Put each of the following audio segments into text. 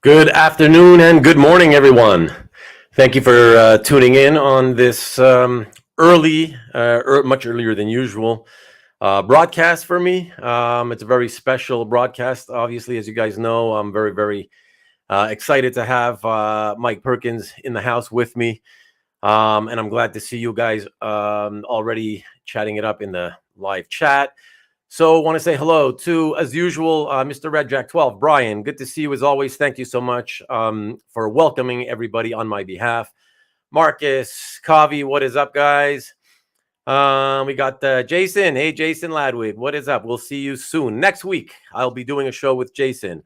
Good afternoon and good morning, everyone. Thank you for tuning in on this much earlier than usual broadcast for me. It's a very special broadcast. Obviously, as you guys know, I'm very excited to have Mike Perkins in the house with me. And I'm glad to see you guys already chatting it up in the live chat. So want to say hello to, as usual, Mr. Red Jack 12, Brian. Good to see you as always. Thank you so much for welcoming everybody on my behalf. Marcus, Kavi, what is up, guys? We got Jason. Hey, Jason Ladwig, what is up? We'll see you soon. Next week, I'll be doing a show with Jason.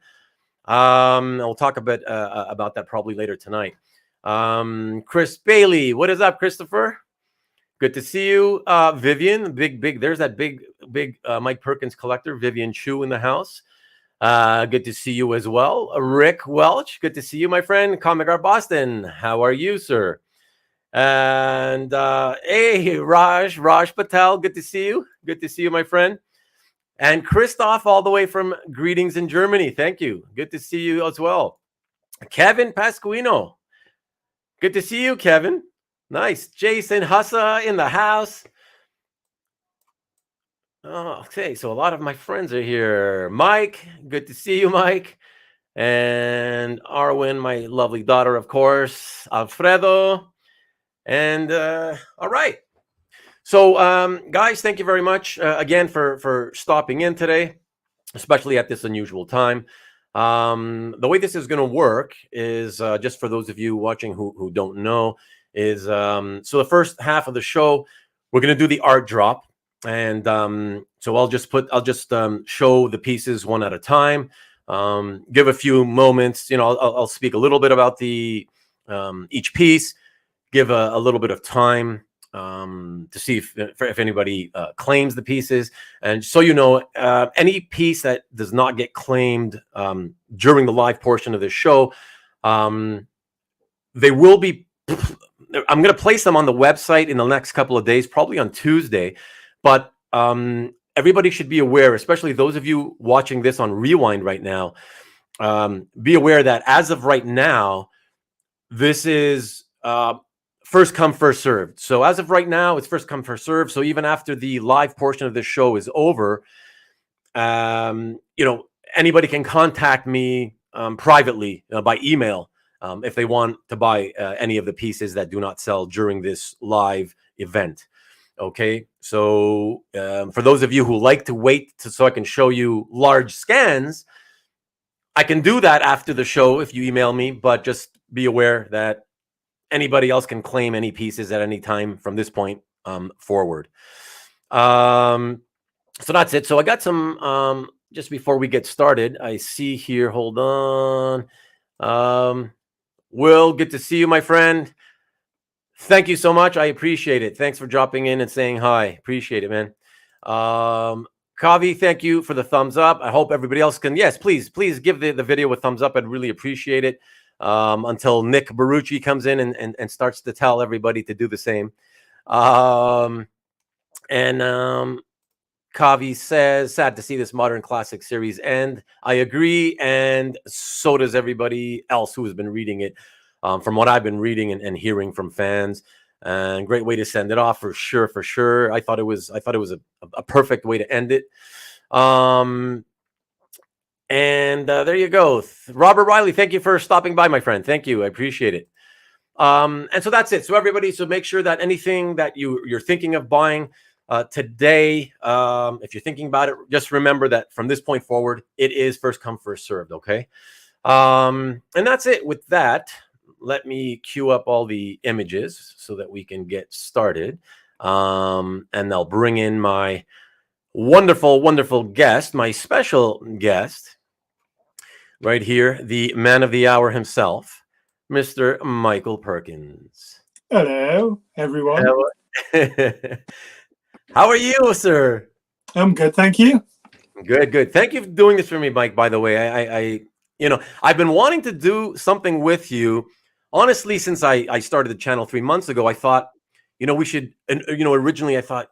I'll talk a bit about that probably later tonight. Chris Bailey, what is up, Christopher? Good to see you, Vivian. Big. There's that big Mike Perkins collector, Vivian Chu, in the house. Good to see you as well, Rick Welch. Good to see you, my friend. Comic Art Boston. How are you, sir? And hey, Raj Patel. Good to see you. Good to see you, my friend. And Christoph, all the way from Greetings in Germany. Thank you. Good to see you as well. Kevin Pasquino. Good to see you, Kevin. Nice. Jason Hussa in the house. Oh, okay, so a lot of my friends are here. Mike, good to see you, Mike. And Arwen, my lovely daughter, of course. Alfredo. And all right. So, guys, thank you very much again for stopping in today, especially at this unusual time. The way this is going to work is just for those of you watching who don't know, is so the first half of the show we're going to do the art drop, and so I'll just show the pieces one at a time, give a few moments, I'll speak a little bit about the each piece, give a little bit of time to see if anybody claims the pieces. And so any piece that does not get claimed during the live portion of the show, they will be I'm going to place them on the website in the next couple of days, probably on Tuesday. But everybody should be aware, especially those of you watching this on Rewind right now, be aware that as of right now, this is first come, first served. So as of right now, it's first come, first served. So even after the live portion of this show is over, anybody can contact me privately by email if they want to buy any of the pieces that do not sell during this live event. Okay, so for those of you who like to wait so I can show you large scans, I can do that after the show if you email me, but just be aware that anybody else can claim any pieces at any time from this point forward. So that's it. So I got some, just before we get started, I see here, hold on. Will, good to see you, my friend. Thank you so much. I appreciate it. Thanks for dropping in and saying hi. Appreciate it, man. Kavi, thank you for the thumbs up. I hope everybody else can. Yes, please give the video a thumbs up. I'd really appreciate it. Until Nick Barucci comes in and starts to tell everybody to do the same. Kavi says, sad to see this modern classic series end. I agree, and so does everybody else who has been reading it. From what I've been reading and hearing from fans, and great way to send it off for sure. I thought it was a perfect way to end it. And there you go, Robert Riley. Thank you for stopping by, my friend. Thank you, I appreciate it. And so that's it. So everybody, so make sure that anything that you're thinking of buying today, if you're thinking about it, just remember that from this point forward, it is first come, first served. Okay. And that's it. With that, let me queue up all the images so that we can get started. And I'll bring in my wonderful guest, my special guest right here, the man of the hour himself, Mr. Michael Perkins. Hello, everyone. Hello. How are you, sir? I'm good, thank you. Good. Thank you for doing this for me, Mike. By the way, I've been wanting to do something with you, honestly, since I started the channel 3 months ago. I thought, we should, originally I thought,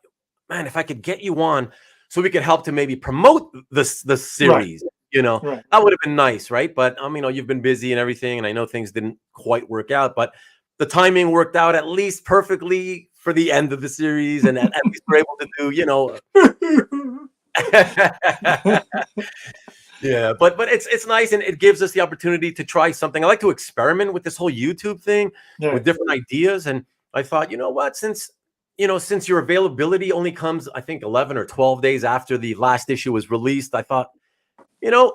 man, if I could get you on so we could help to maybe promote the series. Right. That would have been nice, right? But you've been busy and everything, and I know things didn't quite work out, but the timing worked out at least perfectly for the end of the series, and at least we're able to do, yeah. But it's nice, and it gives us the opportunity to try something. I like to experiment with this whole YouTube thing with different ideas, and I thought, you know what, since your availability only comes, I think, 11 or 12 days after the last issue was released, I thought,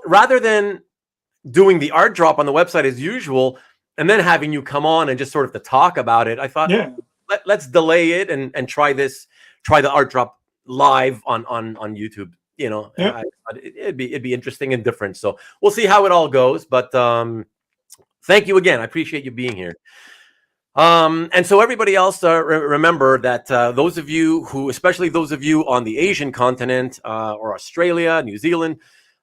rather than doing the art drop on the website as usual and then having you come on and just sort of to talk about it, I thought, let's delay it and try the art drop live on YouTube. It'd be interesting and different. So we'll see how it all goes. But thank you again. I appreciate you being here. And so everybody else, remember that those of you especially those of you on the Asian continent or Australia, New Zealand,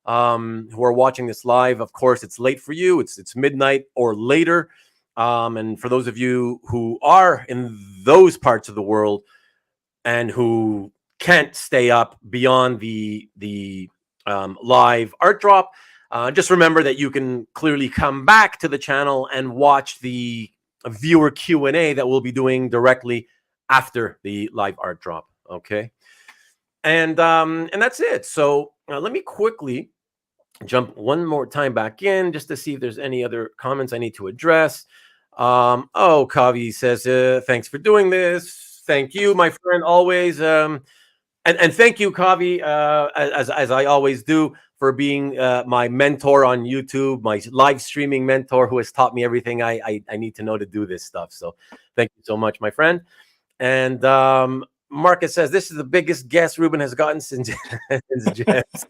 who are watching this live, of course, it's late for you. It's midnight or later. And for those of you who are in those parts of the world and who can't stay up beyond the live art drop, just remember that you can clearly come back to the channel and watch the viewer Q&A that we'll be doing directly after the live art drop. Okay. And that's it. So let me quickly jump one more time back in just to see if there's any other comments I need to address. Kavi says, thanks for doing this. Thank you, my friend, always. And thank you, Kavi, as I always do, for being my mentor on YouTube, my live streaming mentor who has taught me everything I need to know to do this stuff. So thank you so much, my friend. And Marcus says, this is the biggest guest Rubén has gotten since Jets.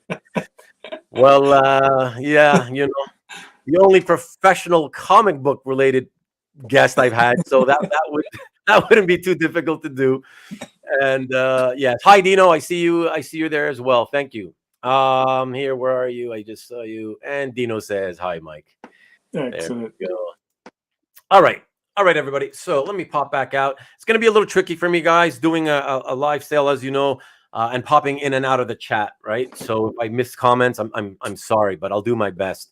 Well, yeah, the only professional comic book related guest I've had. So that wouldn't be too difficult to do. And yeah, hi Dino, I see you there as well. Thank you. Here, where are you? I just saw you. And Dino says, hi, Mike. Excellent. There we go. All right, everybody. So let me pop back out. It's going to be a little tricky for me, guys, doing a live sale, as you know, and popping in and out of the chat, right? So if I miss comments, I'm sorry, but I'll do my best.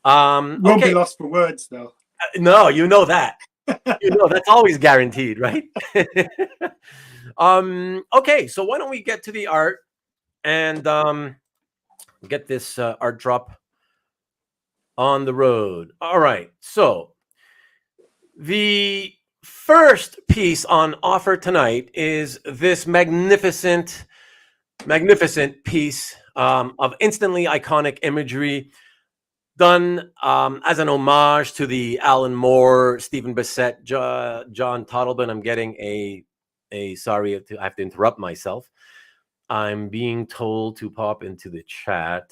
Won't be lost for words, though. No, you know that. That's always guaranteed, right? Okay, so why don't we get to the art and get this art drop on the road. All right, so the first piece on offer tonight is this magnificent piece of instantly iconic imagery done as an homage to the Alan Moore, Stephen Bissett, John Toddleben. I'm getting a sorry, I have to interrupt myself. I'm being told to pop into the chat.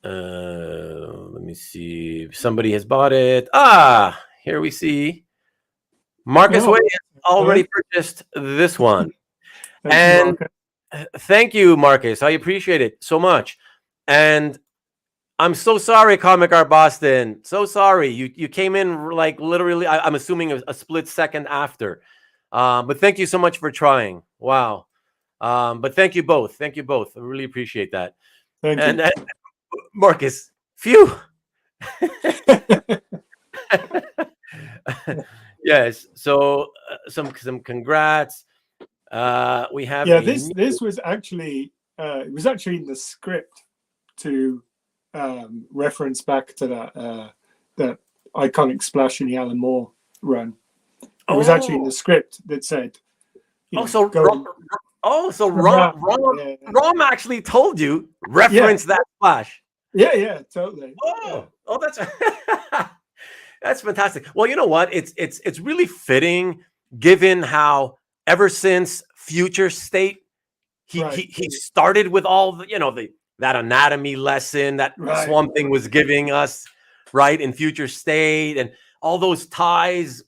Let me see if somebody has bought it. Here we see Marcus Way has already purchased this one. Thank you, Marcus. I appreciate it so much. And I'm so sorry, Comic Art Boston. So sorry. You came in like literally, I'm assuming a split second after. But thank you so much for trying. Wow. But thank you both. Thank you both. I really appreciate that. Thank you. Marcus, phew. Yes. So some congrats. We have this was actually it was actually in the script to reference back to that iconic splash in the Alan Moore run. It was actually in the script that said. So Rom actually told you reference that splash. Yeah, totally. Oh, that's that's fantastic. Well, you know what? It's really fitting given how ever since Future State, he started with all the that anatomy lesson that Swamp Thing was giving us, right, in Future State, and all those ties,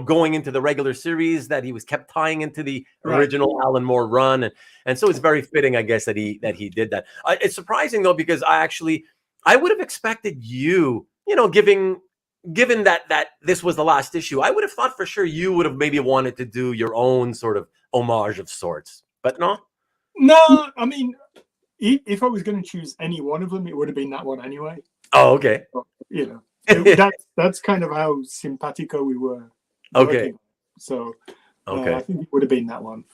going into the regular series that he was kept tying into the original Alan Moore run, and so it's very fitting, I guess, that he did that. It's surprising though, because I would have expected you, given that this was the last issue, I would have thought for sure you would have maybe wanted to do your own sort of homage of sorts, but no. No, I mean, if I was going to choose any one of them, it would have been that one anyway. Oh, okay. But, that's kind of how simpatico we were. Okay. So Okay. I think it would have been that one.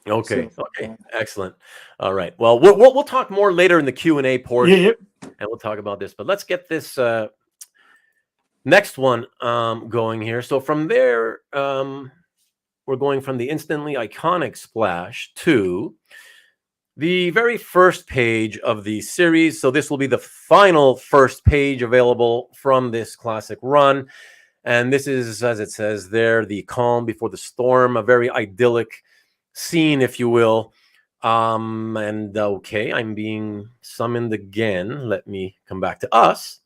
Okay. So, okay. Excellent. All right. Well, we'll talk more later in the Q&A portion. Yep. And we'll talk about this. But let's get this next one going here. So from there, we're going from the instantly iconic splash to the very first page of the series. So this will be the final first page available from this classic run. And this is, as it says there, the calm before the storm, a very idyllic scene, if you will. And okay, I'm being summoned again. Let me come back to us.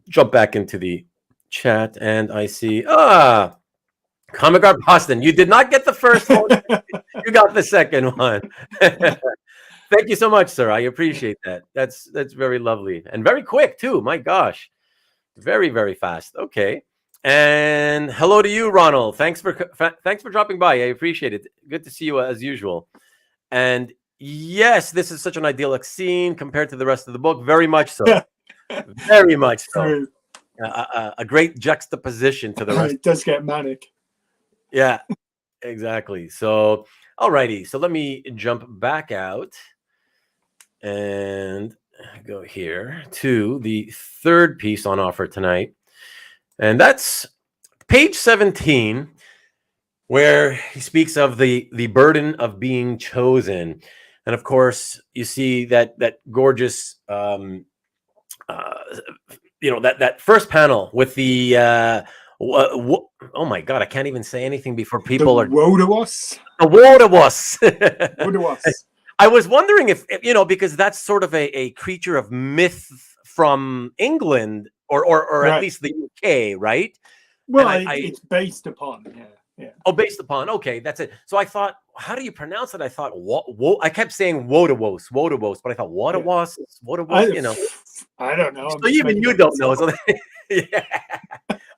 Jump back into the chat, and I see, Comic Art Boston. You did not get the first one. You got the second one. Thank you so much, sir. I appreciate that. That's very lovely and very quick too. My gosh, very, very fast. Okay. And hello to you, Ronald. Thanks for dropping by. I appreciate it. Good to see you as usual. And yes, this is such an idyllic scene compared to the rest of the book. Very much so. Very much so. A great juxtaposition to the rest. It does get manic. Yeah, exactly. So, alrighty. So let me jump back out and go here to the third piece on offer tonight. And that's page 17, where he speaks of the burden of being chosen. And of course, you see that gorgeous, that first panel with the, oh my God, I can't even say anything before people are. Wodawas. A Wodawas. Wodawas. I was wondering if, because that's sort of a creature of myth from England or Right. at least the UK, right? Well, it's based upon, yeah. Oh, based upon. Okay, that's it. So I thought, how do you pronounce it? I thought, I kept saying Wodawas, but I thought Wodawas, I don't know. So even you don't know. So yeah,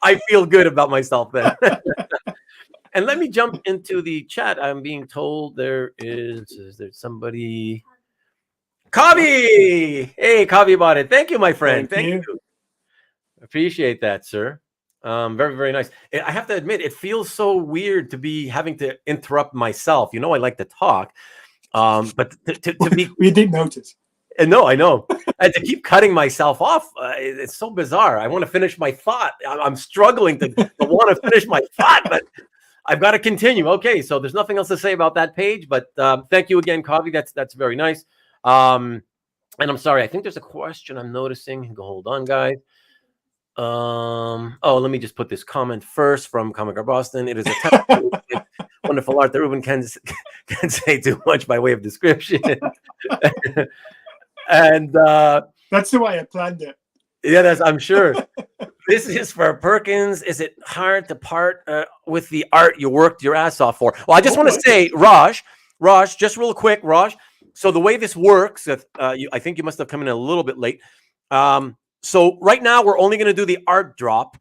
I feel good about myself then. And let me jump into the chat. I'm being told is there somebody? Kavi! Hey, Kavi about it. Thank you, my friend. Thank you. Appreciate that, sir. Very, very nice. I have to admit, it feels so weird to be having to interrupt myself. I like to talk, but to be we did notice. No, I know. And to keep cutting myself off, it's so bizarre. I want to finish my thought. I'm struggling to want to finish my thought, but I've got to continue. Okay, so there's nothing else to say about that page, but thank you again, Kavi. That's very nice. And I'm sorry. I think there's a question I'm noticing. Hold on, guys. Let me just put this comment first from Comic Art Boston. It is a wonderful art that Rubén can say too much by way of description. And that's the way I planned it. Yeah, I'm sure. This is for Perkins. Is it hard to part with the art you worked your ass off for? Well, I just want to say, Raj, just real quick, Raj. So the way this works, I think you must have come in a little bit late. So right now we're only going to do the art drop,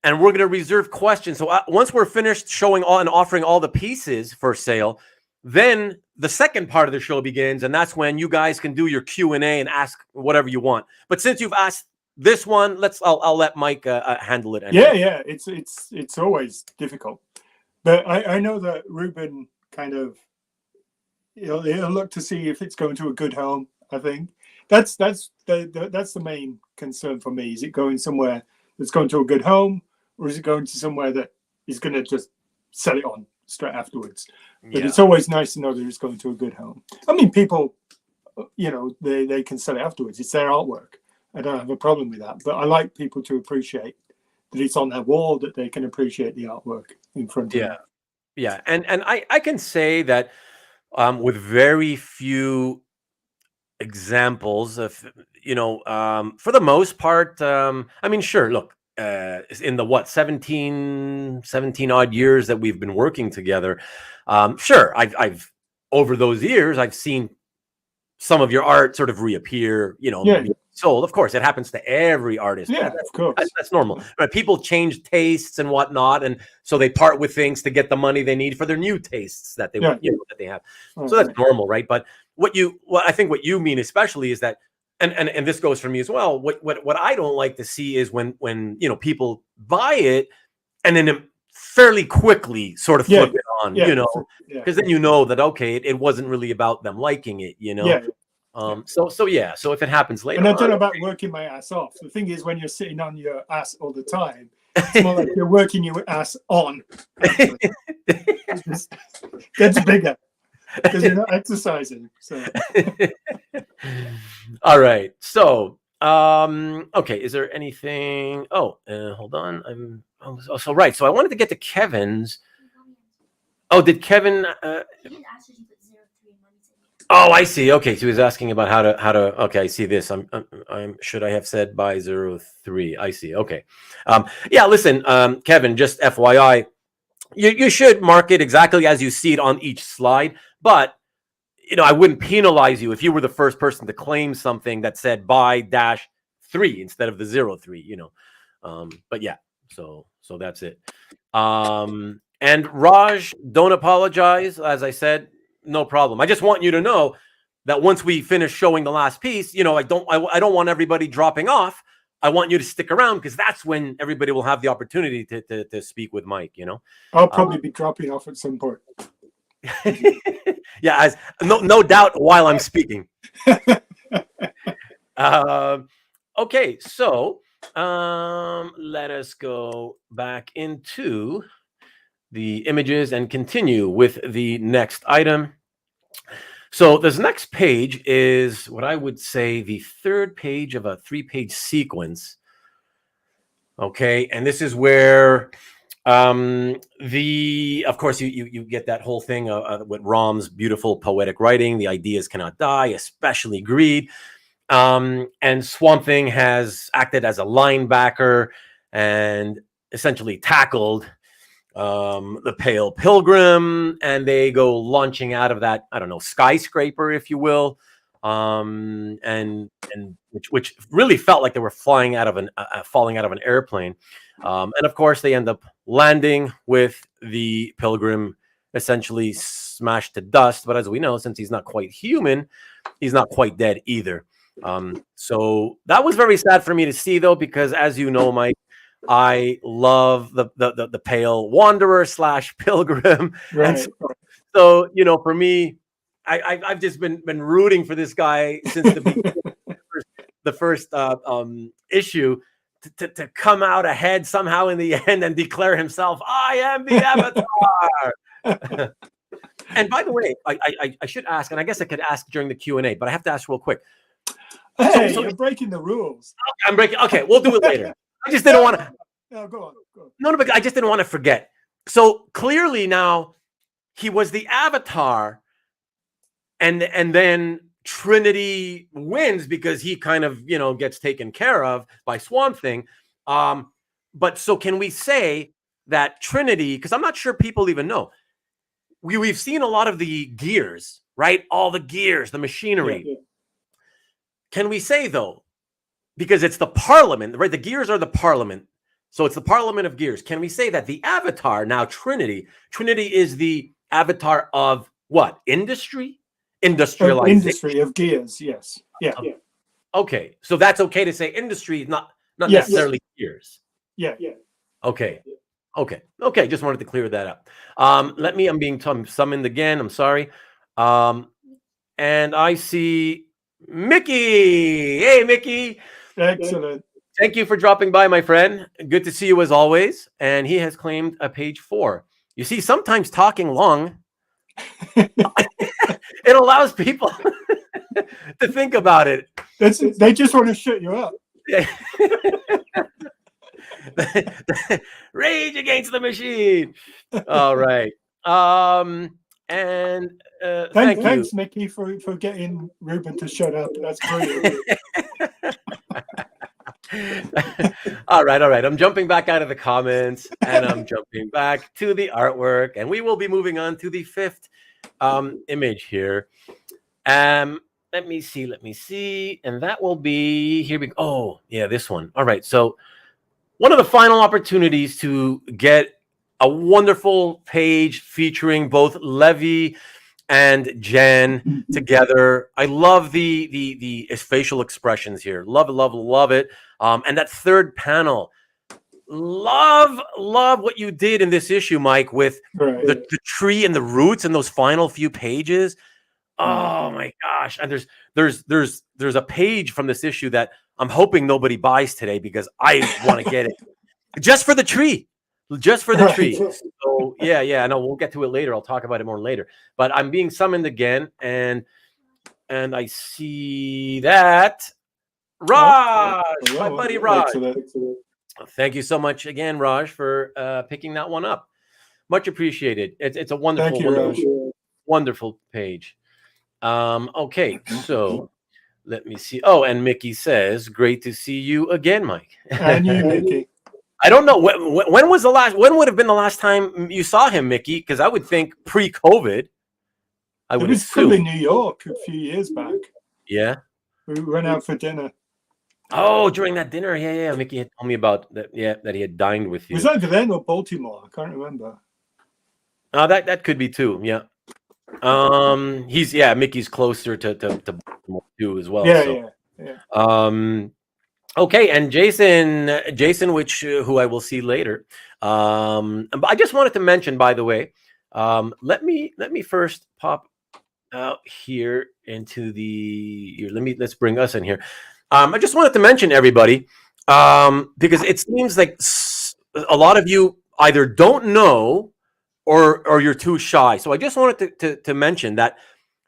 and we're going to reserve questions. So once we're finished showing all and offering all the pieces for sale, then the second part of the show begins, and that's when you guys can do your Q&A and ask whatever you want. But since you've asked this one, I'll let Mike handle it. Anyway. Yeah, it's always difficult, but I know that Rubén kind of he'll look to see if it's going to a good home. I think that's the main concern for me. Is it going somewhere that's going to a good home, or is it going to somewhere that is going to just sell it on straight afterwards? But it's always nice to know that it's going to a good home. I mean, people, they can sell it afterwards. It's their artwork. I don't have a problem with that. But I like people to appreciate that it's on their wall, that they can appreciate the artwork in front of them. Yeah. And I can say that with very few examples of, for the most part, I mean, sure, look, in the 17 odd years that we've been working together, sure, I've over those years I've seen some of your art sort of reappear, sold. Of course, it happens to every artist. Yeah, of course, that's normal. Right? People change tastes and whatnot, and so they part with things to get the money they need for their new tastes that they that they have. So that's normal, right? But what I think what you mean especially is that, and this goes for me as well. What I don't like to see is when people buy it and then fairly quickly sort of flip it on, because then that okay, it wasn't really about them liking it, So if it happens later, and I don't know about working my ass off. The thing is, when you're sitting on your ass all the time, it's more like you're working your ass on. It just gets bigger because you're not exercising. So all right, so okay, is there anything? Hold on, so right, so I wanted to get to Kevin's. Oh, did Kevin oh, I see. Okay, so he was asking about how to okay, I see this. I'm should I have said by 03? I see. Okay. Yeah, listen, Kevin, just FYI, you should mark it exactly as you see it on each slide, but I wouldn't penalize you if you were the first person to claim something that said by -3 instead of the 03, but yeah, so that's it. And Raj, don't apologize. As I said, no problem. I just want you to know that once we finish showing the last piece, I don't want everybody dropping off. I want you to stick around because that's when everybody will have the opportunity to speak with Mike. I'll probably be dropping off at some point. Yeah, no doubt while I'm speaking. Okay, so let us go back into the images and continue with the next item. So this next page is what I would say the third page of a 3-page sequence. Okay, and this is where of course you get that whole thing with Rom's beautiful poetic writing. The ideas cannot die, especially greed. And Swamp Thing has acted as a linebacker and essentially tackled the Pale Pilgrim, and they go launching out of that, I don't know, skyscraper, if you will, and which really felt like they were falling out of an airplane, and of course they end up landing with the Pilgrim essentially smashed to dust. But as we know, since he's not quite human, he's not quite dead either. So that was very sad for me to see, though, because as you know, Mike, I love the Pale Wanderer / Pilgrim. Right. So for me, I've just been rooting for this guy since the beginning, the first issue to come out ahead somehow in the end and declare himself, I am the Avatar. And by the way, I should ask, and I guess I could ask during the Q&A, but I have to ask real quick. Hey, you're breaking the rules. I'm breaking. Okay, we'll do it later. I just didn't want to. No, go on. No, but I just didn't want to forget. So clearly now he was the Avatar, and then Trinity wins because he kind of gets taken care of by Swamp Thing. But so can we say that Trinity? Because I'm not sure people even know. We've seen a lot of the gears, right? All the gears, the machinery. Yeah. Can we say, though, because it's the Parliament, right? The gears are the Parliament. So it's the Parliament of Gears. Can we say that the Avatar, now Trinity is the Avatar of what? Industry? Industrialization? Industry of gears, yes. Yeah. Okay. So that's okay to say industry, not necessarily gears. Yeah. Okay. Just wanted to clear that up. I'm being summoned again. I'm sorry. And I see Mickey. Hey, Mickey. Excellent. Thank you for dropping by, my friend. Good to see you as always. And he has claimed a page 4. You see, sometimes talking long, it allows people to think about it. They just want to shut you up. Rage against the machine. All right. And thanks, Mickey, for getting Rubén to shut up. That's brilliant. All right. I'm jumping back out of the comments and I'm jumping back to the artwork, and we will be moving on to the 5th image here. Let me see. And that will be here. Oh, yeah, this one. All right. So one of the final opportunities to get a wonderful page featuring both Levi and Jen together. I love the facial expressions here. Love it, love it, love it. And that third panel, love what you did in this issue, Mike, with the tree and the roots and those final few pages. Oh my gosh! And there's a page from this issue that I'm hoping nobody buys today because I want to get it just for the tree. Just for the tree. So yeah. I know we'll get to it later. I'll talk about it more later. But I'm being summoned again, and I see that Raj, my buddy Raj. Thank you so much again, Raj, for picking that one up. Much appreciated. It's a wonderful, wonderful page. Okay, so let me see. Oh, and Mickey says, "Great to see you again, Mike." And you, Mickey. I don't know when was the last. When would have been the last time you saw him, Mickey? Because I would think pre-COVID. It was probably New York a few years back. Yeah, we went out for dinner. Oh, during that dinner, yeah. Mickey had told me about that. Yeah, that he had dined with you. Was that then or Baltimore? I can't remember. That could be too. Yeah. Mickey's closer to Baltimore too as well. Yeah. Okay, and Jason, who I will see later. But I just wanted to mention, by the way, let me first pop out here into the. Let's bring us in here. I just wanted to mention everybody because it seems like a lot of you either don't know or you're too shy. So I just wanted to mention that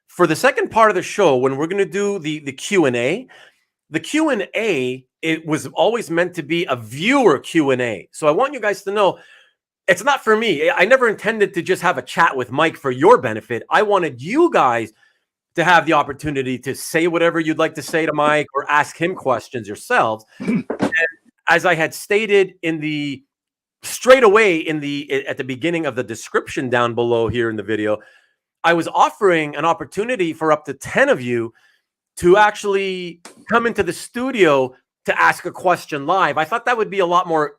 for the second part of the show, when we're going to do the Q&A, the Q&A, it was always meant to be a viewer Q&A. So I want you guys to know it's not for me. I never intended to just have a chat with Mike for your benefit. I wanted you guys to have the opportunity to say whatever you'd like to say to Mike or ask him questions yourselves. And as I had stated straight away at the beginning of the description down below here in the video, I was offering an opportunity for up to 10 of you to actually come into the studio to ask a question live. I thought that would be a lot more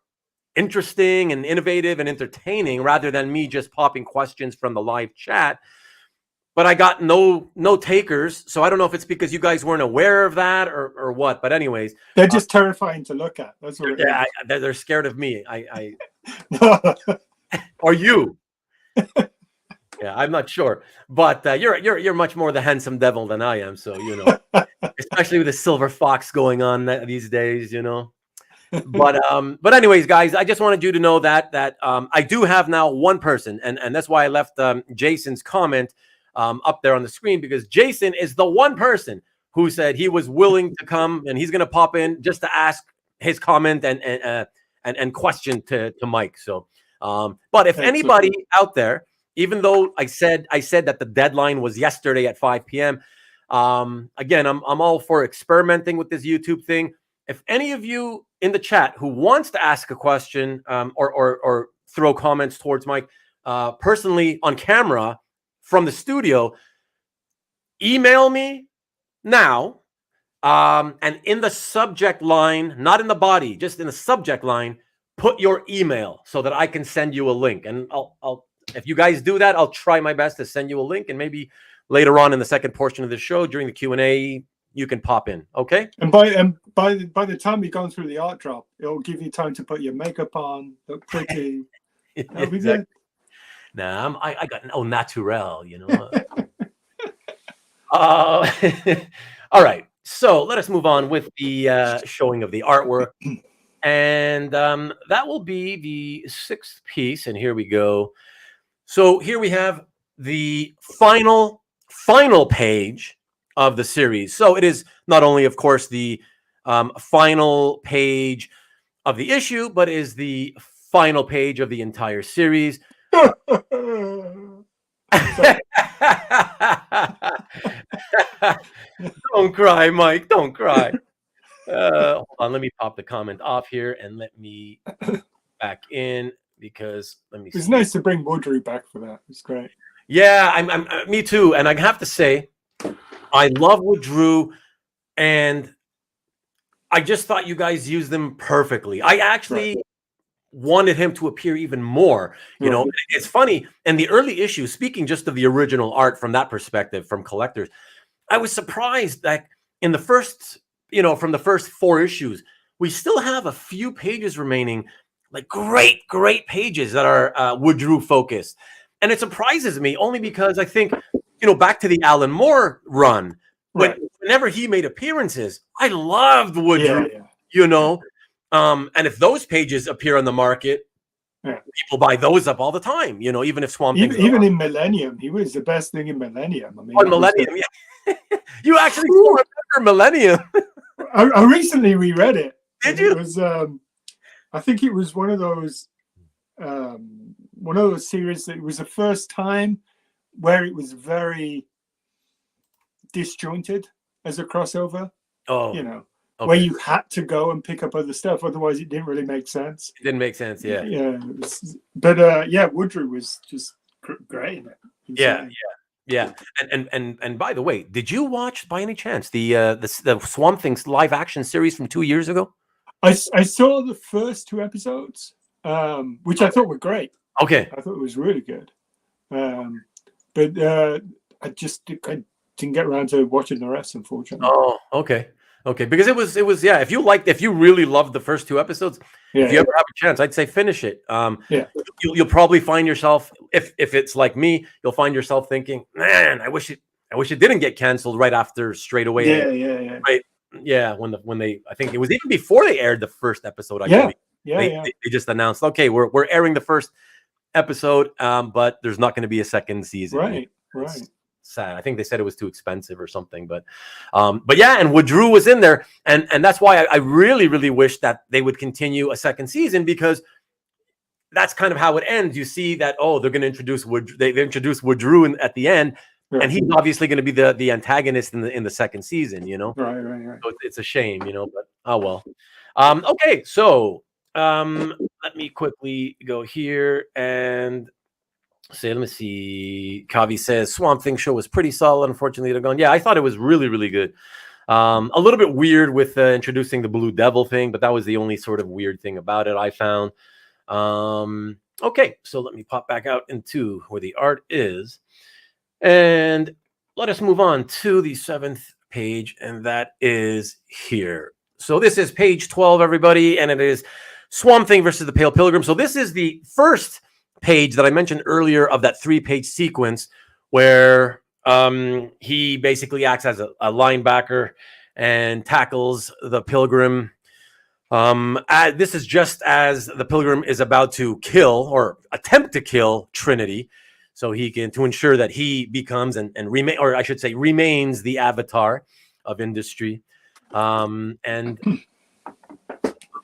interesting and innovative and entertaining rather than me just popping questions from the live chat. But I got no takers, so I don't know if it's because you guys weren't aware of that or what. But anyways, they're just terrifying to look at. That's what. Yeah, they're scared of me. Or you. Yeah, I'm not sure, but you're much more the handsome devil than I am. So especially with the silver fox going on these days, But anyways, guys, I just wanted you to know that I do have now one person, and that's why I left Jason's comment up there on the screen, because Jason is the one person who said he was willing to come and he's going to pop in just to ask his comment and question to Mike. So, but if anybody out there, even though I said that the deadline was yesterday at 5 p.m. Again, I'm all for experimenting with this YouTube thing. If any of you in the chat who wants to ask a question or throw comments towards Mike personally on camera from the studio, email me now, and in the subject line, not in the body, just in the subject line, put your email so that I can send you a link. And I'll if you guys do that, I'll try my best to send you a link, and maybe later on in the second portion of the show during the Q&A, you can pop in. Okay. And by the time you've gone through the art drop, it'll give you time to put your makeup on, look pretty. That'll be good. Nah, I got no natural, All right, so let us move on with the showing of the artwork, and that will be the sixth piece. And here we go. So here we have the final page of the series. So it is not only, of course, the final page of the issue, but is the final page of the entire series. Don't cry, Mike. Don't cry. Hold on, let me pop the comment off here and let me back in, because let me see. It's nice to bring Woodry back for that. It's great. Yeah, I'm me too. And I have to say, I love Woodrew, and I just thought you guys used them perfectly. I actually wanted him to appear even more. You know, Right. it's funny. And the early issues, speaking just of the original art from that perspective, from collectors, I was surprised that in the first, you know, from the first 4 issues, we still have a few pages remaining, like great pages that are Woodrue focused. And it surprises me only because I think, you know, back to the Alan Moore run, Right. whenever he made appearances, I loved Woodrue, Yeah. you know. And if those pages appear on the market, Yeah. people buy those up all the time, you know, even if Swamp Thing's Even in Millennium, he was the best thing in Millennium. I mean, on Millennium. Yeah. You actually still remember Millennium. I recently reread it. Did and you? It was, I think it was one of those series that it was the first time where it was very disjointed as a crossover. Oh, You know, okay. where you had to go and pick up other stuff, otherwise it didn't really make sense. It didn't make sense. Yeah. Yeah. But yeah, Woodrue was just great in it. Yeah. And by the way, did you watch by any chance the Swamp Thing's live action series from 2 years ago? I saw the first 2 episodes, which I thought were great. Okay. I thought it was really good. But I didn't get around to watching the rest, unfortunately. Oh, okay. Because it was yeah. If you really loved the first 2 episodes, if you ever have a chance, I'd say finish it. Yeah. You'll probably find yourself, if it's like me, you'll find yourself thinking, man, I wish it didn't get canceled right after straight away. Yeah. Right. Yeah. When they, I think it was even before they aired the first episode. They just announced, okay, we're airing the first episode, but there's not going to be a second season. Right. Sad. I think they said it was too expensive or something, but yeah, and Woodrue was in there, and that's why I really wish that they would continue a second season, because that's kind of how it ends. You see that, oh, they're going to introduce they introduce Woodrue at the end, and he's obviously going to be the antagonist in the second season, you know. Right. So it's a shame, you know, but oh well. Okay, so let me quickly go here and let me see. Kavi says Swamp Thing show was pretty solid. Unfortunately, they're gone. Yeah, I thought it was really good. A little bit weird with introducing the Blue Devil thing, but that was the only sort of weird thing about it I found. Okay, so let me pop back out into where the art is, and let us move on to the 7th page, and that is here. So this is page 12, everybody, and it is Swamp Thing versus the Pale Pilgrim. So this is the first page that I mentioned earlier of that 3-page sequence where he basically acts as a linebacker and tackles the Pilgrim. This is just as the Pilgrim is about to kill or attempt to kill Trinity, so he can, to ensure that he becomes and remain, or I should say remains, the avatar of industry. And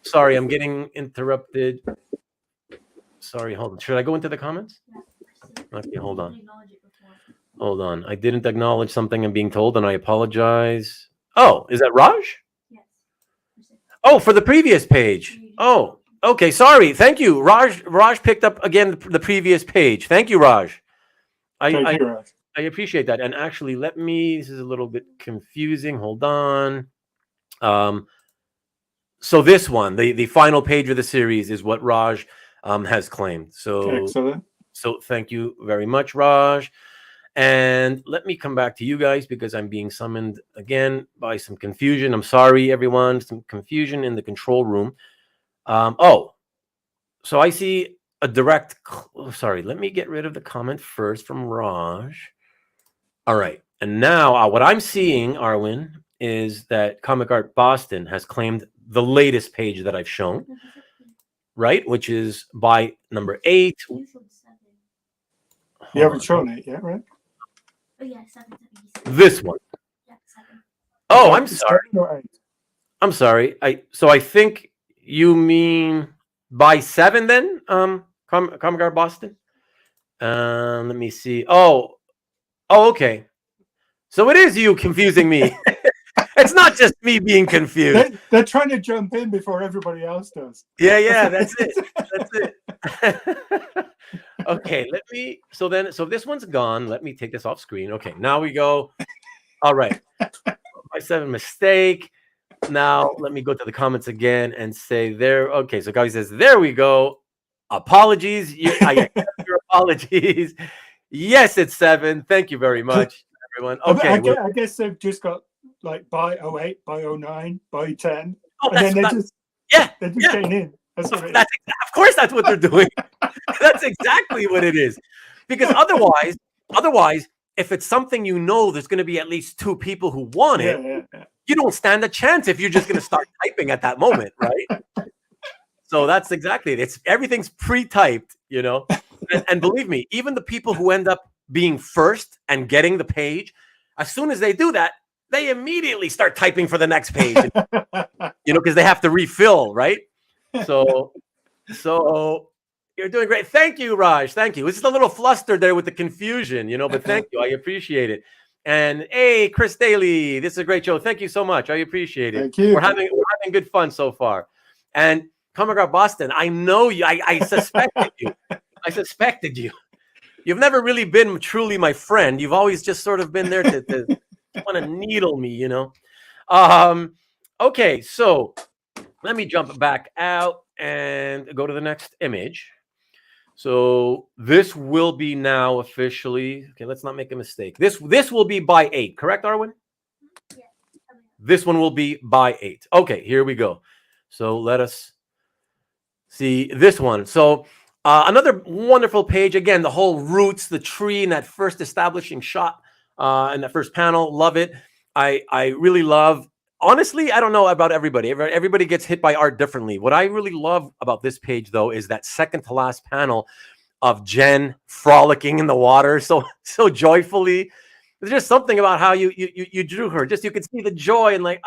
sorry, I'm getting interrupted. Sorry, hold on. Should I go into the comments? Okay, hold on. I didn't acknowledge something I'm being told, and I apologize. Oh, is that Raj? Yes. Oh, for the previous page. Oh, okay. Sorry. Thank you. Raj picked up again the previous page. Thank you, Raj. Thank you, Raj. I appreciate that. And actually, this is a little bit confusing. Hold on. So this one, the final page of the series, is what Raj has claimed. So excellent. So thank you very much, Raj. And let me come back to you guys because I'm being summoned again by some confusion. I'm sorry, everyone. Some confusion in the control room. So I see a direct. Sorry, let me get rid of the comment first from Raj. All right. And now what I'm seeing, Arwen, is that Comic Art Boston has claimed the latest page that I've shown, right? Which is by number 8. You haven't shown it yet, right? Oh, yeah, 7. This one. Yeah, 7. Oh, I'm sorry. I'm sorry. I think you mean by 7 then, Comic Art Boston? Let me see. Oh, okay. So it is you confusing me. It's not just me being confused. They're trying to jump in before everybody else does. Yeah, that's it. Okay, so this one's gone. Let me take this off screen. Okay, now we go. All right. My 7 mistake. Now let me go to the comments again and say there. Okay, so Gabi says, "There we go. Apologies. I accept your apologies. Yes, it's 7. Thank you very much, everyone. Okay, I guess they've just got like by 08, by 09, by 10, oh, and then they're just getting in. That's what it is. Of course, that's what they're doing. That's exactly what it is. Because otherwise, if it's something there's going to be at least 2 people who want it. Yeah. You don't stand a chance if you're just going to start typing at that moment, right? So that's exactly it. Everything's pre-typed, and believe me, even the people who end up being first and getting the page, as soon as they do that, they immediately start typing for the next page, because they have to refill, right? So you're doing great. Thank you, Raj. Thank you. It's just a little flustered there with the confusion, but thank you. I appreciate it. And hey, Chris Daly, this is a great show. Thank you so much. I appreciate it. Thank you. We're having good fun so far. And Comic Boston, I know you. I suspected you. I suspected you. You've never really been truly my friend. You've always just sort of been there to want to needle me, Okay, so let me jump back out and go to the next image. So this will be now officially, okay, let's not make a mistake. This will be by 8, correct, Arwen? Yeah. This one will be by 8. Okay, here we go. So let us see this one. So another wonderful page. Again, the whole roots, the tree, and that first establishing shot in that first panel. Love it. I really love. Honestly, I don't know about everybody. Everybody gets hit by art differently. What I really love about this page, though, is that second to last panel of Jen frolicking in the water so joyfully. There's just something about how you drew her. Just you can see the joy and like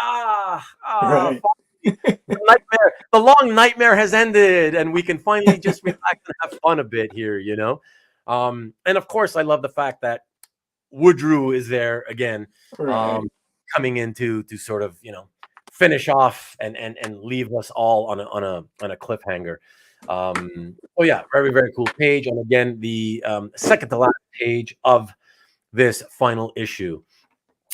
Right. the long nightmare has ended, and we can finally just relax and have fun a bit here, And of course, I love the fact that Woodrue is there again. Right. Coming in to sort of finish off and leave us all on a cliffhanger. Oh yeah, very very cool page, and again the second to last page of this final issue,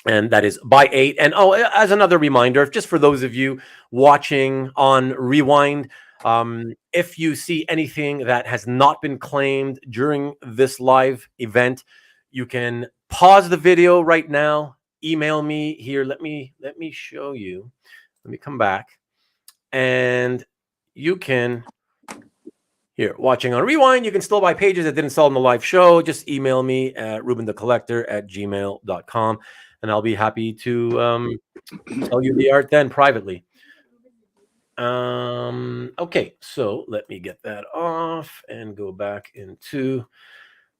and that is by 8. And as another reminder, just for those of you watching on Rewind, if you see anything that has not been claimed during this live event, you can pause the video right now. Email me here. Let me show you. Let me come back, and you can here watching on Rewind. You can still buy pages that didn't sell in the live show. Just email me at RubénDaCollector@gmail.com, and I'll be happy to sell you the art then privately. Okay, so let me get that off and go back into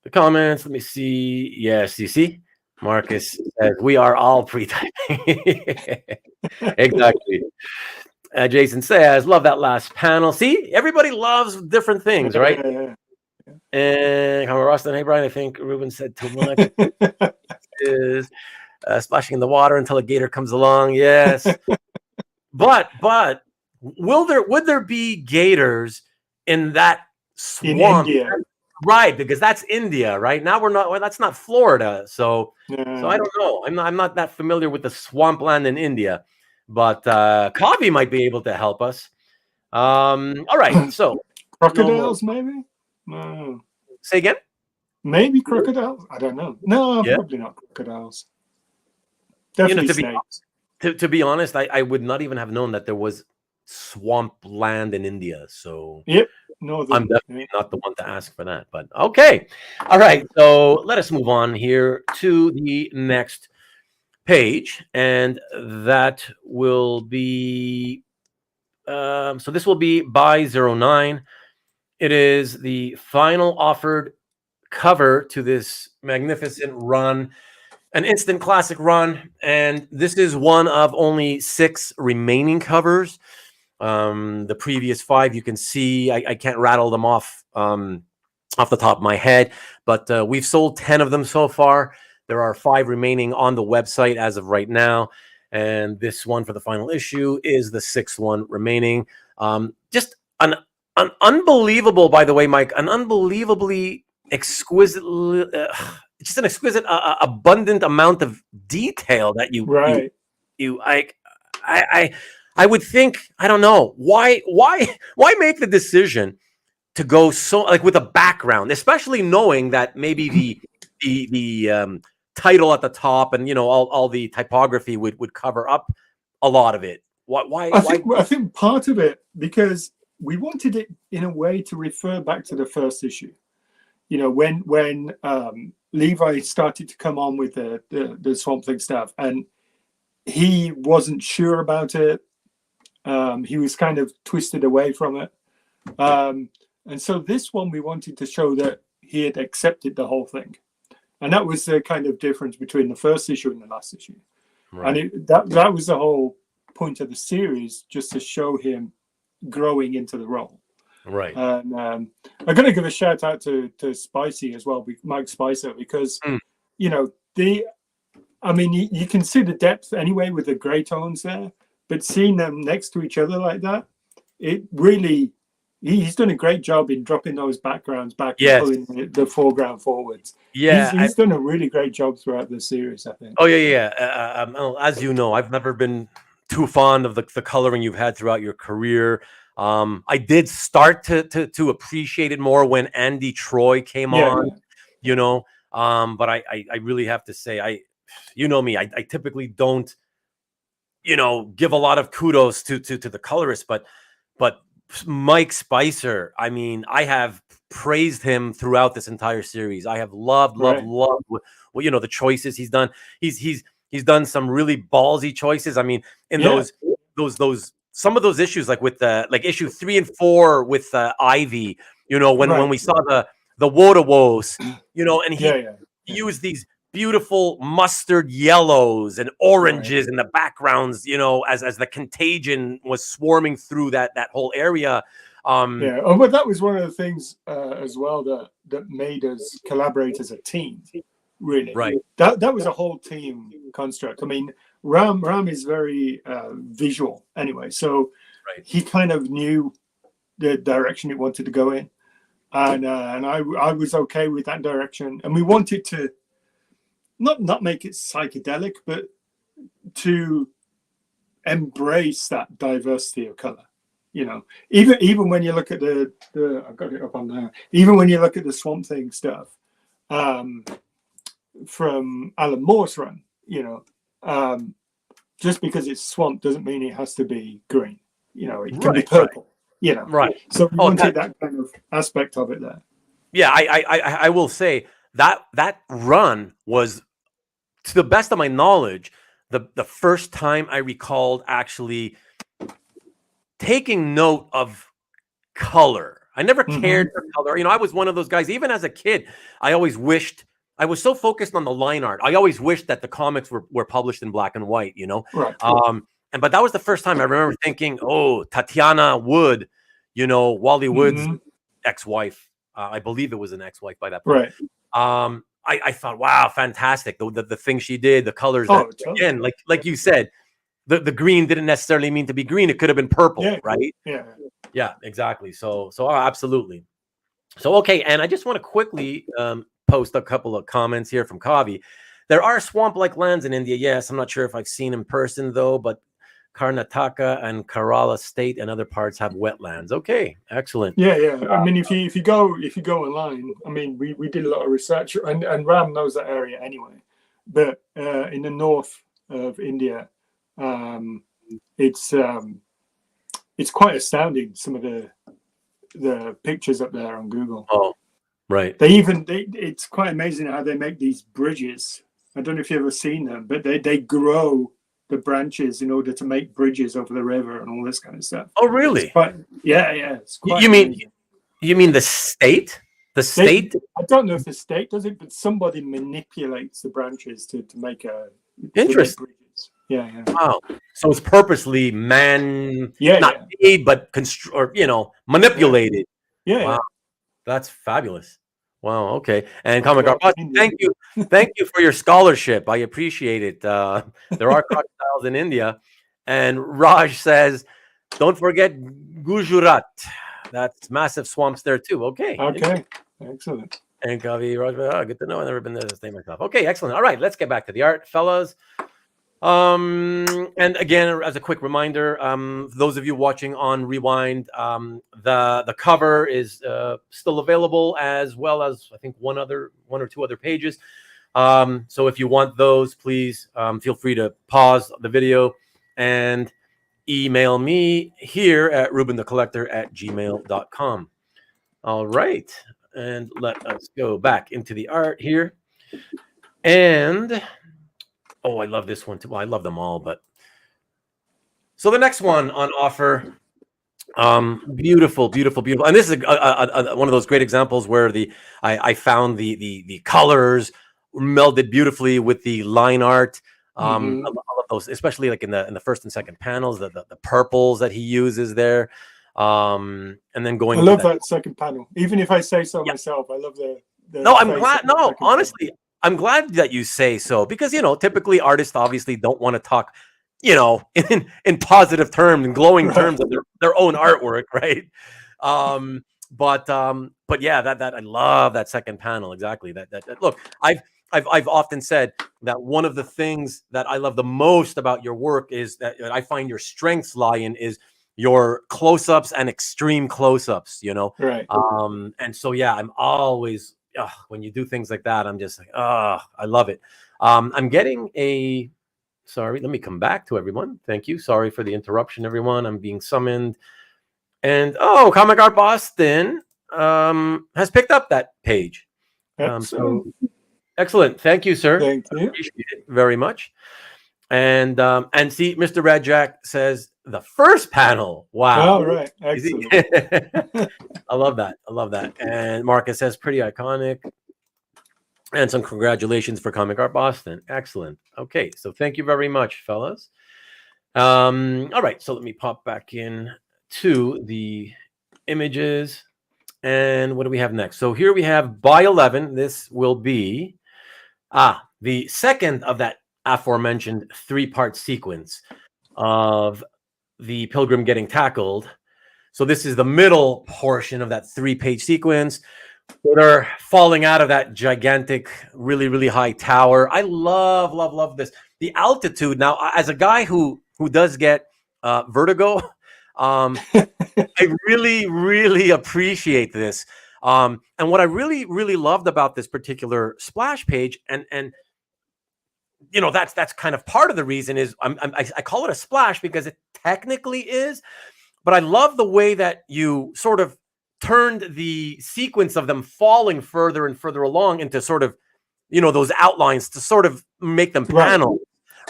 the comments. Let me see. Yes, you see. Marcus says we are all pre-typing. Exactly. Jason says, love that last panel. See, everybody loves different things, right? Yeah. And Roston, hey Brian, I think Ruben said too much. Is splashing in the water until a gator comes along. Yes. but would there be gators in that swamp? In India. Right, because that's India, right? Now that's not Florida. So I don't know. I'm not that familiar with the swampland in India, but Kavi might be able to help us. All right, so crocodiles, maybe? No. Say again? Maybe crocodiles? I don't know. No, probably not crocodiles. Definitely snakes. To be honest, I would not even have known that there was swampland in India. So yep. No, I'm definitely not the one to ask for that, but okay. All right, so let us move on here to the next page, and that will be so this will be by 09. It is the final offered cover to this magnificent run, an instant classic run, and this is one of only 6 remaining covers. The previous 5, you can see, I can't rattle them off the top of my head, but we've sold 10 of them so far. There are 5 remaining on the website as of right now, and this one for the final issue is the 6th one remaining. Just an unbelievable, by the way, Mike, an unbelievably exquisite, just an exquisite, abundant amount of detail that you I would think, I don't know, why make the decision to go so like with a background, especially knowing that maybe the title at the top and all the typography would cover up a lot of it. Why? I think part of it because we wanted it in a way to refer back to the first issue. When Levi started to come on with the Swamp Thing stuff, and he wasn't sure about it. He was kind of twisted away from it. And so this one, we wanted to show that he had accepted the whole thing. And that was the kind of difference between the first issue and the last issue. Right. And that was the whole point of the series, just to show him growing into the role. Right. And I'm going to give a shout out to Spicy as well, Mike Spicer, because, you can see the depth anyway with the gray tones there, but seeing them next to each other like that, it really... He's done a great job in dropping those backgrounds back and pulling the foreground forwards. Yeah, he's done a really great job throughout the series, I think. Oh, yeah. As you know, I've never been too fond of the coloring you've had throughout your career. I did start to appreciate it more when Andy Troy came on, but I really have to say, me, I typically don't, give a lot of kudos to the colorist, but Mike Spicer, I have praised him throughout this entire series. I have loved the choices he's done. He's done some really ballsy choices. Those some of those issues, like with issue 3 and 4 with Ivy, when we saw the Woda-Wos, and he used these beautiful mustard yellows and oranges in the backgrounds, as the contagion was swarming through that whole area. But that was one of the things as well that made us collaborate as a team, really. Right. That was a whole team construct. Ram is very visual anyway, so he kind of knew the direction he wanted to go in, and I was okay with that direction, and we wanted to not make it psychedelic, but to embrace that diversity of color. Even when you look at the I've got it up on there. Even when you look at the Swamp Thing stuff from Alan Moore's run, just because it's swamp doesn't mean it has to be green. It can be purple. Right. So we wanted that kind of aspect of it there. Yeah, I will say that run was, to the best of my knowledge, the first time I recalled actually taking note of color. I never cared for color. I was one of those guys, even as a kid, I always wished, I was so focused on the line art. I always wished that the comics were published in black and white, Right. But that was the first time I remember thinking, oh, Tatiana Wood, Wally Wood's ex-wife. I believe it was an ex-wife by that point. Right. I thought, wow, fantastic. The thing she did, the colors, again, like you said, the green didn't necessarily mean to be green. It could have been purple, right? Yeah, exactly. So absolutely. So, okay. And I just want to quickly post a couple of comments here from Kavi. There are swamp-like lands in India. Yes, I'm not sure if I've seen in person though, but Karnataka and Kerala state and other parts have wetlands. Okay, excellent. Yeah. If you go online, we did a lot of research, and Ram knows that area anyway. But in the north of India, it's quite astounding, some of the pictures up there on Google. Oh, right. It's quite amazing how they make these bridges. I don't know if you've ever seen them, but they grow the branches in order to make bridges over the river and all this kind of stuff. Oh, really? It's quite you amazing. mean the state? The state? I don't know if the state does it, but somebody manipulates the branches to make a interesting. Bridges. Yeah. Wow. So it's purposely not made, but manipulated. Yeah. Wow. That's fabulous. Wow. Okay. And Comic Art, thank you for your scholarship. I appreciate it. There are crocodiles in India, and Raj says, don't forget Gujarat. That's massive swamps there too. Okay. Excellent. And Kavi, Raj, good to know. I've never been there to stay myself. Okay, excellent. All right, let's get back to the art, fellas. And again, as a quick reminder, those of you watching on Rewind, the cover is still available, as well as I think one or two other pages. So if you want those, please feel free to pause the video and email me here at RubénDaCollector@gmail.com. All right, and let us go back into the art here. And oh, I love this one too. Well, I love them all, but so the next one on offer, beautiful, beautiful, beautiful. And this is one of those great examples where I found the colors melded beautifully with the line art. I love those, especially like in the first and second panels, the purples that he uses there. And then going. I love that second panel. Even if I say so myself, I love the no, I'm glad. No, panel. honestly, I'm glad that you say so, because typically artists obviously don't want to talk, in positive terms and glowing terms of their own artwork, right? But yeah, that I love that second panel. Exactly. That look, I've often said that one of the things that I love the most about your work is that I find your strengths lie in is your close-ups and extreme close-ups, Right. And so yeah, I'm always when you do things like that, I'm just like, I love it. I'm getting a sorry, let me come back to everyone. Thank you. Sorry for the interruption, everyone. I'm being summoned. And Comic Art Boston has picked up that page. So excellent. Thank you, sir. Thank you. Appreciate it very much. And see, Mr. Red Jack says the first panel. Wow. Oh, right. Excellent. I love that. I love that. And Marcus says pretty iconic. And some congratulations for Comic Art Boston. Excellent. Okay, so thank you very much, fellas. All right, so let me pop back in to the images. And what do we have next? So here we have by 11. This will be the second of that aforementioned 3-part sequence of the Pilgrim getting tackled. So this is the middle portion of that 3-page sequence. They're falling out of that gigantic, really, really high tower. I love, love, love this. The altitude. Now, as a guy who does get vertigo, I really, really appreciate this. And what I really, really loved about this particular splash page, and that's kind of part of the reason is I call it a splash because it technically is, but I love the way that you sort of turned the sequence of them falling further and further along into sort of, those outlines to sort of make them panels,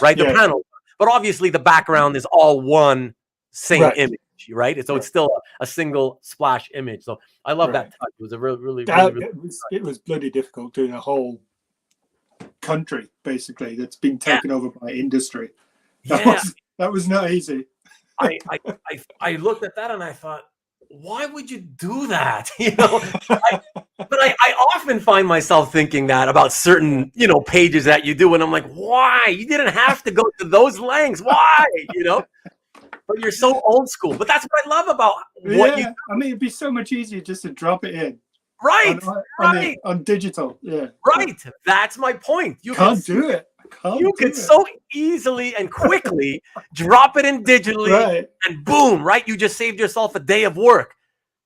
right? The panels, but obviously the background is all one same image, right? So it's still a single splash image. So I love that touch. It was a really it was bloody difficult doing a whole country basically that's been taken over by industry. That was not easy. I looked at that and I thought, why would you do that? But I often find myself thinking that about certain, pages that you do. And I'm like, why? You didn't have to go to those lengths. Why? But you're so old school. But that's what I love about what you do. I mean, it'd be so much easier just to drop it in. Right. On digital. Yeah. Right. That's my point. You can't do it. You could so easily and quickly drop it in digitally and boom, right? You just saved yourself a day of work.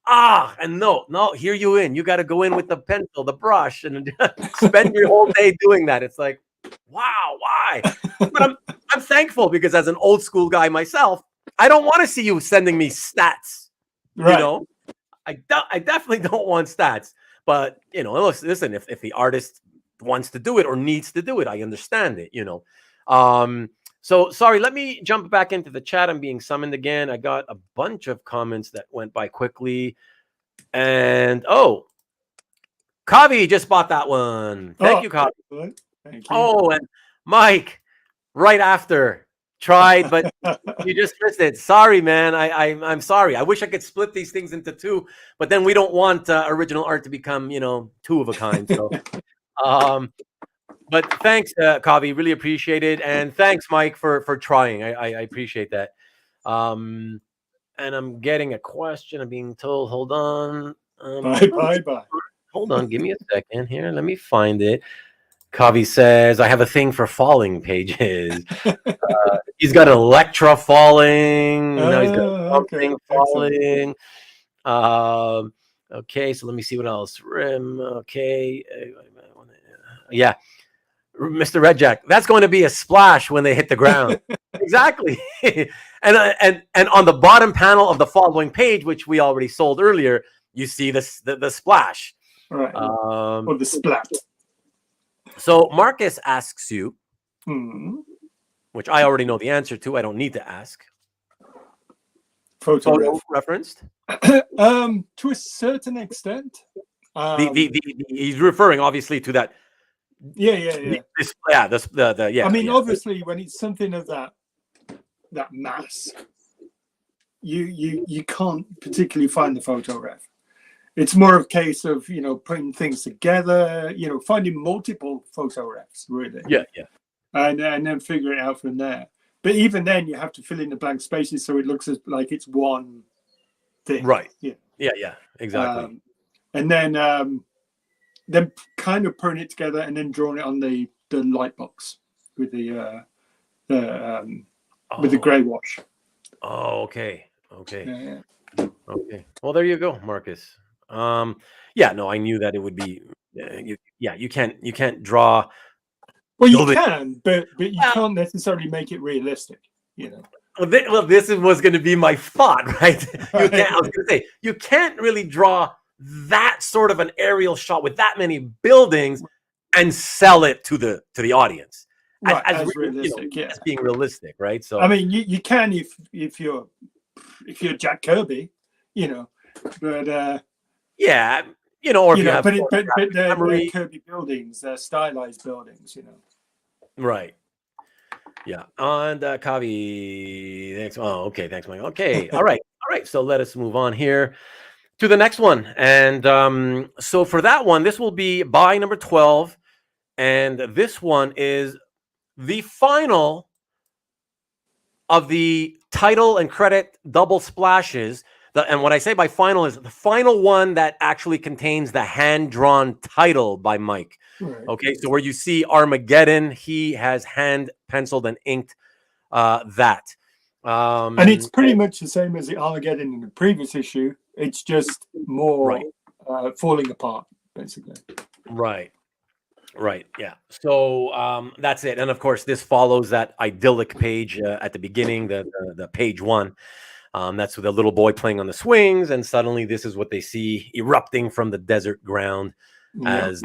And no, here you in. You got to go in with the pencil, the brush, and spend your whole day doing that. It's like, wow, why? But I'm thankful because as an old school guy myself, I don't want to see you sending me stats. I definitely don't want stats. But listen, if the artist wants to do it or needs to do it, I understand it. So sorry, let me jump back into the chat. I'm being summoned again. I got a bunch of comments that went by quickly. And Kavi just bought that one. Thank you, Kavi. Thank you. And Mike, right after, tried, but you just missed it. Sorry, man. I'm sorry. I wish I could split these things into two, but then we don't want original art to become, two of a kind. So but thanks, Kavi. Really appreciate it. And thanks, Mike, for trying. I appreciate that. And I'm getting a question. I'm being told, hold on. Bye. Hold on. Give me a second here. Let me find it. Kavi says, I have a thing for falling pages. He's got Electra falling. Now he's got Okay, something excellent. falling. Okay, so let me see what else. Rim. Okay. Yeah. Mr. Red Jack, that's going to be a splash when they hit the ground. Exactly. and on the bottom panel of the following page, which we already sold earlier, you see this the splash. Right. Or the splat. So Marcus asks you, Hmm. which I already know the answer to. I don't need to ask. Photo ref. Referenced? To a certain extent. He's referring obviously to that. Yeah. Yeah. I mean, obviously, when it's something of that mass, you can't particularly find the photo ref. It's more of a case of putting things together, finding multiple photo refs, really. Yeah. And then figure it out from there. But even then, you have to fill in the blank spaces so it looks like it's one thing. Right. Yeah. Exactly. And then kind of putting it together and then drawing it on the light box with the gray wash. Oh, okay. Yeah. Okay. Well, there you go, Marcus. Yeah, no, I knew that it would be. You can't draw. Well, you can, but you can't necessarily make it realistic. Well, this was going to be my thought, right? I was going to say you can't really draw that sort of an aerial shot with that many buildings and sell it to the audience as realistic, as being realistic, right? So I mean, you can if you're Jack Kirby, but yeah, or if you have, but they're Kirby buildings, they're stylized buildings, Right. Yeah. And Kavi, thanks. Oh, okay. Thanks, Mike. Okay. All right. So let us move on here to the next one. And so for that one, this will be by number 12. And this one is the final of the title and credit double splashes. And what I say by final is the final one that actually contains the hand-drawn title by Mike. Right. Okay, so where you see Armageddon, he has hand penciled and inked that. And it's pretty much the same as the Armageddon in the previous issue. It's just more falling apart, basically. Right. Yeah. So that's it. And of course, this follows that idyllic page at the beginning, the page one. That's with a little boy playing on the swings, and suddenly this is what they see erupting from the desert ground as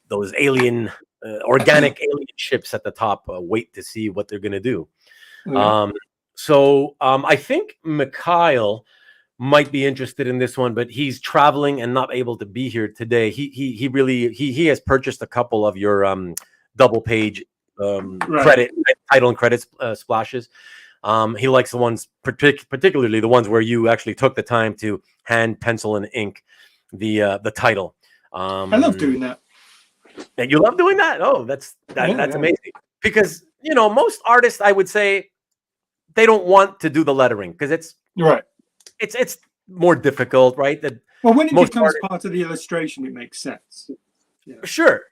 those alien, organic alien ships at the top wait to see what they're going to do. So I think Mikhail might be interested in this one, but he's traveling and not able to be here today. He has purchased a couple of your double page credit title and credits splashes. He likes the ones, particularly the ones where you actually took the time to hand, pencil, and ink the title. I love doing that. And you love doing that? Oh, that's amazing. Because most artists, I would say, they don't want to do the lettering because it's it's more difficult, right? Well, when it becomes part of the illustration, it makes sense. Yeah. Sure.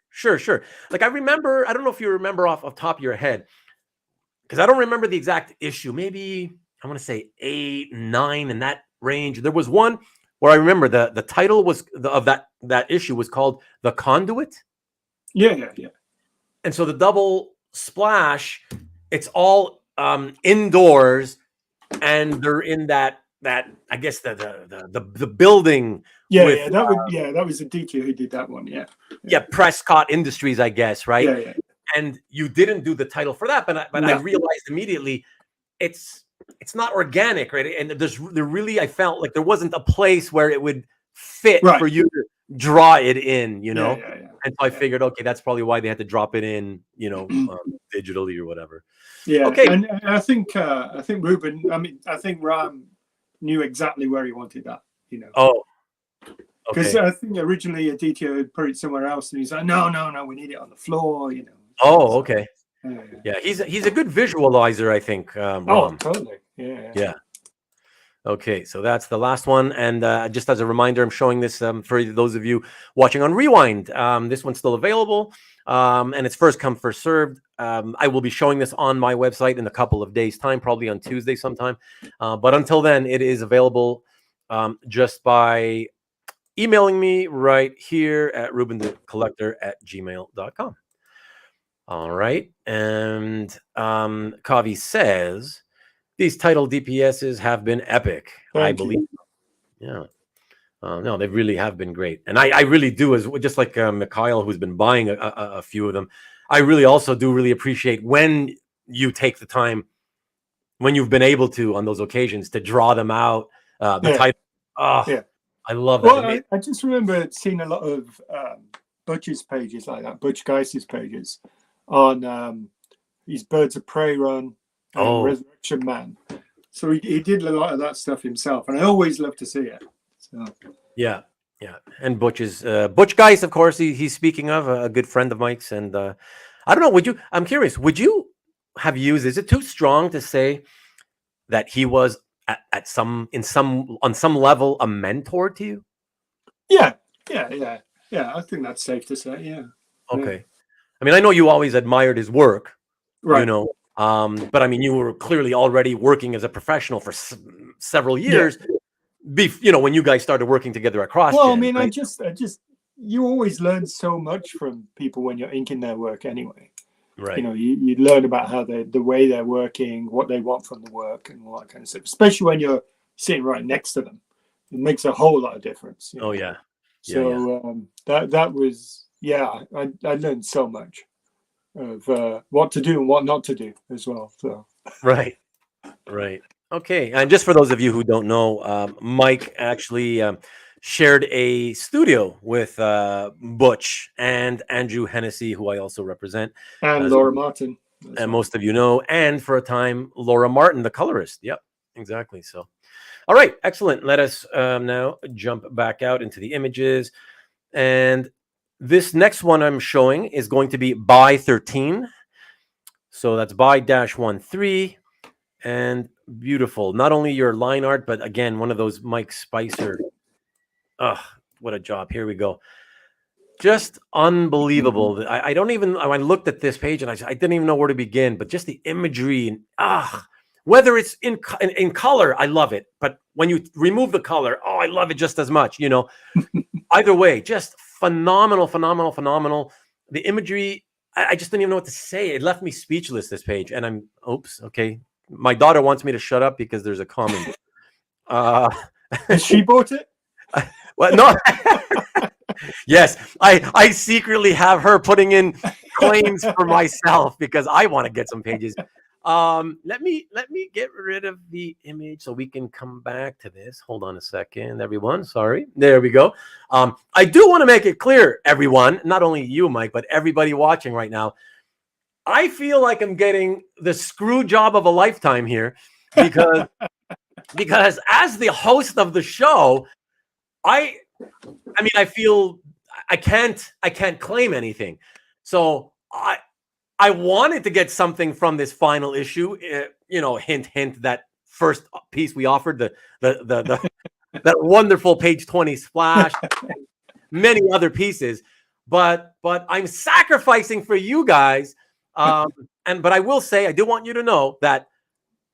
Like I remember, I don't know if you remember off the top of your head, because I don't remember the exact issue. Maybe I want to say 8, 9 in that range. There was one where I remember the title was of that issue was called The Conduit. Yeah. And so the double splash, it's all indoors, and they're in that I guess the building. Yeah, that was the DQ who did that one. Yeah, Prescott Industries, I guess, right? Yeah. And you didn't do the title for that, but I realized immediately it's not organic, right? And I felt like there wasn't a place where it would fit for you to draw it in, Yeah. And so I figured, okay, that's probably why they had to drop it in, digitally or whatever. Yeah. Okay. And I think Ruben, I think Ram knew exactly where he wanted that, Oh. Because I think originally Aditya had put it somewhere else, and he's like, no, we need it on the floor, Oh, okay. Yeah, he's a good visualizer, I think. Oh, totally. Yeah. Okay, so that's the last one. And just as a reminder, I'm showing this for those of you watching on Rewind. This one's still available. and it's first come, first served. I will be showing this on my website in a couple of days' time, probably on Tuesday sometime. But until then, it is available just by emailing me right here at RubénDaCollector@gmail.com. All right. And Kavi says, these title DPSs have been epic. I believe. Yeah. No, they really have been great. And I really do, as just like Mikhail, who's been buying a few of them. I really also do really appreciate when you take the time, when you've been able to on those occasions, to draw them out. The title. Oh, yeah. I love that. Well, I just remember seeing a lot of Butch's pages like that, Butch Geist's pages on his Birds of Prey run and Resurrection Man. So he did a lot of that stuff himself, and I always love to see it. So. Yeah. And Butch's Butch Geist, of course, he's speaking of a good friend of Mike's. And I don't know, I'm curious, would you have used, is it too strong to say that he was on some level a mentor to you? Yeah. I think that's safe to say. Yeah. Okay. Yeah. I mean, I know you always admired his work, right? But I mean, you were clearly already working as a professional for several years. Yeah. When you guys started working together at CrossGen. Well, I mean, right? I just, you always learn so much from people when you're inking their work anyway. Right. You learn about how the way they're working, what they want from the work, and all that kind of stuff. Especially when you're sitting right next to them, it makes a whole lot of difference. Oh yeah. So that was I learned so much of what to do and what not to do as well. So right. Okay, and just for those of you who don't know, Mike actually shared a studio with Butch and Andrew Hennessy, who I also represent, and Laura Martin, and most of you know, and for a time Laura Martin, the colorist. Yep, exactly. So, all right, excellent. Let us now jump back out into the images, and this next one I'm showing is going to be by 13. So that's by -13. And beautiful. Not only your line art, but again, one of those Mike Spicer. What a job. Here we go. Just unbelievable. I don't even, I looked at this page and I didn't even know where to begin, but just the imagery and whether it's in color, I love it. But when you remove the color, I love it just as much, Either way, just phenomenal. The imagery, I just didn't even know what to say. It left me speechless, this page. And okay. My daughter wants me to shut up because there's a comment. She bought it? Well, no. Yes, I secretly have her putting in claims for myself because I want to get some pages. Let me get rid of the image so we can come back to this. Hold on a second, everyone. Sorry. There we go. I do want to make it clear, everyone, not only you, Mike, but everybody watching right now. I feel like I'm getting the screw job of a lifetime here because as the host of the show, I feel I can't claim anything. So I wanted to get something from this final issue, hint, that first piece we offered, the that wonderful page 20 splash, many other pieces, but I'm sacrificing for you guys. But I will say, I do want you to know that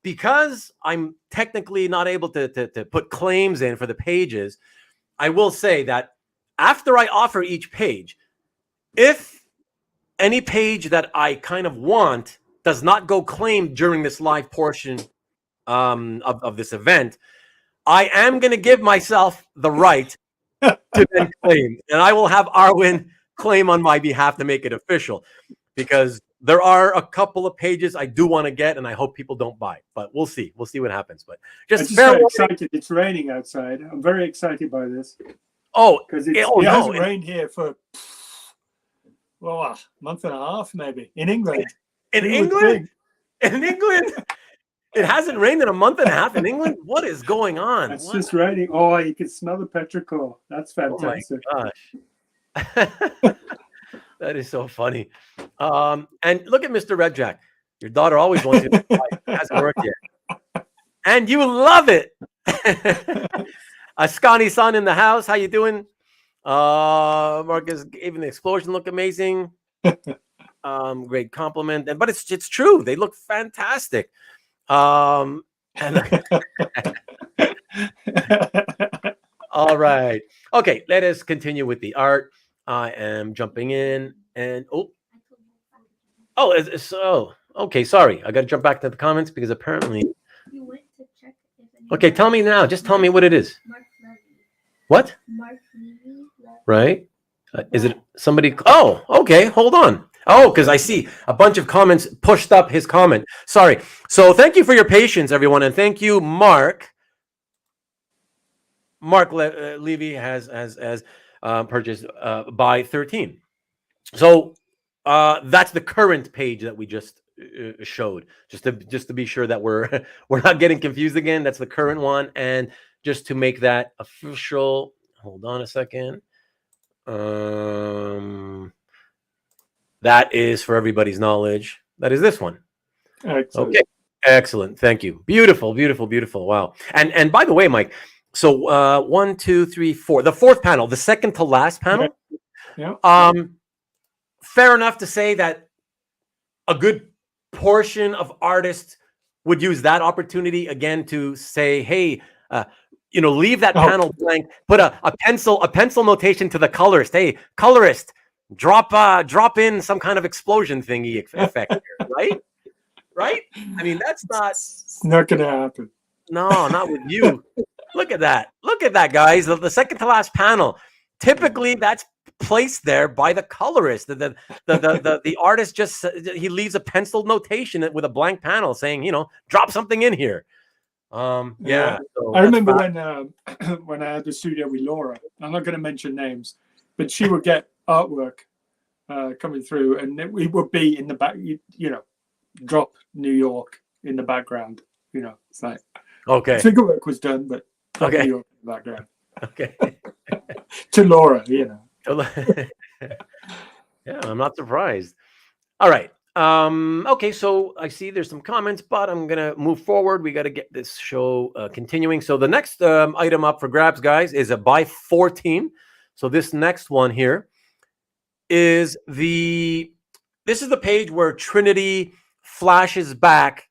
because I'm technically not able to put claims in for the pages, I will say that after I offer each page, if any page that I kind of want does not go claimed during this live portion of this event, I am going to give myself the right to then claim. And I will have Arwin claim on my behalf to make it official, because there are a couple of pages I do want to get, and I hope people don't buy. But we'll see. We'll see what happens. But just very excited. It's raining outside. I'm very excited by this. Because it hasn't rained here for a month and a half, maybe, in England. In England? It hasn't rained in a month and a half in England? What is going on? It's just raining. Oh, you can smell the petrichor. That's fantastic. Oh my gosh. That is so funny. And look at Mr. Red Jack. Your daughter always wants you to buy. It hasn't worked yet. And you love it. Ascani-san in the house. How you doing? Marcus, even the explosion look amazing. Great compliment. But it's true. They look fantastic. And all right. Okay, let us continue with the art. I am jumping in and so okay, sorry. I got to jump back to the comments because apparently You went to check if any. okay, tell me now. Just tell me what it is. Mark Levy. What? Mark Levy. Right? Is it somebody? Oh, okay. Hold on. Oh, because I see a bunch of comments pushed up his comment. Sorry. So thank you for your patience, everyone, and thank you, Mark. Levy has purchased by 13. So that's the current page that we just showed. Just to be sure that we're we're not getting confused again. That's the current one, and just to make that official. Hold on a second. That is for everybody's knowledge. That is this one. Excellent. Okay, excellent. Thank you. Beautiful, beautiful, beautiful. Wow. And by the way, Mike. So 1, 2, 3, 4. The fourth panel, the second to last panel. Yeah. Fair enough to say that a good portion of artists would use that opportunity again to say, hey, leave that panel blank, put a pencil notation to the colorist. Hey, colorist, drop in some kind of explosion thingy effect here, right? Right? I mean, that's not. It's not going to happen. No, not with you. Look at that. Look at that, guys. The second to last panel. Typically, that's placed there by the colorist. The artist just he leaves a penciled notation with a blank panel saying, drop something in here. Yeah. So I remember when I had the studio with Laura. I'm not going to mention names, but she would get artwork coming through, and we would be in the back. Drop New York in the background. It's like okay. Figure work was done, but okay. New York in the background. Okay. To Laura, Yeah, I'm not surprised. All right. Okay, so I see there's some comments, but I'm gonna move forward. We got to get this show continuing. So the next item up for grabs, guys, is a by 14. So this next one here is this is the page where Trinity flashes back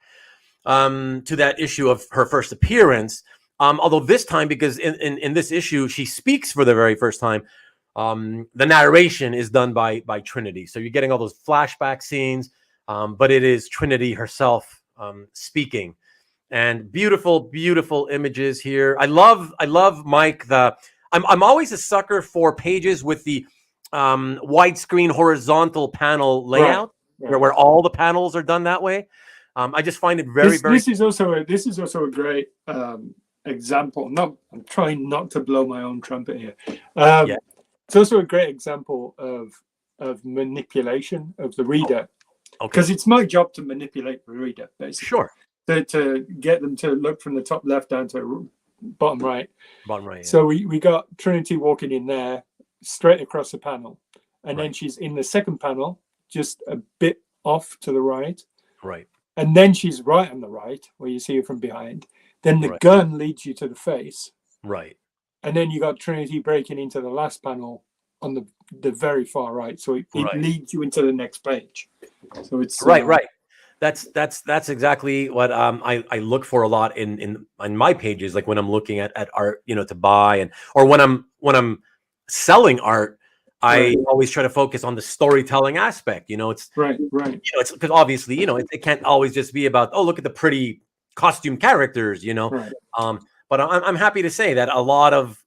to that issue of her first appearance. Although this time, because in this issue, she speaks for the very first time, the narration is done by Trinity. So you're getting all those flashback scenes, but it is Trinity herself speaking. And beautiful, beautiful images here. I love Mike. I'm always a sucker for pages with the widescreen horizontal panel layout, right. where all the panels are done that way. I just find it very. This is also a great example. I'm trying not to blow my own trumpet here. Yeah. It's also a great example of manipulation of the reader, because it's my job to manipulate the reader, basically. Sure. To get them to look from the top left down to bottom right. Bottom right. Yeah. So we got Trinity walking in there, straight across the panel, and then she's in the second panel, just a bit off to the right. Right. And then she's right on the right, where you see her from behind. Then the gun leads you to the face. Right. And then you got Trinity breaking into the last panel on the very far right. So it leads you into the next page. So it's right. That's exactly what I look for a lot in my pages, like when I'm looking at art, to buy, or when I'm selling art. I always try to focus on the storytelling aspect. It's right. It's because obviously, it can't always just be about, look at the pretty costume characters, Right. But I'm happy to say that a lot of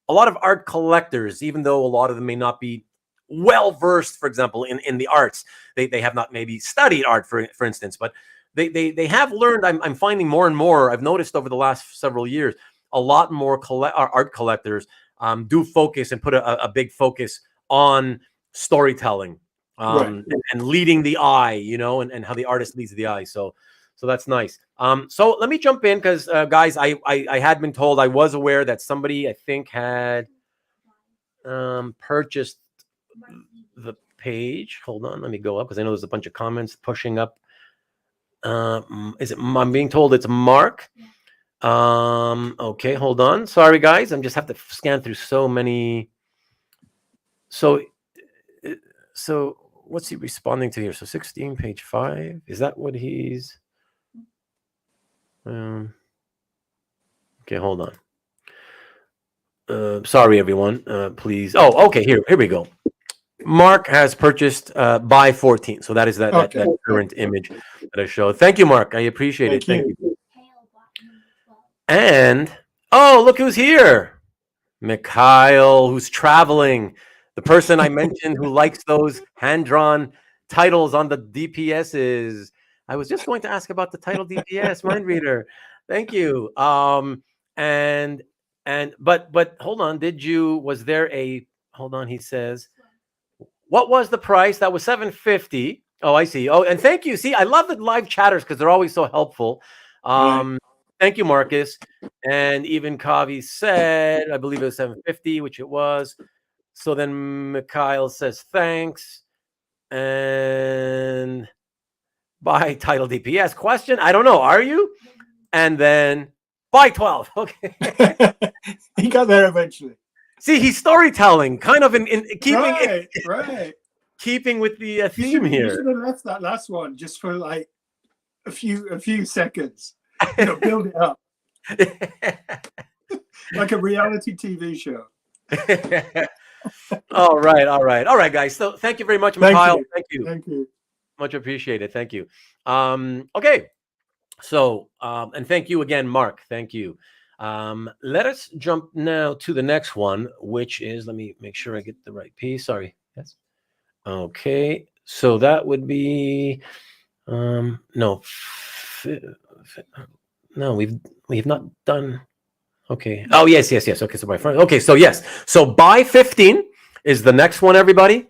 art collectors, even though a lot of them may not be well versed, for example, in the arts, they have not maybe studied art, for instance, but they have learned. I'm finding more and more. I've noticed over the last several years, a lot more art collectors do focus and put a big focus on storytelling and leading the eye, and how the artist leads the eye. So that's nice. So let me jump in because, guys, I had been told, I was aware that somebody, I think, had purchased the page. Hold on, let me go up because I know there's a bunch of comments pushing up. I'm being told it's Mark. Okay, hold on. Sorry, guys. I'm just have to scan through so many. So So what's he responding to here? So 16, page 5. Is that what he's? Okay, hold on. Sorry, everyone. Please. Oh, okay. Here we go. Mark has purchased by 14. So that is that current image that I showed. Thank you, Mark. I appreciate it. Thank you. And look who's here. Mikhail, who's traveling. The person I mentioned who likes those hand-drawn titles on the DPSs. I was just going to ask about the title DPS, mind reader. Thank you. But hold on, hold on, he says, what was the price? That was $750. Oh, I see. Oh, and thank you. See, I love the live chatters because they're always so helpful. Thank you, Marcus. And even Kavi said, I believe it was $750, which it was. So then Mikhail says thanks. And buy title DPS question. I don't know. Are you? And then buy 12. Okay. He got there eventually. See, he's storytelling, kind of in keeping right. Keeping with the theme here. You should have left that last one just for like a few seconds. Build it up. Like a reality TV show. All right, guys. So thank you very much, Mikhail. Thank you. Much appreciated. Thank you. Okay. So, and thank you again, Mark. Thank you. Let us jump now to the next one, which is, let me make sure I get the right piece. Sorry. Yes. Okay. So that would be, no, we've not done. Okay. Oh, yes. Okay. So by front. Okay. So yes. So by 15 is the next one, everybody.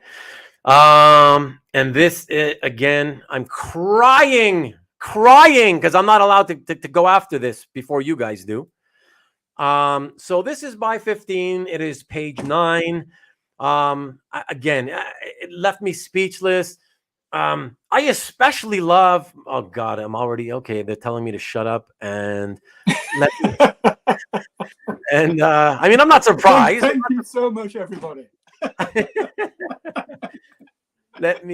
And this again, I'm crying because I'm not allowed to go after this before you guys do. So this is by 15. It is page 9. Again, it left me speechless. I especially love. Oh God, I'm already okay. They're telling me to shut up and let me. And I mean, I'm not surprised. Thank you so much, everybody. Let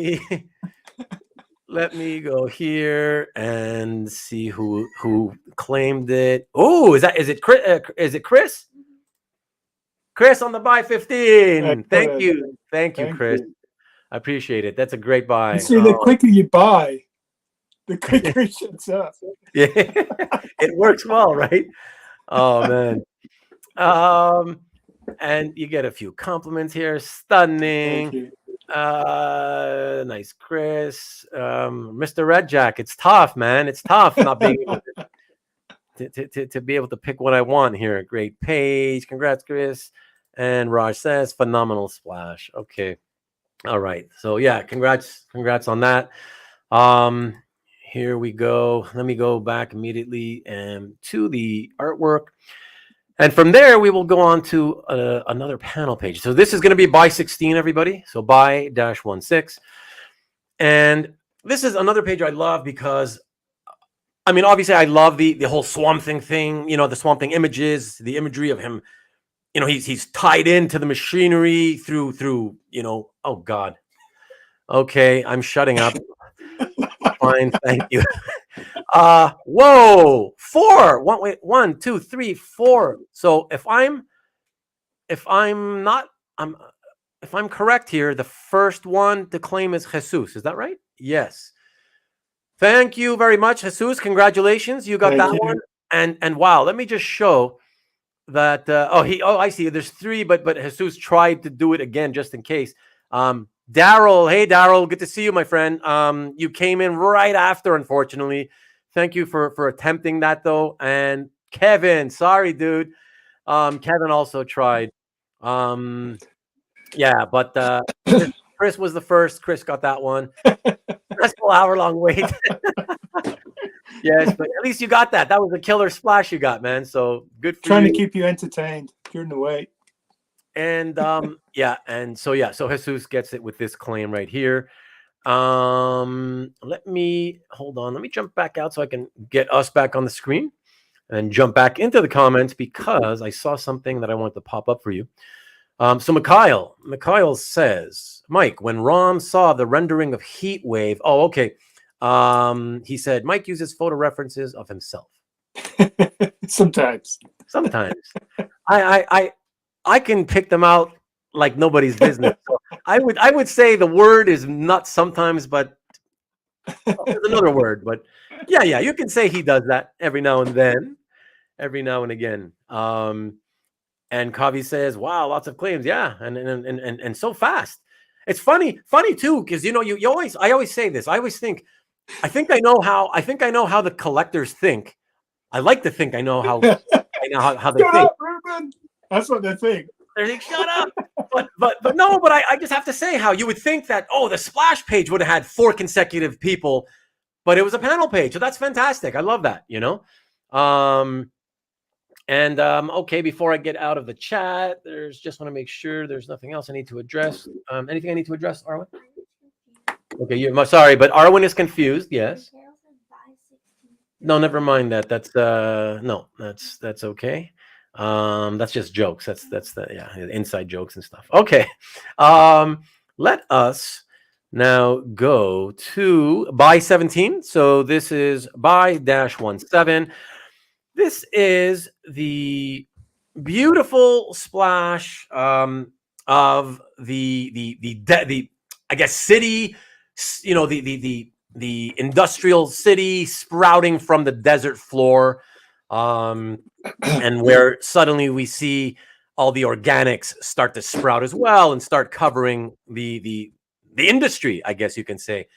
me go here and see who claimed it. Oh, is it Chris? Is it Chris? Chris on the buy 15. Thank you, Chris. I appreciate it. That's a great buy. You see, the quicker you buy, the quicker it shuts up. Yeah, it works well, right? Oh man. And you get a few compliments here. Stunning. Thank you. Nice, Chris. Mr. Red Jack, it's tough, man. It's tough not being able to be able to pick what I want here. Great page. Congrats, Chris. And Raj says phenomenal splash. Okay. All right. So yeah, congrats on that. Here we go. Let me go back immediately to the artwork. And from there, we will go on to another panel page. So this is going to be by 16, everybody. So by -16. And this is another page I love because, I mean, obviously I love the whole Swamp Thing thing, the Swamp Thing images, the imagery of him. He's tied into the machinery through, oh God. Okay, I'm shutting up. Fine, thank you. Whoa, 4. Wait, 1, 2, 3, 4. So if I'm correct here, the first one to claim is Jesus. Is that right? Yes. Thank you very much, Jesus. Congratulations, you got that one. And wow, let me just show that. I see. There's 3, but Jesus tried to do it again just in case. Daryl, hey Daryl, good to see you, my friend. You came in right after, unfortunately. Thank you for attempting that though. And Kevin, sorry, dude. Kevin also tried. Yeah, but Chris was the first. Chris got that one. That's an hour-long wait. Yes, but at least you got that. That was a killer splash you got, man. So good for Trying you. to keep you entertained during the wait. And so Jesus gets it with this claim right here. Let me jump back out so I can get us back on the screen and jump back into the comments because I saw something that I wanted to pop up for you. So Mikhail says, Mike, when Rom saw the rendering of Heat Wave, oh, okay. He said, Mike uses photo references of himself. Sometimes. I can pick them out like nobody's business. So I would say the word is not sometimes, but there's another word. But yeah, you can say he does that every now and then, every now and again. And Kavi says, "Wow, lots of claims, yeah, and so fast." It's funny too, because you always. I always say this. I always think. I think I know how the collectors think. I like to think I know how they Shut think. up, Ruben. That's what they think. They're like, shut up. But no. But I just have to say how you would think that. Oh, the splash page would have had 4 consecutive people, but it was a panel page, so that's fantastic. I love that. Okay, before I get out of the chat, just want to make sure there's nothing else I need to address. Anything I need to address, Arwen? Okay, you're sorry, but Arwen is confused. Yes. No, never mind that. That's okay. That's just jokes. That's the inside jokes and stuff. Okay. Let us now go to buy 17. So this is buy-17. This is the beautiful splash of the I guess city, the industrial city sprouting from the desert floor, and where suddenly we see all the organics start to sprout as well and start covering the industry, I guess you can say.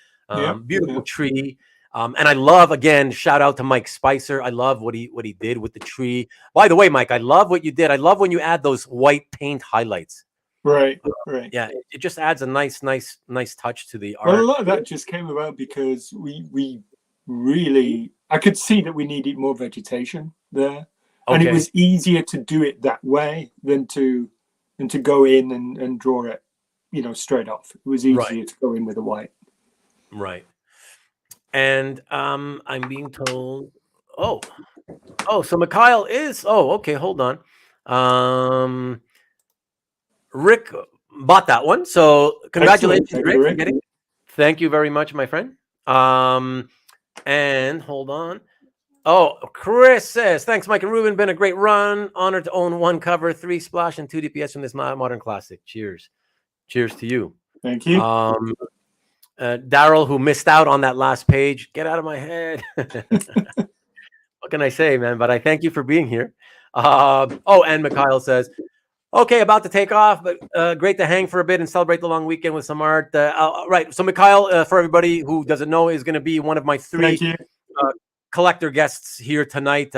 Beautiful tree. And I love, again, shout out to Mike Spicer. I love what he did with the tree. By the way, Mike, I love what you did. I love when you add those white paint highlights. Right. Yeah, it just adds a nice touch to the art. Well, a lot of that just came about because we really, I could see that we needed more vegetation there, and it was easier to do it that way than to go in and draw it, straight off. It was easier to go in with a white. Right. And I'm being told, so Mikhail is, okay, hold on. Rick bought that one. So congratulations, Rick. Thank you very much, my friend. And hold on. Oh, Chris says, thanks, Mike and Ruben. Been a great run. Honored to own 1 cover, 3 splash, and 2 DPS from this modern classic. Cheers. Cheers to you. Thank you. Daryl, who missed out on that last page, get out of my head. What can I say, man? But I thank you for being here. And Mikhail says, okay, about to take off, but great to hang for a bit and celebrate the long weekend with some art. Right. So Mikhail, for everybody who doesn't know, is going to be one of my 3 collector guests here tonight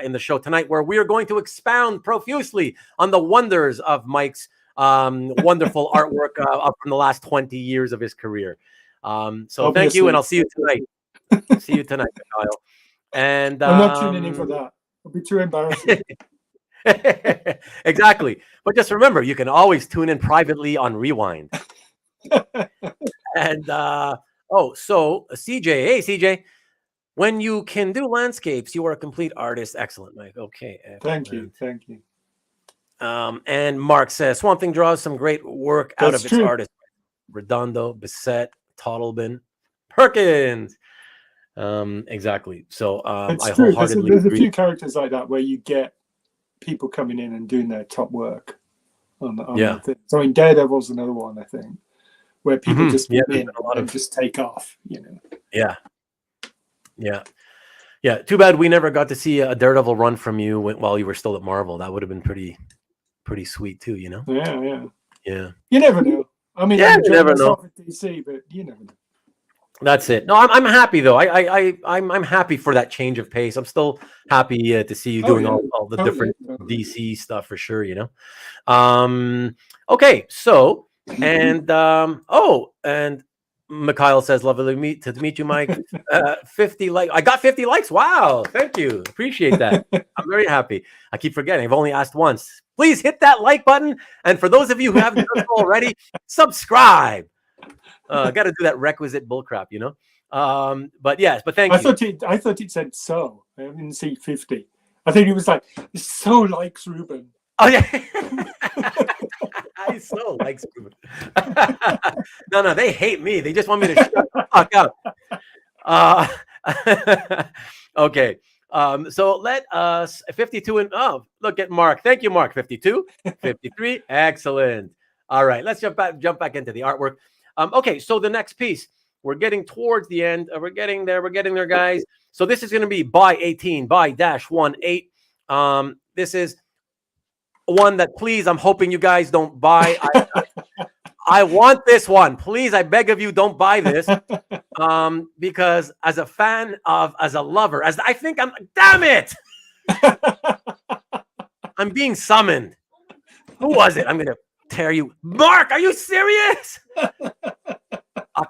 in the show tonight, where we are going to expound profusely on the wonders of Mike's wonderful artwork up from the last 20 years of his career. So thank you, and I'll see you tonight. See you tonight, Mikhail. And I'm not tuning in for that. It'll be too embarrassing. Exactly. But just remember, you can always tune in privately on Rewind. And so CJ, hey CJ, when you can do landscapes, you are a complete artist. Excellent, Mike. Okay. Excellent. Thank you. And Mark says Swamp Thing draws some great work out of its artists. Redondo, Bissett, Toddlebin, Perkins. Exactly. So I wholeheartedly there's a agree. few characters like that where you get people coming in and doing their top work on the thing. So in Daredevil's another one, I think, where people just come in and just take off, Yeah. Too bad we never got to see a Daredevil run from you while you were still at Marvel. That would have been pretty sweet too, Yeah. You never know. I mean, you never know. At DC, but you never know. That's it. No, I'm happy though. I'm happy for that change of pace. I'm still happy to see you doing all the different DC stuff for sure. Okay. So and Mikhail says, lovely to meet you, Mike. 50 likes. I got 50 likes. Wow. Thank you. Appreciate that. I'm very happy. I keep forgetting. I've only asked once. Please hit that like button. And for those of you who haven't done so already, subscribe. Got to do that requisite bullcrap, But yes, but thank you. I thought it said so. I didn't see 50. I think it was like, so likes Ruben. Oh, yeah. so likes Ruben. No, they hate me. They just want me to shut the fuck up. Okay. So let us 52 and look at Mark. Thank you, Mark. 52, 53. Excellent. All right, let's jump back into the artwork. Okay, so the next piece, we're getting towards the end. We're getting there, guys. So this is going to be by 18, by -18. This is one that, please, I'm hoping you guys don't buy. I want this one. Please, I beg of you, don't buy this. Because as a fan of, as a lover, as I think I'm, damn it! I'm being summoned. Who was it? I'm going to tear you. Mark, are you serious?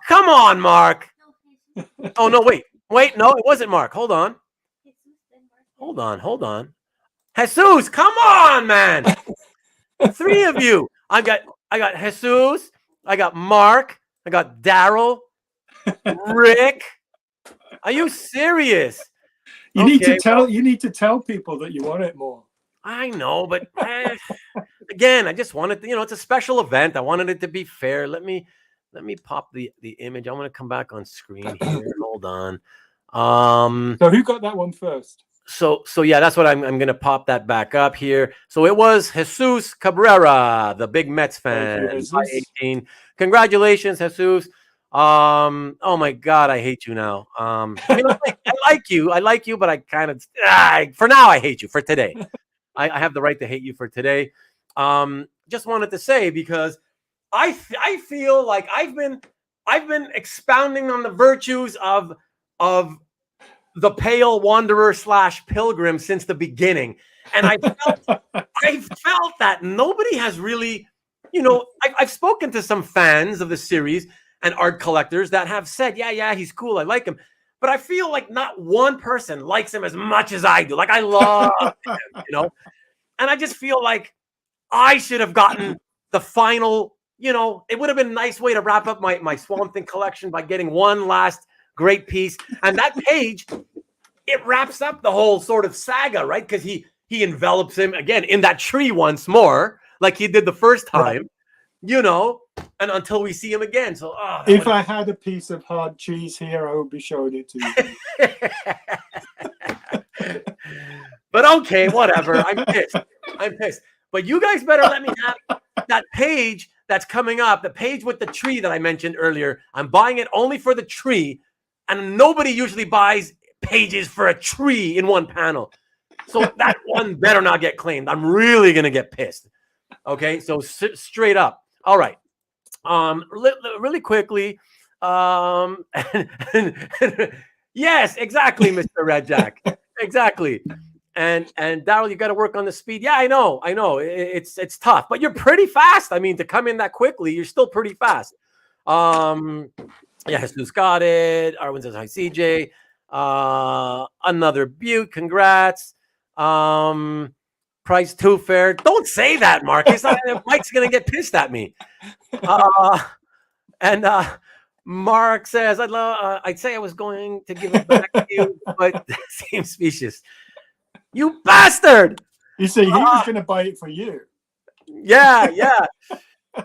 Come on, Mark. Oh, no, wait. No, it wasn't Mark. Hold on. Jesus, come on, man. 3 of you. I got Jesus. I got Mark. I got Daryl. Rick. Are you serious? You need to tell people that you want it more. I know, but again, I just wanted, it's a special event. I wanted it to be fair. Let me pop the image. I'm going to come back on screen here. Hold on. So who got that one first? So yeah, that's what I'm going to pop that back up here. So it was Jesus Cabrera, the big Mets fan. By 18. Congratulations, Jesus. Oh my God, I hate you now. I mean, I like you, but I kind of, for now, I hate you for today. I have the right to hate you for today. Just wanted to say, because I feel like I've been expounding on the virtues of the pale wanderer / pilgrim since the beginning. And I felt that nobody has really, I've spoken to some fans of the series and art collectors that have said, yeah, he's cool, I like him. But I feel like not one person likes him as much as I do. Like, I love him, And I just feel like I should have gotten the final, it would have been a nice way to wrap up my Swamp Thing collection by getting one last great piece. And that page, it wraps up the whole sort of saga, right? Because he envelops him again in that tree once more, like he did the first time, and until we see him again. So if I had a piece of hard cheese here, I would be showing it to you. But okay, whatever. I'm pissed. But you guys better let me have that page that's coming up, the page with the tree that I mentioned earlier. I'm buying it only for the tree, and nobody usually buys pages for a tree in one panel. So that one better not get claimed. I'm really going to get pissed. Okay, so straight up. All right. Really quickly. Yes, exactly, Mr. Red Jack. Exactly. And Daryl, you got to work on the speed. Yeah, I know. It's tough, but you're pretty fast. I mean, to come in that quickly, you're still pretty fast. Yeah, Jesus got it. Arwin says hi, CJ. Another butte. Congrats. Price too fair. Don't say that, Marcus. Mike's gonna get pissed at me. And Mark says, I'd say I was going to give it back to you, but same species. You bastard! You see, he was going to buy it for you. Yeah.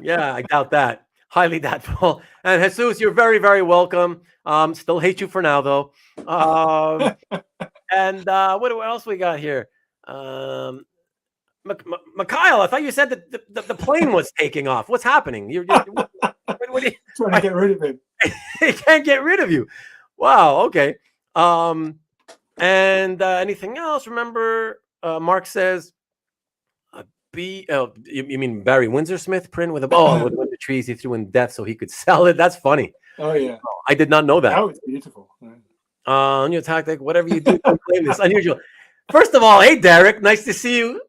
I doubt that. Highly doubtful. And Jesus, you're very, very welcome. Still hate you for now, though. And what else we got here? Mikhail, I thought you said that the plane was taking off. What's happening? You're what are you trying to get rid of him? He can't get rid of you. Wow. Okay. And anything else? Remember, Mark says, you mean Barry Windsor Smith print with with the trees he threw in death so he could sell it? That's funny. Oh yeah. I did not know that. That was beautiful. New tactic, whatever you do, don't claim this. Unusual. First of all, hey Derek, nice to see you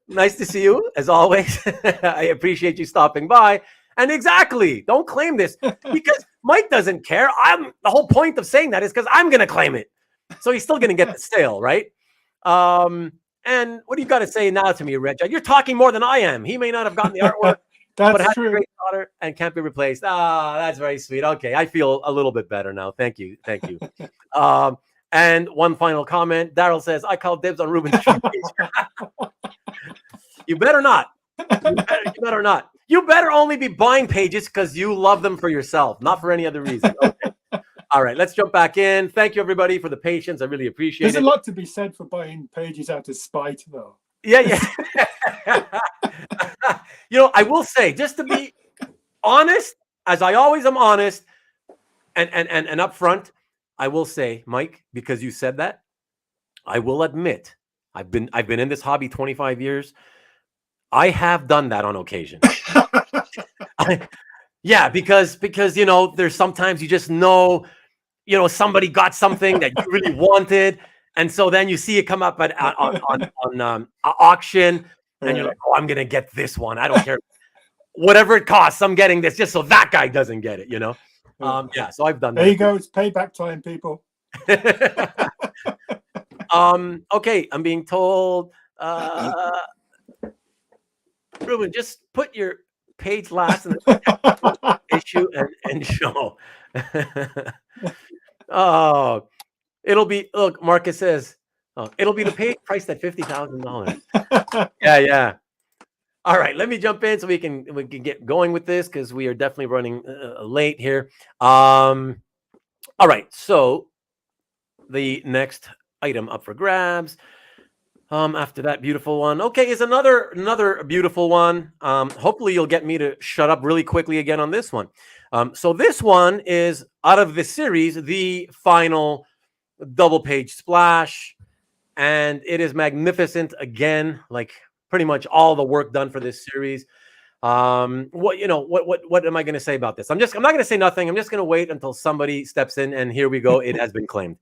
as always. I appreciate you stopping by. And exactly, don't claim this because Mike doesn't care. The whole point of saying that is because I'm going to claim it. So he's still going to get the sale, right? And what do you got to say now to me, Reg? You're talking more than I am. He may not have gotten the artwork, but has a great daughter and can't be replaced. That's very sweet. Okay, I feel a little bit better now. Thank you. And one final comment. Daryl says, I call dibs on Ruben's tree page. You better not. You better not. You better only be buying pages because you love them for yourself, not for any other reason. Okay. All right, let's jump back in. Thank you, everybody, for the patience. I really appreciate There's it. a lot to be said for buying pages out of spite, though. Yeah. I will say, just to be honest, as I always am honest and upfront, I will say, Mike, because you said that, I will admit, I've been in this hobby 25 years. I have done that on occasion. Yeah, because there's sometimes you just know, somebody got something that you really wanted, and so then you see it come up on auction, and you're like, oh, I'm gonna get this one. I don't care whatever it costs. I'm getting this just so that guy doesn't get it. Yeah. So I've done that. There you go. It's payback time, people. Okay, I'm being told. Ruben, just put your page last in the issue and show. Oh, it'll be. Look, Marcus says, it'll be the page priced at $50,000. Yeah. All right, let me jump in so we can get going with this because we are definitely running late here. All right, so the next item up for grabs. After that beautiful one, okay, is another beautiful one. Hopefully you'll get me to shut up really quickly again on this one. So this one is out of the series, the final double page splash, and it is magnificent again, like pretty much all the work done for this series. What am I going to say about this? I'm not going to say nothing. I'm just going to wait until somebody steps in, and here we go. It has been claimed.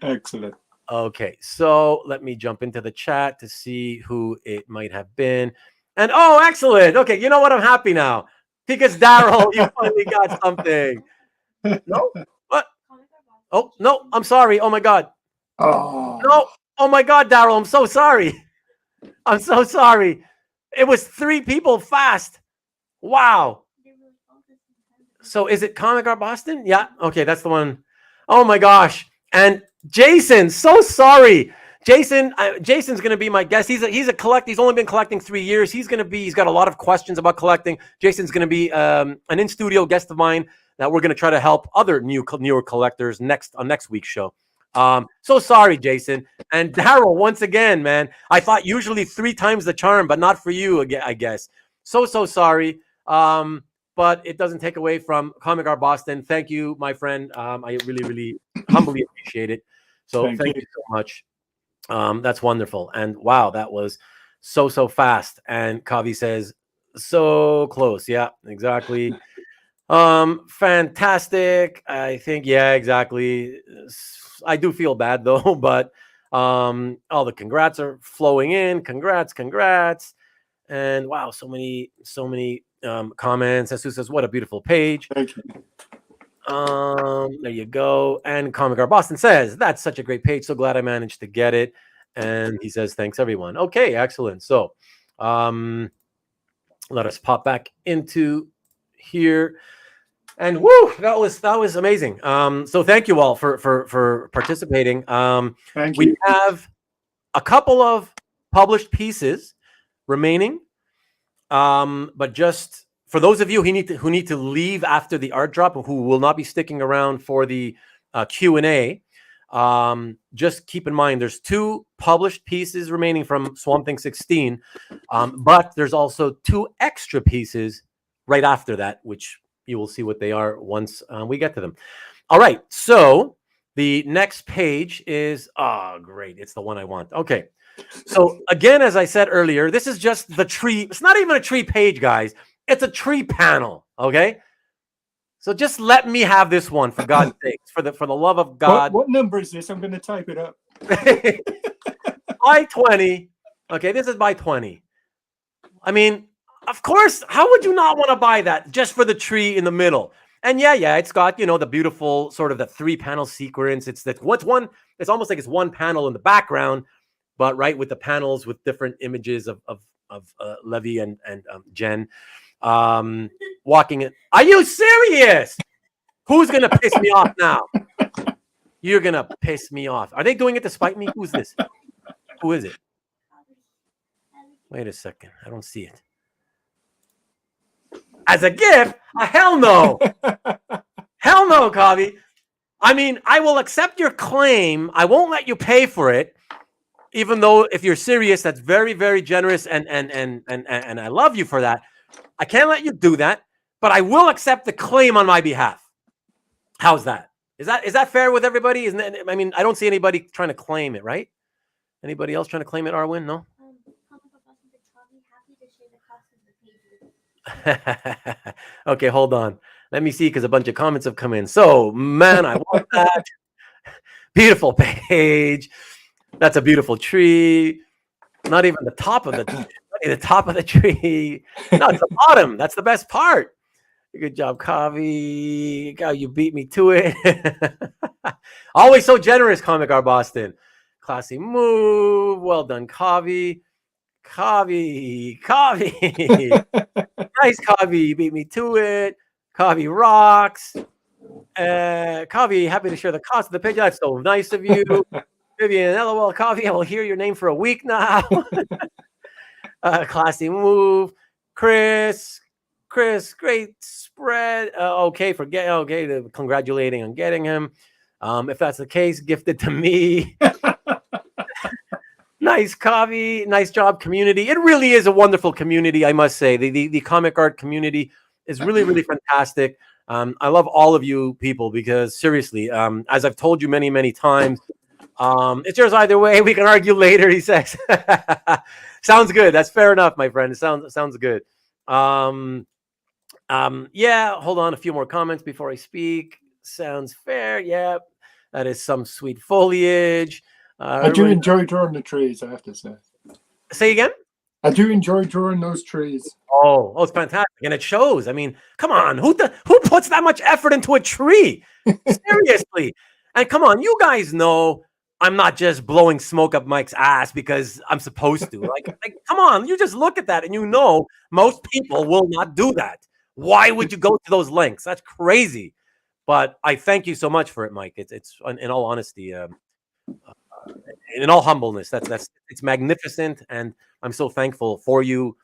Excellent. Okay, so let me jump into the chat to see who it might have been. And oh, excellent. Okay, you know what? I'm happy now because Daryl, you finally got something. No, what? Oh no, I'm sorry. Oh my God. Oh no. Oh my God, Daryl, I'm so sorry. I'm so sorry. It was 3 people fast. Wow. So is it Comic Art Boston? Yeah. Okay, that's the one. Oh my gosh. And Jason, so sorry. Jason's going to be my guest. He's a collector. He's only been collecting 3 years. He's got a lot of questions about collecting. Jason's going to be an in-studio guest of mine that we're going to try to help other newer collectors on next week's show. So sorry, Jason. And Daryl, once again, man, I thought usually 3 times the charm, but not for you, I guess. So sorry. But it doesn't take away from Comic Art Boston. Thank you, my friend. I really, really humbly appreciate it. So thank you so much. That's wonderful. And wow, that was so fast. And Kavi says, so close. Yeah, exactly. Fantastic. I think, yeah, exactly. I do feel bad though, but all the congrats are flowing in. Congrats. And wow, so many comments. Jesus says, what a beautiful page. Thank you. There you go. And Comic Art Boston says, that's such a great page. So glad I managed to get it. And he says, thanks everyone. Okay, excellent. So let us pop back into here. And woo, that was amazing. So thank you all for participating. Thank you. We have a couple of published pieces remaining. But just for those of you who need to leave after the art drop, who will not be sticking around for the Q&A, just keep in mind there's 2 published pieces remaining from Swamp Thing 16, but there's also 2 extra pieces right after that, which you will see what they are once we get to them. All right, so the next page is, oh, great. It's the one I want. Okay. So again, as I said earlier, this is just the tree. It's not even a tree page, guys. It's a tree panel. Okay. So just let me have this one, for God's sakes, for the love of God. What number is this? I'm going to type it up. By 20. Okay, this is by 20. I mean, of course, how would you not want to buy that just for the tree in the middle? And yeah, it's got, the beautiful sort of the 3-panel sequence. It's almost like it's one panel in the background, but right with the panels with different images of Levy and Jen walking it. Are you serious? Who's going to piss me off now? You're going to piss me off. Are they doing it to spite me? Who's this? Who is it? Wait a second. I don't see it. As a gift? Hell no. Hell no, Kavi. I mean, I will accept your claim. I won't let you pay for it, even though if you're serious, that's very, very generous, and I love you for that. I can't let you do that, but I will accept the claim on my behalf. How's that? Is that fair with everybody? Isn't it? I mean, I don't see anybody trying to claim it, right? Anybody else trying to claim it, Arwin? No? Okay, hold on. Let me see, because a bunch of comments have come in. So, man, I want that. Beautiful page. That's a beautiful tree. Not even the top of the tree. The top of the tree. No, it's the bottom. That's the best part. Good job, Kavi. God, you beat me to it. Always so generous, Comic Art Boston. Classy move. Well done, Kavi. Kavi. Nice, Kavi. You beat me to it. Kavi rocks. Kavi, happy to share the cost of the page. That's so nice of you. Vivian, LOL, Kavi. I will hear your name for a week now. Classy move. Chris, great spread. Okay, congratulating on getting him. If that's the case, gifted to me. Nice, Kavi. Nice job, community. It really is a wonderful community, I must say. The comic art community is really, really fantastic. I love all of you people because, seriously, as I've told you many, many times, it's yours either way. We can argue later, he says. Sounds good. That's fair enough, my friend. It sounds good. Yeah, hold on. A few more comments before I speak. Sounds fair. Yeah, that is some sweet foliage. I do enjoy drawing the trees, I have to say. Say again? I do enjoy drawing those trees. Oh, it's fantastic. And it shows. I mean, come on. Who puts that much effort into a tree? Seriously. And come on, you guys know I'm not just blowing smoke up Mike's ass because I'm supposed to. Like, come on, you just look at that and you know most people will not do that. Why would you go to those lengths? That's crazy. But I thank you so much for it, Mike. It's in all honesty, in all humbleness, it's magnificent, and I'm so thankful for you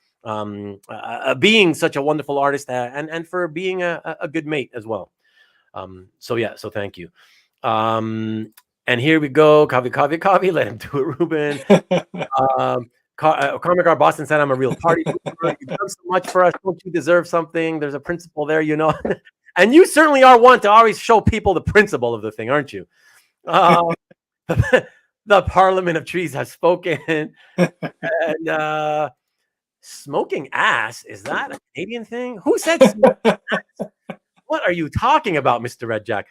being such a wonderful artist and for being a good mate as well. So thank you. And here we go. Kavi. Let him do it, Ruben. Comic Art Boston said I'm a real party pooper. You've done so much for us. Don't you deserve something? There's a principle there, you know. And you certainly are one to always show people the principle of the thing, aren't you? The Parliament of Trees has spoken. And smoking ass, is that a Canadian thing? Who said smoking ass? What are you talking about, Mr. Red Jack?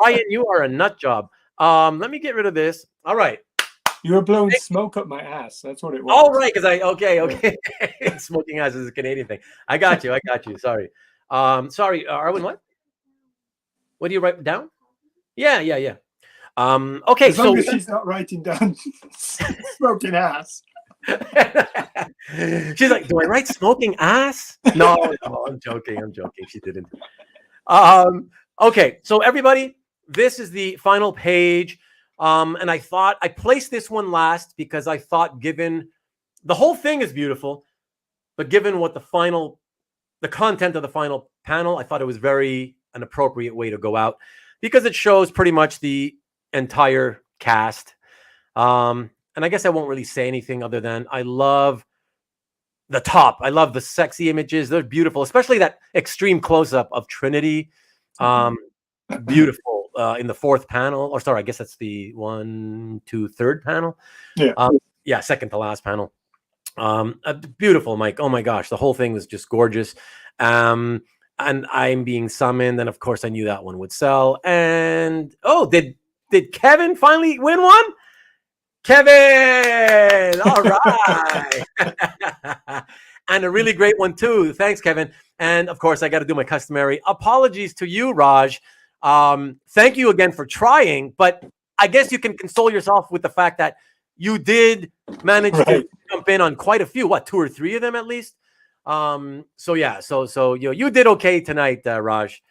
Ryan, you are a nut job. Let me get rid of this. All right. You were blowing smoke up my ass. That's what it was. Oh, right. Okay. Smoking ass is a Canadian thing. I got you. Sorry. Sorry, Arwin, what? What do you write down? Yeah. Okay. As long as she's not writing down smoking ass. She's like, do I write smoking ass? No, I'm joking. She didn't. Okay. So everybody, this is the final page. And I thought I placed this one last because I thought, given the whole thing is beautiful, but given what the content of the final panel, I thought it was an appropriate way to go out because it shows pretty much the entire cast. And I guess I won't really say anything other than I love the top. I love the sexy images. They're beautiful, especially that extreme close-up of Trinity. Beautiful in the fourth panel. Or sorry, I guess that's the 1, 2, third panel. Yeah. Second to last panel. Beautiful, Mike. Oh my gosh, the whole thing was just gorgeous. And I'm being summoned, and of course I knew that one would sell. And did Kevin finally win one? Kevin! All right. And a really great one too. Thanks, Kevin. And of course, I got to do my customary apologies to you, Raj. Thank you again for trying, but I guess you can console yourself with the fact that you did manage to jump in on quite a few, 2 or 3 of them at least. So you did okay tonight, Raj.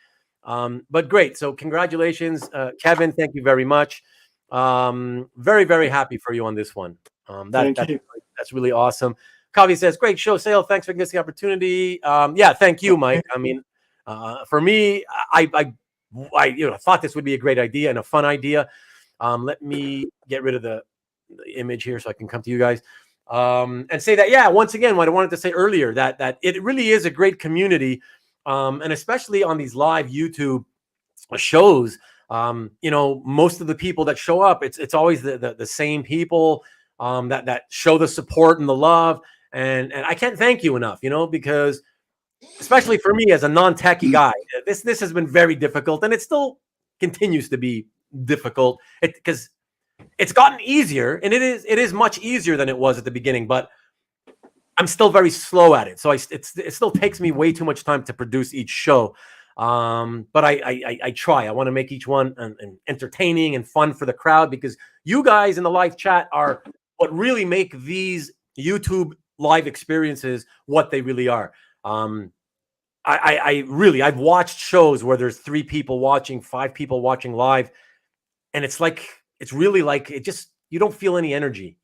But great. So congratulations, Kevin. Thank you very much. Very, very happy for you on this one. That's really awesome. Kavi says, great show, Sale. Thanks for giving us the opportunity. Yeah, thank you, Mike. I mean, for me, I thought this would be a great idea and a fun idea. Let me get rid of the image here so I can come to you guys and say that, yeah, once again, what I wanted to say earlier, that it really is a great community, and especially on these live YouTube shows. Most of the people that show up, it's always the same people that show the support and the love, and I can't thank you enough, because especially for me as a non-techie guy, this has been very difficult, and it still continues to be difficult because it's gotten easier, and it is much easier than it was at the beginning, but I'm still very slow at it. So it still takes me way too much time to produce each show. But I try. I want to make each one entertaining and fun for the crowd, because you guys in the live chat are what really make these YouTube live experiences what they really are. I've watched shows where there's 3 people watching, 5 people watching live, and it's really like you don't feel any energy,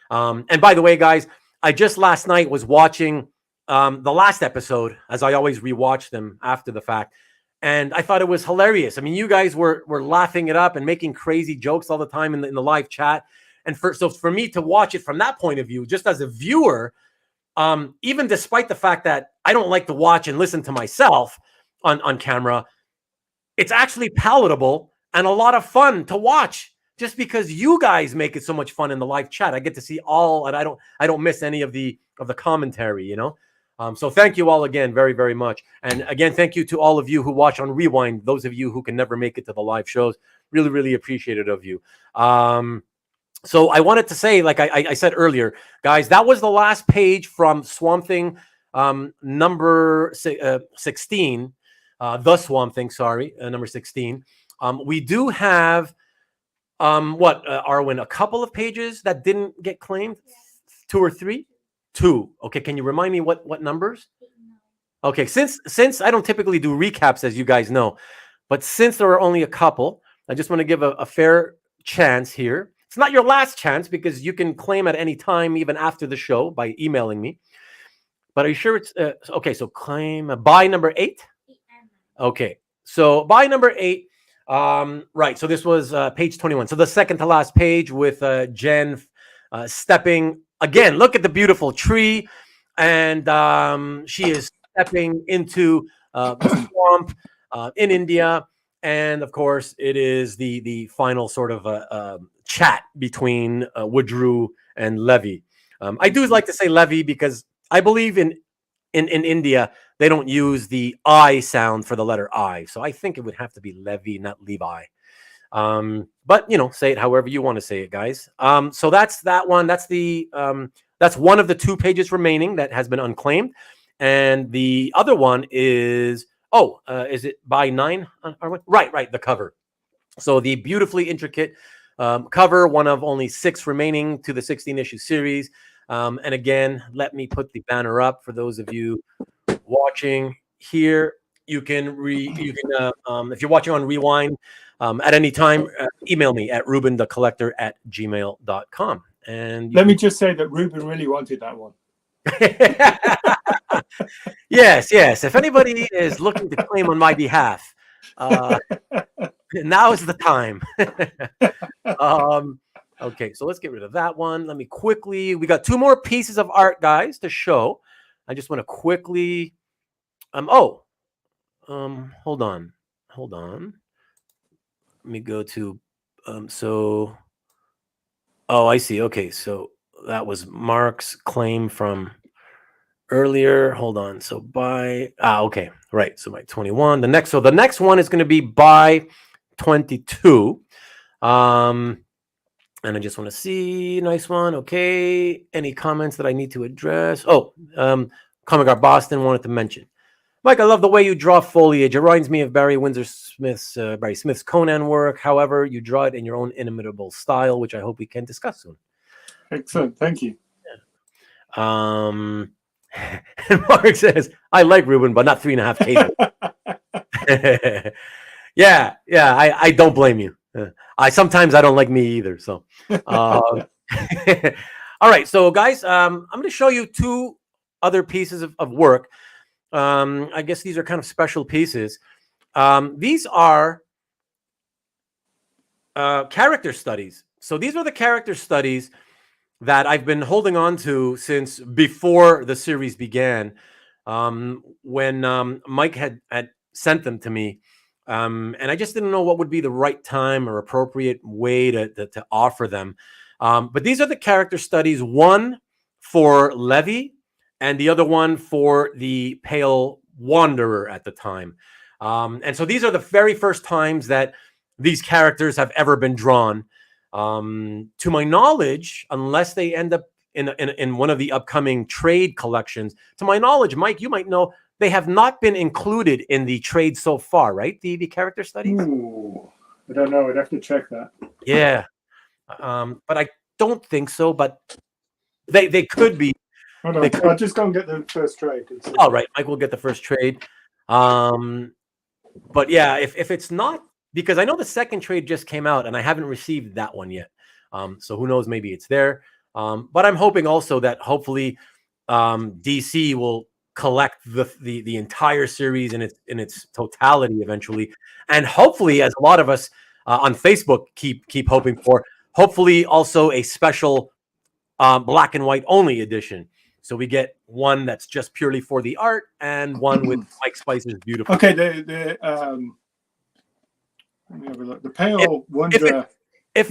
And by the way, guys, I just last night was watching the last episode, as I always rewatch them after the fact, and I thought it was hilarious. I mean, you guys were laughing it up and making crazy jokes all the time in the live chat, and for me to watch it from that point of view, just as a viewer, even despite the fact that I don't like to watch and listen to myself on camera, it's actually palatable and a lot of fun to watch, just because you guys make it so much fun in the live chat. I get to see all, and I don't miss any of the commentary, So thank you all again, very, very much. And again, thank you to all of you who watch on Rewind, those of you who can never make it to the live shows. Really, really appreciate it of you. So I wanted to say, like I said earlier, guys, that was the last page from Swamp Thing number 16, the Swamp Thing, sorry, number 16. We do have, Arwen, a couple of pages that didn't get claimed, 2 or 3? 2. Okay, can you remind me what numbers? Okay, since I don't typically do recaps, as you guys know, but since there are only a couple, I just want to give a fair chance here. It's not your last chance, because you can claim at any time, even after the show, by emailing me. But are you sure it's okay? So claim buy number 8. Okay, so buy number 8. Right. So this was page 21. So the second to last page with Jen stepping again. Look at the beautiful tree, and she is stepping into the swamp in India. And of course, it is the final sort of chat between Woodrue and Levy. I do like to say Levy because I believe in India they don't use the I sound for the letter I, so I think it would have to be Levy, not Levi. But say it however you want to say it, guys. So that's that one. That's that's one of the 2 pages remaining that has been unclaimed, and the other one is. Is it by 9? Right, the cover. So the beautifully intricate cover, one of only 6 remaining to the 16-issue series. And again, let me put the banner up for those of you watching here. You can if you're watching on Rewind at any time, email me at RubénDaCollector@gmail.com. And let me just say that Ruben really wanted that one. Yes. If anybody is looking to claim on my behalf, now is the time. Okay, so let's get rid of that one. Let me quickly. We got 2 more pieces of art, guys, to show. I just want to quickly. Hold on. Let me go to. I see. Okay, so that was Mark's claim from earlier. Hold on. So by okay, right. So by 21. The next one is going to be by 22. And I just want to see. Nice one. Okay. Any comments that I need to address? Comic Art Boston wanted to mention. Mike, I love the way you draw foliage. It reminds me of Barry Smith's Conan work. However, you draw it in your own inimitable style, which I hope we can discuss soon. Excellent. Thank you. And Mark says, I like Ruben, but not 3.5 cables. Yeah. I don't blame you. Sometimes I don't like me either. So, all All right, so guys, I'm going to show you two other pieces of work. I guess these are kind of special pieces. These are character studies. So these are the character studies that I've been holding on to since before the series began. When Mike had sent them to me, and I just didn't know what would be the right time or appropriate way to offer them. But these are the character studies, one for Levy and the other one for the Pale Wanderer at the time. And so these are the very first times that these characters have ever been drawn. To my knowledge, unless they end up in one of the upcoming trade collections, to my knowledge, Mike, you might know, they have not been included in the trade so far, right? The character studies? Ooh, I don't know. I'd have to check that. Yeah. But I don't think so, but they could be. Hold on. I'll just go and get the first trade. All right, Mike will get the first trade. But yeah, if it's not, because I know the second trade just came out and I haven't received that one yet. So who knows, maybe it's there. But I'm hoping also that hopefully DC will collect the entire series in its totality eventually. And hopefully, as a lot of us on Facebook keep hoping for, hopefully also a special black and white only edition. So we get one that's just purely for the art and one with Mike Spicer's beautiful. Okay, let me have a look. The Pale Wanderer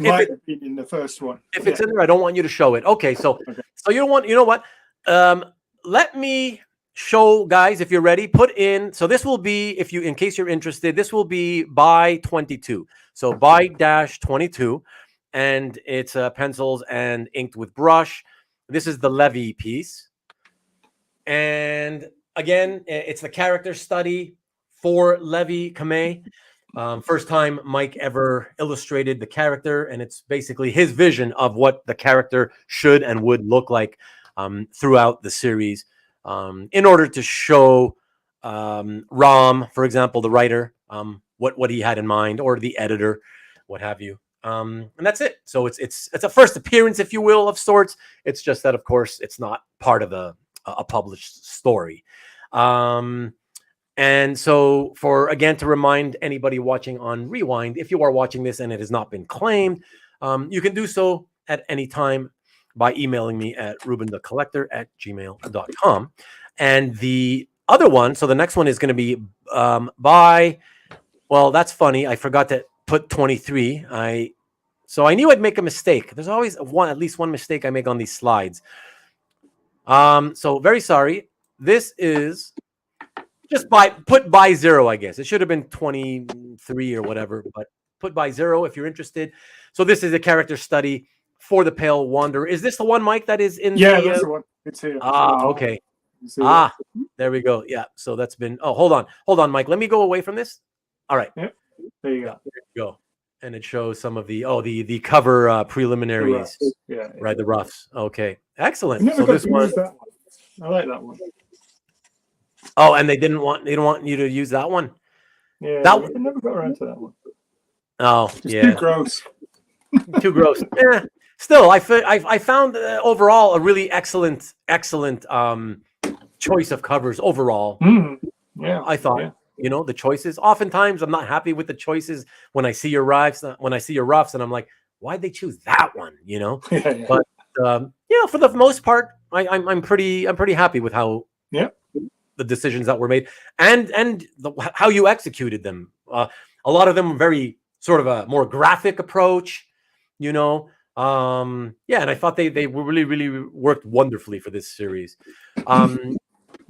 might have been in the first one. If it's in there, I don't want you to show it. Okay, so you don't want, you know what? Let me show, guys, if you're ready, put in. So this will be, if you, in case you're interested, this will be by 22. So by -22, and it's pencils and inked with brush. This is the Levy piece. And again, it's the character study for Levy Kamei. First time Mike ever illustrated the character, and it's basically his vision of what the character should and would look like throughout the series, in order to show Ram, for example, the writer, what he had in mind, or the editor, what have you. And that's it. So it's a first appearance, if you will, of sorts. It's just that, of course, it's not part of a published story. And so, again, to remind anybody watching on Rewind, if you are watching this and it has not been claimed, you can do so at any time by emailing me at RubénDaCollector@gmail.com. And the other one, so the next one is going to be well, that's funny. I forgot to put 23. So I knew I'd make a mistake. There's always at least one mistake I make on these slides. So very sorry. This is just put by 0, I guess. It should have been 23 or whatever, but put by 0 if you're interested. So this is a character study for the Pale Wanderer. Is this the one, Mike, that is in that's the one. It's here. Okay. There we go. Yeah. So that's been, hold on, Mike. Let me go away from this. All right. Yep. There you go. There you go. And it shows some of the cover preliminaries. Right, the roughs. Okay. Excellent. So this one. I like that one. Oh, and they didn't want you to use that one. Yeah, that I never got around to that one. Oh, Just too gross. Too gross. Yeah. Still, I found overall a really excellent choice of covers overall. Yeah, I thought. Yeah. You know, the choices. Oftentimes, I'm not happy with the choices when I see your roughs. And I'm like, why'd they choose that one? You know. Yeah. But for the most part, I'm pretty happy with how the decisions that were made and how you executed them. A lot of them were very sort of a more graphic approach. You know. And I thought they were really worked wonderfully for this series.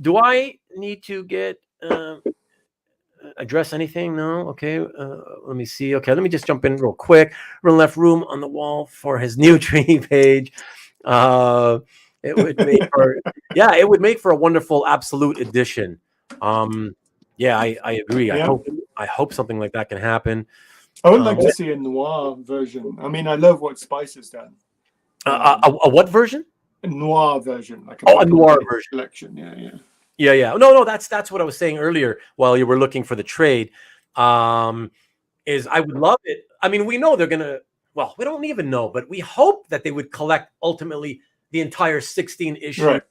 Do I need to get address anything? No. Okay. Let me see. Okay, let me just jump in real quick. Run left room on the wall for his new training page. It would make for a wonderful absolute edition. I agree. Yeah. I hope something like that can happen. I would like to see a noir version. I mean, I love what Spicer's done. A what version? A noir version, like a noir version collection. Yeah. No, that's what I was saying earlier while you were looking for the trade. Is I would love it. I mean, we know they're gonna. Well, we don't even know, but we hope that they would collect ultimately the entire 16 issue, Right.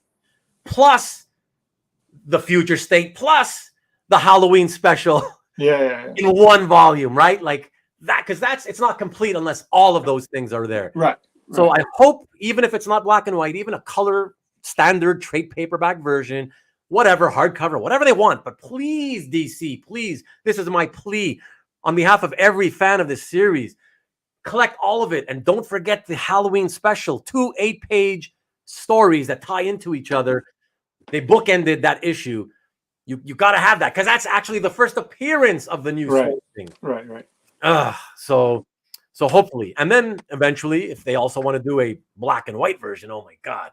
plus the future state, plus the Halloween special Yeah. in one volume, right? Like that, because it's not complete unless all of those things are there. Right. So I hope, even if it's not black and white, even a color standard trade paperback version, whatever, hardcover, whatever they want. But please, DC, please, this is my plea on behalf of every fan of this series. Collect all of it. And don't forget the Halloween special, 2 8-page stories that tie into each other. They bookended that issue. You got to have that, because that's actually the first appearance of the new Swamp Thing. Right. So hopefully, and then eventually, if they also want to do a black and white version, oh my God,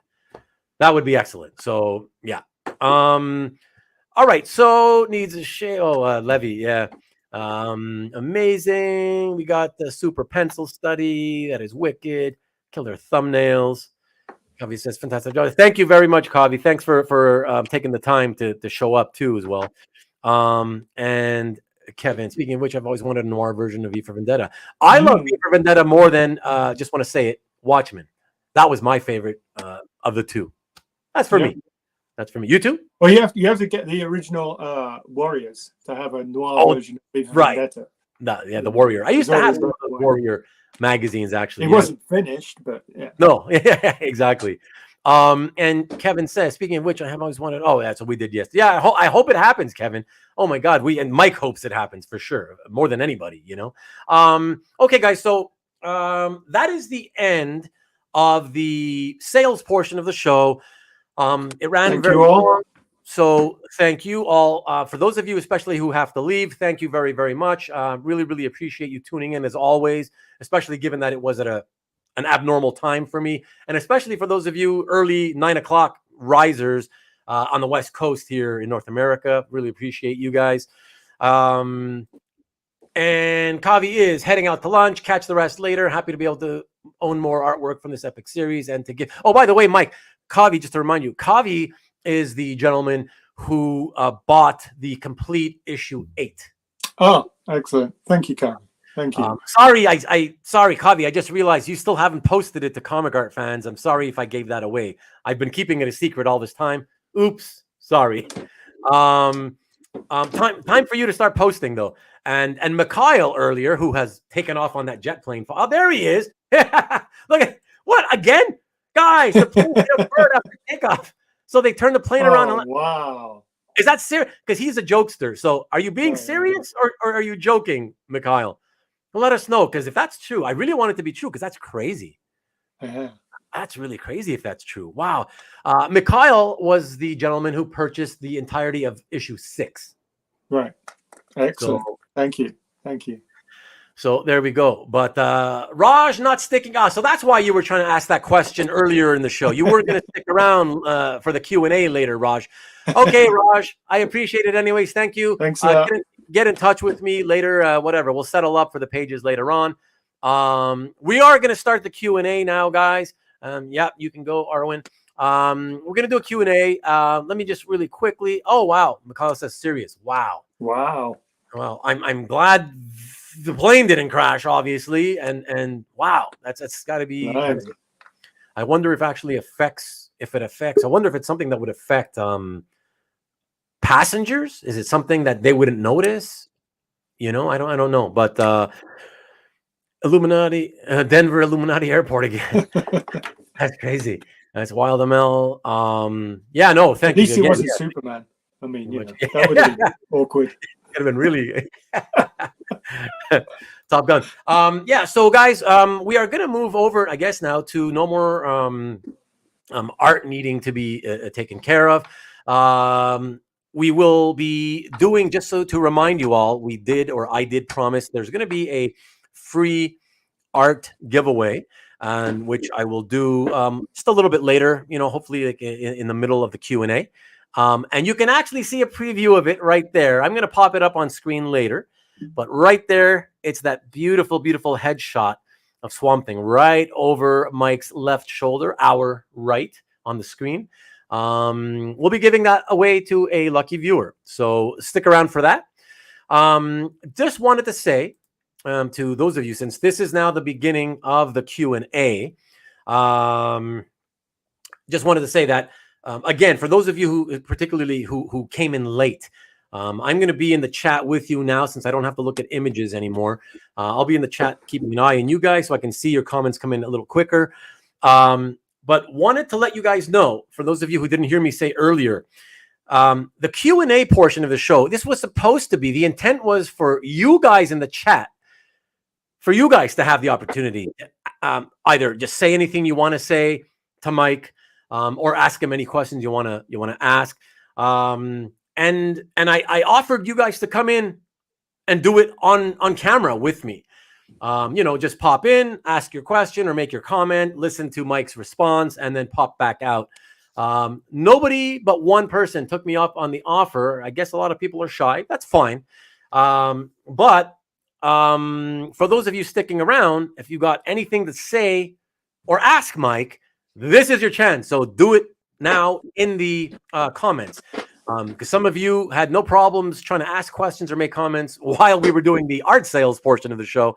that would be excellent. So yeah. All right. So needs a shade. Oh, Levy. Yeah. Amazing. We got the super pencil study. That is wicked. Killer thumbnails. Kavi says, fantastic job. Thank you very much, Kavi. Thanks for taking the time to show up too as well. And Kevin, speaking of which, I've always wanted a noir version of V for Vendetta. I love V for Vendetta more than, just want to say it, Watchmen. That was my favorite of the two. That's for me. That's for me. You too? Well, you have to get the original Warriors to have a noir version of V for Vendetta. The Warrior. I used to have some of the Warrior magazines, actually. It wasn't finished, but yeah. No, yeah, exactly. And Kevin says, speaking of which, I have always wanted. Oh, that's what we did yesterday. Yeah, I hope it happens, Kevin. Oh my God, and Mike hopes it happens for sure, more than anybody, you know. Okay, guys, so that is the end of the sales portion of the show. It ran very long, so thank you all. For those of you, especially who have to leave, thank you very, very much. Really, really appreciate you tuning in as always, especially given that it was at an abnormal time for me, and especially for those of you early 9 o'clock risers on the West Coast here in North America. Really appreciate you guys. And Kavi is heading out to lunch. Catch the rest later. Happy to be able to own more artwork from this epic series and to give. Oh, by the way, Mike, Kavi, just to remind you, Kavi is the gentleman who bought the complete issue 8. Oh, excellent. Thank you, Kavi. Thank you. Sorry, sorry, Kavi. I just realized you still haven't posted it to Comic Art fans. I'm sorry if I gave that away. I've been keeping it a secret all this time. Oops, sorry. Time for you to start posting though. And Mikhail earlier, who has taken off on that jet plane. Oh, there he is. Look at what again, guys? The plane hit a bird after takeoff, so they turned the plane around. And wow. Is that serious? Because he's a jokester. So are you being serious or are you joking, Mikhail? Well, let us know, because if that's true, I really want it to be true, because that's crazy. That's really crazy if that's true. Wow. Mikhail was the gentleman who purchased the entirety of issue 6. Right. Excellent. So, thank you. Thank you. So there we go. But Raj not sticking out. So that's why you were trying to ask that question earlier in the show. You weren't going to stick around for the Q&A later, Raj. Okay, Raj, I appreciate it anyways. Thank you. Thanks. Get in touch with me later. Whatever. We'll settle up for the pages later on. We are going to start the Q&A now, guys. Yeah, you can go, Arwen. We're going to do a Q&A. Let me just really quickly. Oh, wow. Mikhail says serious. Wow. Wow. Well, I'm glad the plane didn't crash, obviously. And wow, that's got to be. Nice. I wonder if it affects. I wonder if it's something that would affect passengers. Is it something that they wouldn't notice? You know, I don't know. But Illuminati, Denver Illuminati Airport again. That's crazy. That's wild, ML. Yeah, no, thank you. At least he wasn't Superman. I mean, you know, that would have been awkward. Could have been really Top Gun. Yeah, so guys, we are gonna move over, I guess, now to no more art needing to be taken care of. We will be doing, just so to remind you all, I did promise there's gonna be a free art giveaway, and which I will do just a little bit later, you know, hopefully like in the middle of the Q&A. And you can actually see a preview of it right there. I'm going to pop it up on screen later, but right there, it's that beautiful, beautiful headshot of Swamp Thing right over Mike's left shoulder, our right on the screen. We'll be giving that away to a lucky viewer. So stick around for that. Just wanted to say to those of you, since this is now the beginning of the Q&A, just wanted to say that again, for those of you who particularly who came in late. I'm going to be in the chat with you now since I don't have to look at images anymore. I'll be in the chat keeping an eye on you guys so I can see your comments come in a little quicker. But wanted to let you guys know, for those of you who didn't hear me say earlier, the Q&A portion of the show, this was supposed to be, the intent was for you guys in the chat, for you guys to have the opportunity, either just say anything you want to say to Mike, or ask him any questions you want to ask. And I offered you guys to come in and do it on camera with me. Just pop in, ask your question or make your comment, listen to Mike's response, and then pop back out. Nobody but one person took me up on the offer. I guess a lot of people are shy. That's fine. But for those of you sticking around, if you got anything to say or ask Mike, this is your chance. So do it now in the comments. Because some of you had no problems trying to ask questions or make comments while we were doing the art sales portion of the show.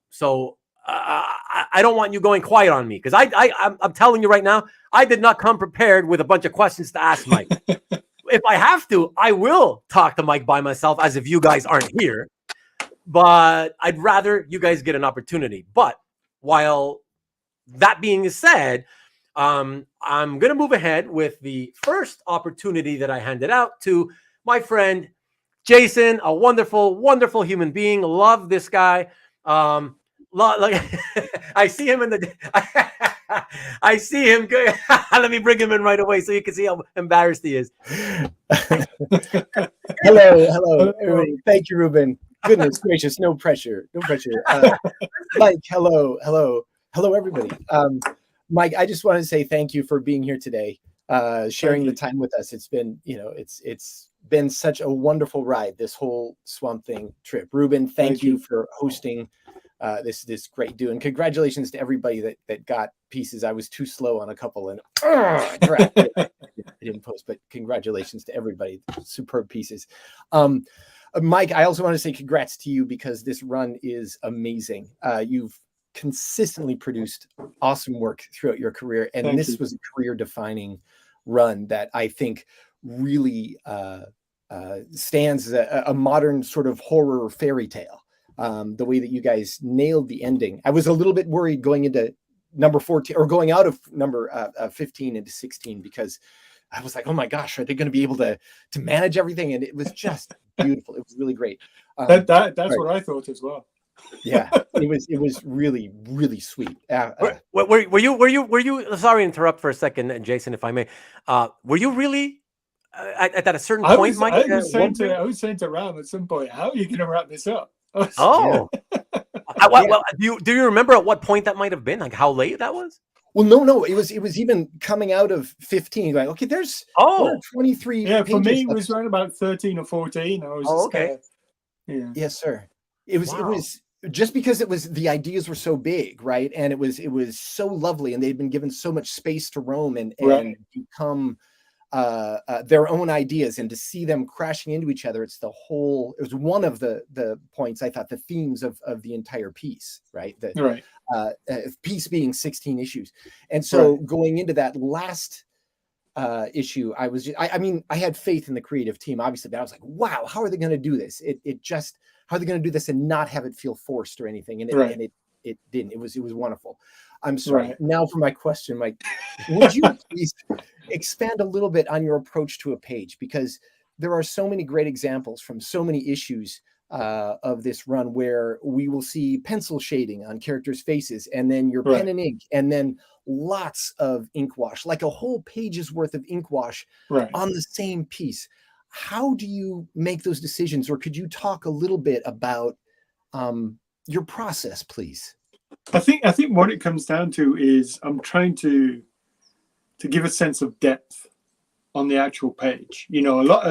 So I don't want you going quiet on me, because I'm telling you right now, I did not come prepared with a bunch of questions to ask Mike. If I have to, I will talk to Mike by myself as if you guys aren't here. But I'd rather you guys get an opportunity. But while that being said, I'm going to move ahead with the first opportunity that I handed out to my friend Jason, a wonderful, wonderful human being. Love this guy. Like I see him in the I see him. Let me bring him in right away so you can see how embarrassed he is. Hello, everybody. Thank you, Rubén. Goodness gracious, no pressure. Mike, hello, everybody. Mike, I just want to say thank you for being here today, sharing the time with us. It's been, it's been such a wonderful ride, this whole Swamp Thing trip. Rubén, thank you for hosting this great do, and congratulations to everybody that got pieces. I was too slow on a couple, and I didn't post, but congratulations to everybody. Superb pieces. Mike, I also want to say congrats to you, because this run is amazing. You've consistently produced awesome work throughout your career, and this was a career-defining run that I think really stands as a modern sort of horror fairy tale. The way that you guys nailed the ending. I was a little bit worried going into number 14, or going out of number 15 into 16, because I was like, oh my gosh, are they going to be able to manage everything? And it was just beautiful. It was really great. That's right. What I thought as well. Yeah, it was really, really sweet. Were you? Sorry to interrupt for a second, Jason, if I may. Were you really at a certain point, Mike? I was saying to Ram at some point, how are you going to wrap this up? Oh, well, do you remember at what point that might have been? Like how late that was? Well, no, it was even coming out of 15. Like, okay, there's 23. Yeah, for me it was around about 13 or 14. I was okay. Yeah. Yes, sir. It was just because the ideas were so big, right? And it was so lovely, and they'd been given so much space to roam and become their own ideas, and to see them crashing into each other. It was one of the points, I thought, the themes of the entire piece, right? Piece being 16 issues. And so going into that last issue, I was I had faith in the creative team, obviously, but I was like, wow, how are they going to do this? How are they going to do this and not have it feel forced or anything? And it didn't. It was wonderful. I'm sorry. Now for my question, Mike, would you please expand a little bit on your approach to a page? Because there are so many great examples from so many issues of this run where we will see pencil shading on characters' faces, and then your pen and ink, and then lots of ink wash, like a whole page's worth of ink wash on the same piece. How do you make those decisions? Or could you talk a little bit about your process, please? I think what it comes down to is I'm trying to give a sense of depth on the actual page. A lot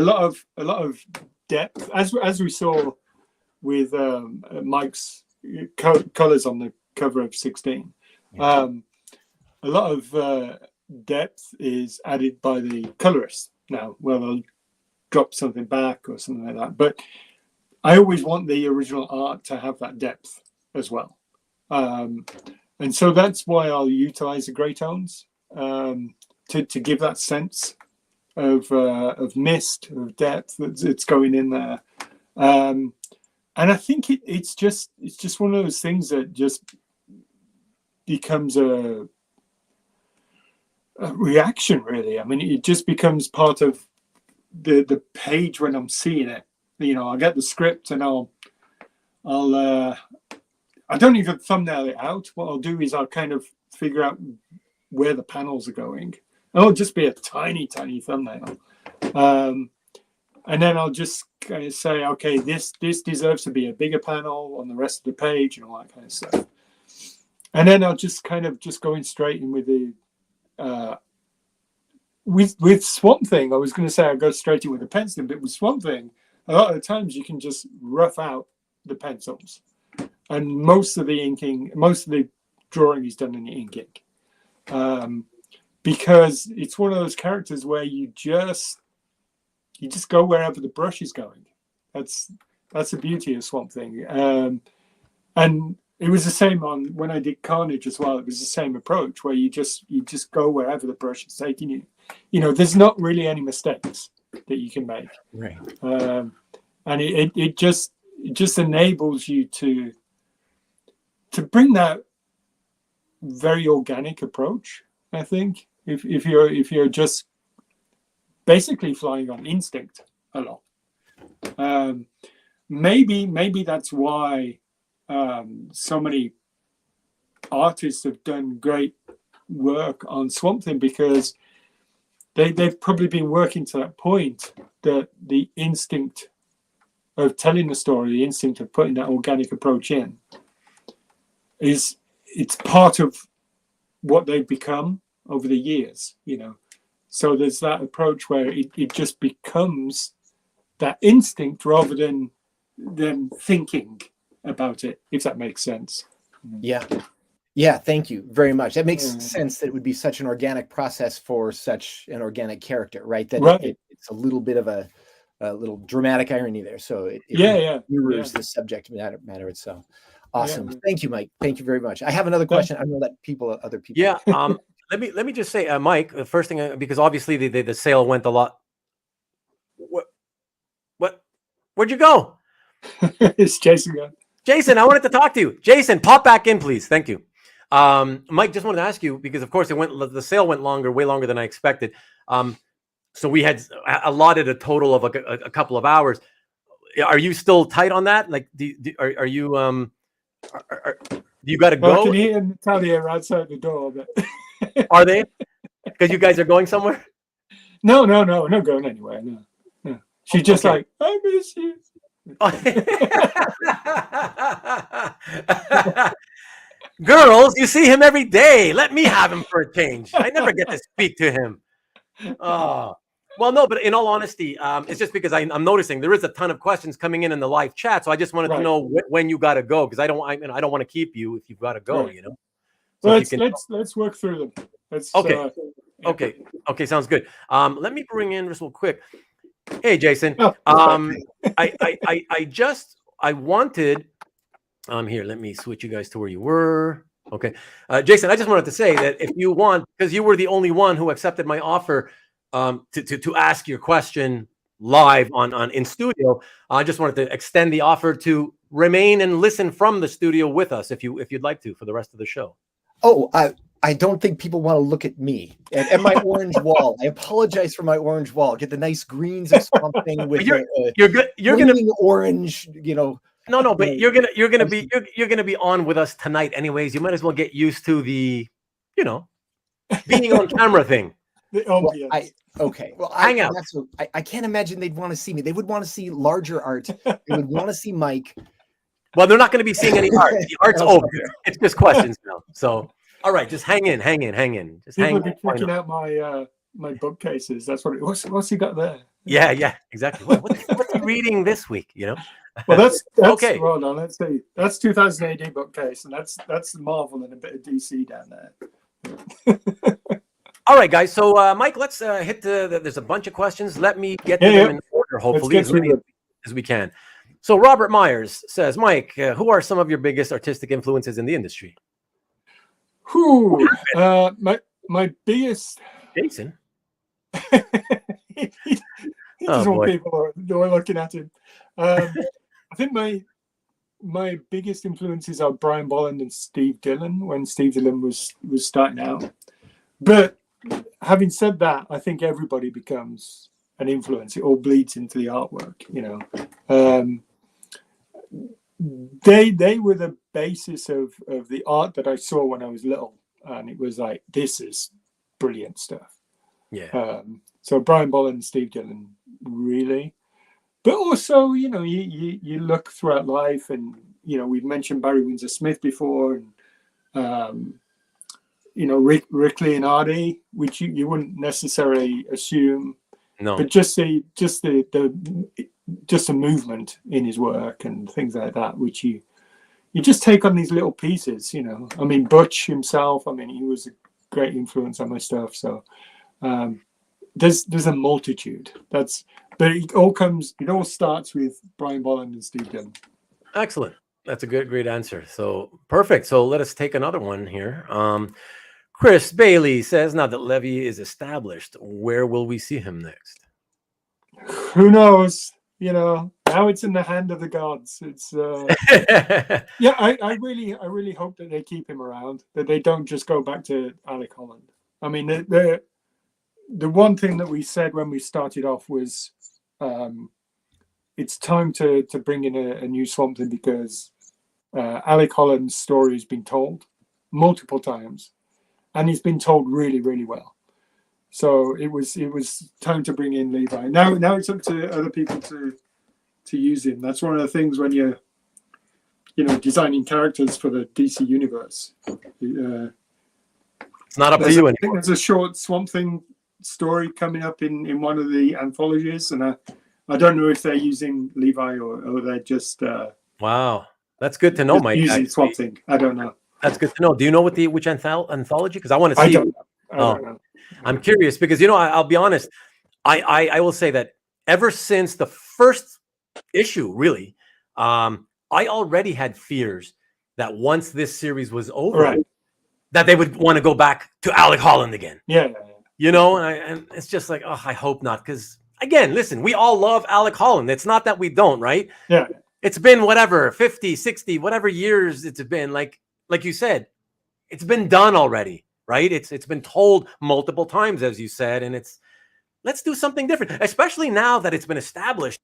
of depth, as we saw with Mike's colors on the cover of 16. A lot of depth is added by the colorist. Now, they'll drop something back or something like that, but I always want the original art to have that depth as well. And so that's why I'll utilize the gray tones. to give that sense of mist, of depth that's going in there. And I think it's just one of those things that just becomes a reaction, really. I mean, it just becomes part of the page when I'm seeing it. You know, I get the script and I don't even thumbnail it out. What I'll do is I'll kind of figure out where the panels are going. And it'll just be a tiny, tiny thumbnail. And then I'll just kind of say, okay, this deserves to be a bigger panel on the rest of the page and all that kind of stuff. And then I'll just kind of just going straight in with the with Swamp Thing. I was going to say I go straight in with the penciling, but with Swamp Thing, a lot of the times you can just rough out the pencils, and most of the inking, most of the drawing is done in the ink, because it's one of those characters where you just go wherever the brush is going. That's the beauty of Swamp Thing. And it was the same on when I did Carnage as well. It was the same approach where you just go wherever the brush is taking you. You know, there's not really any mistakes that you can make. Right. And it just enables you to bring that very organic approach. I think if you're just basically flying on instinct a lot, maybe that's why so many artists have done great work on Swamp Thing, because they've probably been working to that point that the instinct of telling the story, the instinct of putting that organic approach in, it's part of what they've become over the years, you know. So there's that approach where it just becomes that instinct rather than them thinking about it, if that makes sense. Yeah, thank you very much. That makes sense that it would be such an organic process for such an organic character, right? That right. It's a little bit of a little dramatic irony there. So it mirrors the subject matter itself. Awesome. Yeah. Thank you, Mike. Thank you very much. I have another question. I know that other people. Yeah. Let me just say, Mike, the first thing, because obviously the sale went a lot. Where'd you go? It's Jason again. Jason, I wanted to talk to you. Jason, pop back in, please. Thank you. Mike, just wanted to ask you, because of course the sale went way longer than I expected. So we had allotted a total of a couple of hours. Are you still tight on that? Like, do you got to go? Well, I can hear Natalia outside the door, but are they? Because you guys are going somewhere? No, not going anywhere. No. She's just like, I miss you. Girls, you see him every day. Let me have him for a change. I never get to speak to him. Oh, well, no, but in all honesty, it's just because I'm noticing there is a ton of questions coming in the live chat. So I just wanted to know when you got to go, because I don't want to keep you if you've got to go. You know. So let's work through them. Okay, sounds good. Let me bring in just real quick. Hey, Jason. I wanted. Here, let me switch you guys to where you were. Okay, Jason, I just wanted to say that if you want, because you were the only one who accepted my offer to ask your question live on in studio, I just wanted to extend the offer to remain and listen from the studio with us if you'd like to for the rest of the show. Oh, I don't think people want to look at me and my orange wall. I apologize for my orange wall. Get the nice greens of something with you're good. You're gonna be orange. You know. No, but you're gonna be on with us tonight, anyways. You might as well get used to the, being on camera thing. Hang out. I can't imagine they'd want to see me. They would want to see larger art. They would want to see Mike. Well, they're not going to be seeing any art. The art's over. It's just questions now. So, all right, just hang in. Just People be checking out my bookcases. That's what. What's he got there? Yeah, exactly. What's he reading this week? Well, that's okay. Hold on, let's see. That's 2000 AD bookcase, and that's Marvel and a bit of DC down there. All right, guys. So, Mike, let's hit there's a bunch of questions. Let me get to them in order, hopefully, as many as we can. So, Robert Myers says, Mike, who are some of your biggest artistic influences in the industry? my biggest Jason. he doesn't want boy. people who are looking at him. I think my biggest influences are Brian Bolland and Steve Dillon when Steve Dillon was starting out. But having said that, I think everybody becomes an influence. It all bleeds into the artwork, you know. They were the basis of the art that I saw when I was little, and it was like, this is brilliant stuff. Yeah. So Brian Bolland and Steve Dillon, really. But also, you know, you look throughout life, and you know, we've mentioned Barry Windsor Smith before, and you know, Rick Leonardi, which you wouldn't necessarily assume, No. but just the movement in his work and things like that, which you just take on these little pieces, you know. I mean, Butch himself, I mean, he was a great influence on my stuff. So there's a multitude. But it all starts with Brian Bolland and Steve Dillon. Excellent. That's a great answer. So perfect. So let us take another one here. Chris Bailey says, now that Levy is established, where will we see him next? Who knows? You know, now it's in the hand of the gods. It's yeah. I really hope that they keep him around. That they don't just go back to Alec Holland. I mean, the one thing that we said when we started off was, it's time to bring in a new Swamp Thing, because Alec Holland's story has been told multiple times, and he's been told really, really well. So it was time to bring in Levi. Now it's up to other people to use him. That's one of the things when you're, you know, designing characters for the DC universe. It's not up to you anymore. I think there's a short Swamp Thing story coming up in one of the anthologies, and I don't know if they're using Levi or they're just wow, that's good to know, Mike. Using Swamp Thing. I don't know. That's good to know. Do you know which anthology? Because I want to see. I don't know. I'm curious because, you know, I'll be honest. I will say that ever since the first issue, really, I already had fears that once this series was over, Right, that they would want to go back to Alec Holland again. yeah. You know, and it's just like, oh, I hope not. Because again, listen, we all love Alec Holland. It's not that we don't, right? Yeah. It's been whatever, 50, 60, whatever years it's been. Like you said, it's been done already, right? It's been told multiple times, as you said, and let's do something different, especially now that it's been established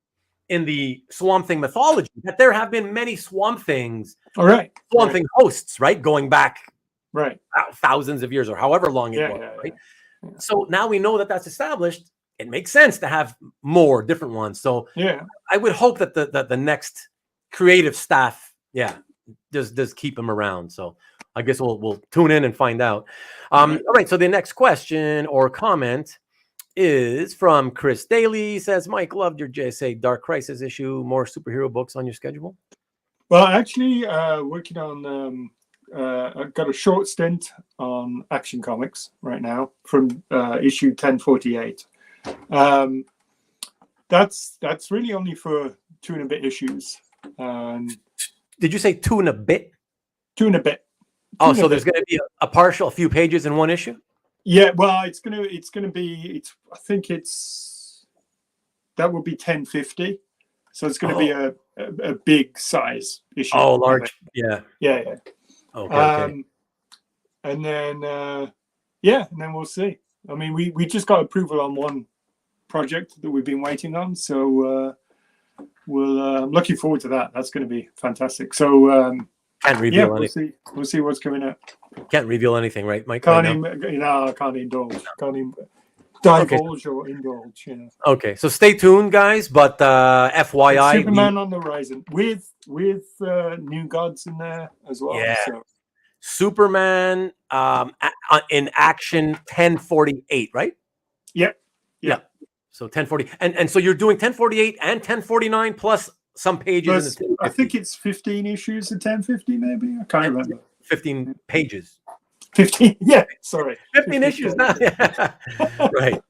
in the Swamp Thing mythology that there have been many Swamp Things, All right. Swamp Thing hosts, right? Going back Right. thousands of years or however long it was, right? Yeah. So now we know that that's established. It makes sense to have more different ones. So yeah, I would hope that the next creative staff, does keep them around. So I guess we'll tune in and find out. All right. So the next question or comment is from Chris Daly. He says, Mike, loved your JSA Dark Crisis issue. More superhero books on your schedule? Well, actually, working on. I've got a short stint on Action Comics right now from issue 1048. That's really only for 2 and a bit issues. Did you say 2 and a bit? 2 and a bit. Oh, so there's going to be a few pages in one issue? Yeah, well, it's gonna be. I think that would be 1050. So it's going to be a big size issue. Oh, large. Yeah. Okay. And then and then we'll see. I mean, we just got approval on one project that we've been waiting on, so I'm looking forward to that. That's going to be fantastic. So can't reveal anything. We'll see what's coming up. Can't reveal anything, right, Mike? I can't indulge. Can't even divulge or indulge. You know. Okay, so stay tuned, guys. But FYI, Superman on the horizon with New Gods in there as well. Yeah. So. Superman in Action 1048, right? Yeah. So 1040, and so you're doing 1048 and 1049 plus some pages. Plus, I think it's 15 issues of 1050, maybe. I can't remember. 15 pages. 15. Yeah. Sorry. 15 issues now. Right.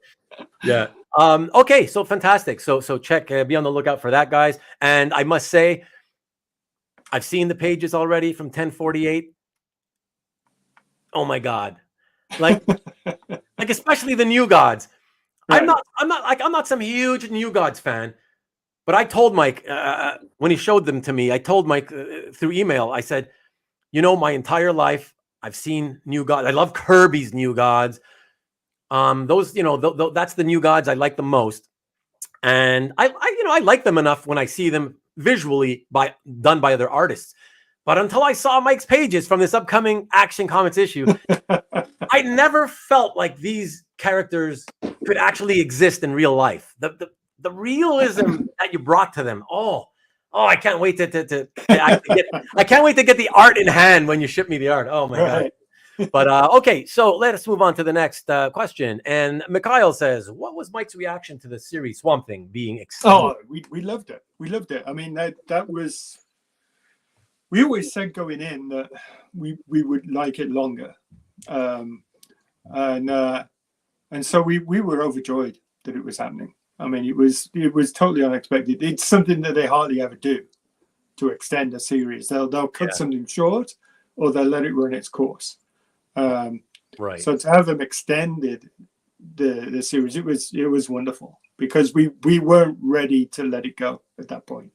Yeah. Okay. So fantastic. So check. Be on the lookout for that, guys. And I must say, I've seen the pages already from 1048. Oh my God. like especially the New Gods. Right. I'm not some huge New Gods fan, but I told Mike when he showed them to me. I told Mike through email. I said, my entire life I've seen New Gods. I love Kirby's New Gods. Those, that's the New Gods I like the most, and I like them enough when I see them visually done by other artists. But until I saw Mike's pages from this upcoming Action Comics issue, I never felt like these characters could actually exist in real life. The realism that you brought to them. Oh, I can't wait to I can't wait to get the art in hand when you ship me the art. Oh my God. But okay, so let us move on to the next question. And Mikhail says, what was Mike's reaction to the series Swamp Thing being extended? Oh, we loved it. We loved it. I mean, that was, we always said going in that we would like it longer. And so we were overjoyed that it was happening. I mean, it was totally unexpected. It's something that they hardly ever do, to extend a series. They'll cut something short, or they'll let it run its course. Right. So to have them extended the series, it was wonderful, because we weren't ready to let it go at that point.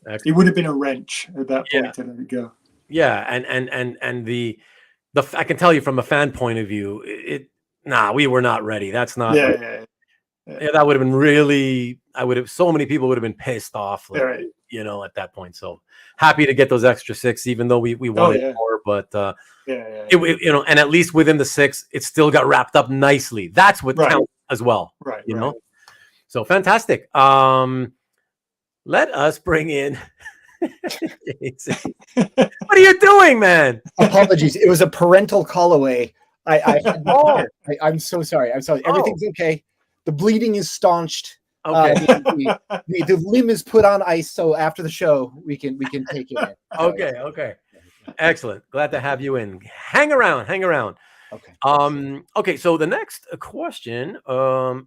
Excellent. It would have been a wrench at that point to let it go. Yeah, and the I can tell you from a fan point of view, we were not ready. That's not. Yeah, that would have been really. So many people would have been pissed off, like, right. At that point. So happy to get those extra 6, even though we wanted more. But and at least within the 6, it still got wrapped up nicely. That's what counts as well. Right. So fantastic. Let us bring in. What are you doing, man? Apologies. It was a parental call away. I'm so sorry. I'm sorry. Everything's okay. The bleeding is staunched. Okay. The limb is put on ice, so after the show we can take it in. Okay. Excellent. Glad to have you in. Hang around. Okay. Okay, so the next question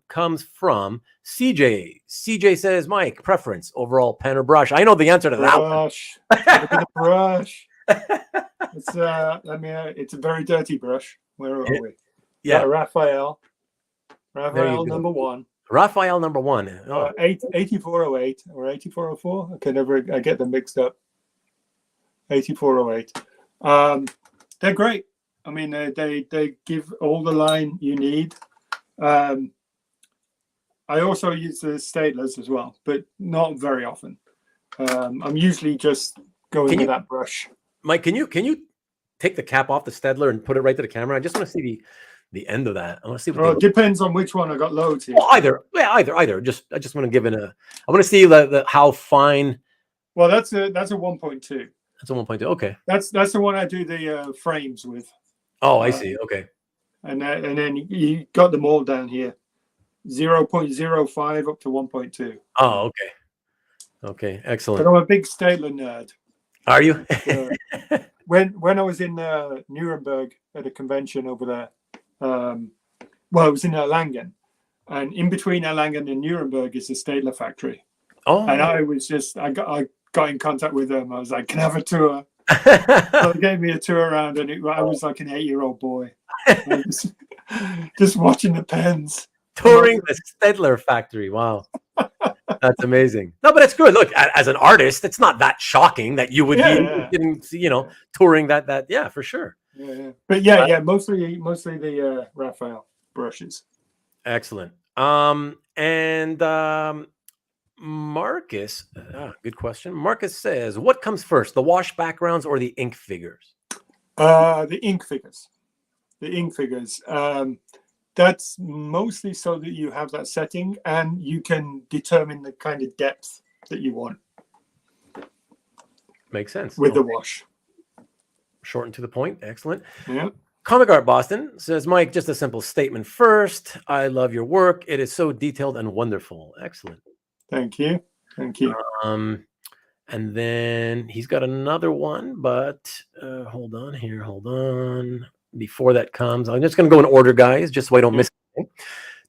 comes from CJ. CJ says, Mike, preference, overall pen or brush? I know the answer to that one. Brush. It's it's a very dirty brush. Where are we? Yeah. Raphael number 1. Raphael number 1. 8408 or 8404. I get them mixed up. 8408. They're great. I mean, they give all the line you need. I also use the staplers as well, but not very often. I'm usually just going with that brush. Mike, can you take the cap off the Stedler and put it right to the camera? I just want to see the end of that. I want to see. It depends on which one. I got loads here. Well, either. I just want to give it I want to see the how fine. Well, that's a 1.2. That's a 1.2. Okay. That's the one I do the frames with. Oh, I see. Okay. And then you got them all down here, 0.05 up to 1.2. Oh, okay. Okay, excellent. But I'm a big Stadler nerd. Are you? When I was in Nuremberg at a convention over there, I was in Erlangen, and in between Erlangen and Nuremberg is the Stadler factory. Oh. And I got in contact with them. I was like, can I have a tour? So they gave me a tour around, and I was like an 8-year-old boy, just watching the pens, touring the Stedler factory. Wow, that's amazing. No, but it's good. Look, as an artist, it's not that shocking that you would be, touring that. Yeah, for sure. Yeah. But mostly the Raphael brushes. Excellent. Marcus, good question. Marcus says, what comes first, the wash backgrounds or the ink figures? The ink figures. That's mostly so that you have that setting and you can determine the kind of depth that you want. Makes sense. With the wash. Short and to the point. Excellent. Yeah. Comic Art Boston says, Mike, just a simple statement first. I love your work. It is so detailed and wonderful. Excellent. Thank you. And then he's got another one, but hold on. Before that comes, I'm just going to go in order, guys, just so I don't miss anything.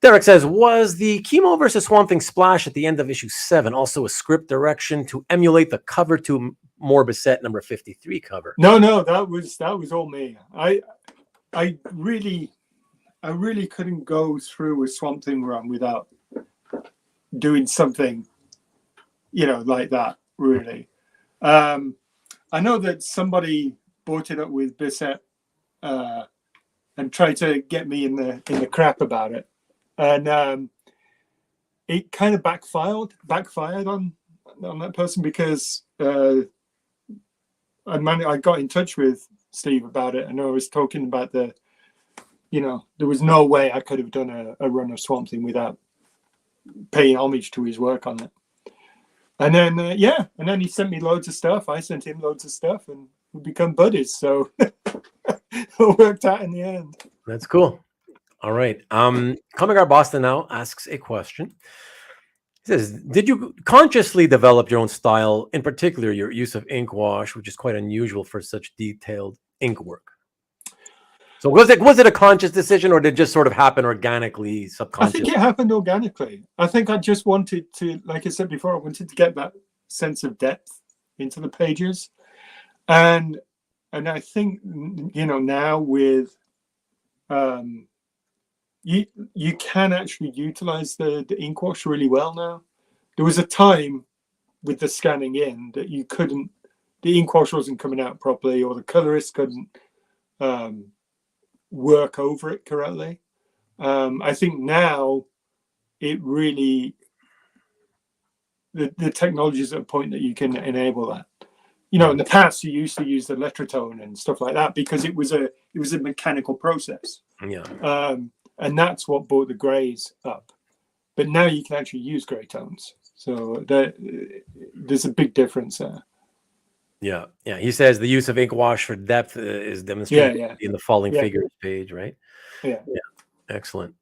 Derek says, was the Chemo versus Swamp Thing splash at the end of issue 7 also a script direction to emulate the cover to Morbicet number 53 cover? No, that was all me. I really couldn't go through a Swamp Thing run without doing something, like that. Really, I know that somebody brought it up with Bissett and tried to get me in the crap about it, and it kind of backfired on that person because I got in touch with Steve about it, and I was talking about there was no way I could have done a run of Swamp Thing without paying homage to his work on it. And then and then he sent me loads of stuff. I sent him loads of stuff, and we become buddies. So it worked out in the end. That's cool. All right. Comic Art Boston now asks a question. He says, did you consciously develop your own style, in particular your use of ink wash, which is quite unusual for such detailed ink work? So was it a conscious decision, or did it just sort of happen organically, subconsciously? I think it happened organically. I think I just wanted to, like I said before, I wanted to get that sense of depth into the pages. And I think, now with you can actually utilize the ink wash really well now. There was a time with the scanning in that the ink wash wasn't coming out properly, or the colorist couldn't work over it correctly. I think now it really, the technology is at a point that you can enable that. In the past you used to use the Letratone and stuff like that because it was a mechanical process. Yeah. And that's what brought the grays up. But now you can actually use gray tones. So there's a big difference there. Yeah. He says the use of ink wash for depth is demonstrated in the Falling Figures page, right? Yeah. Excellent.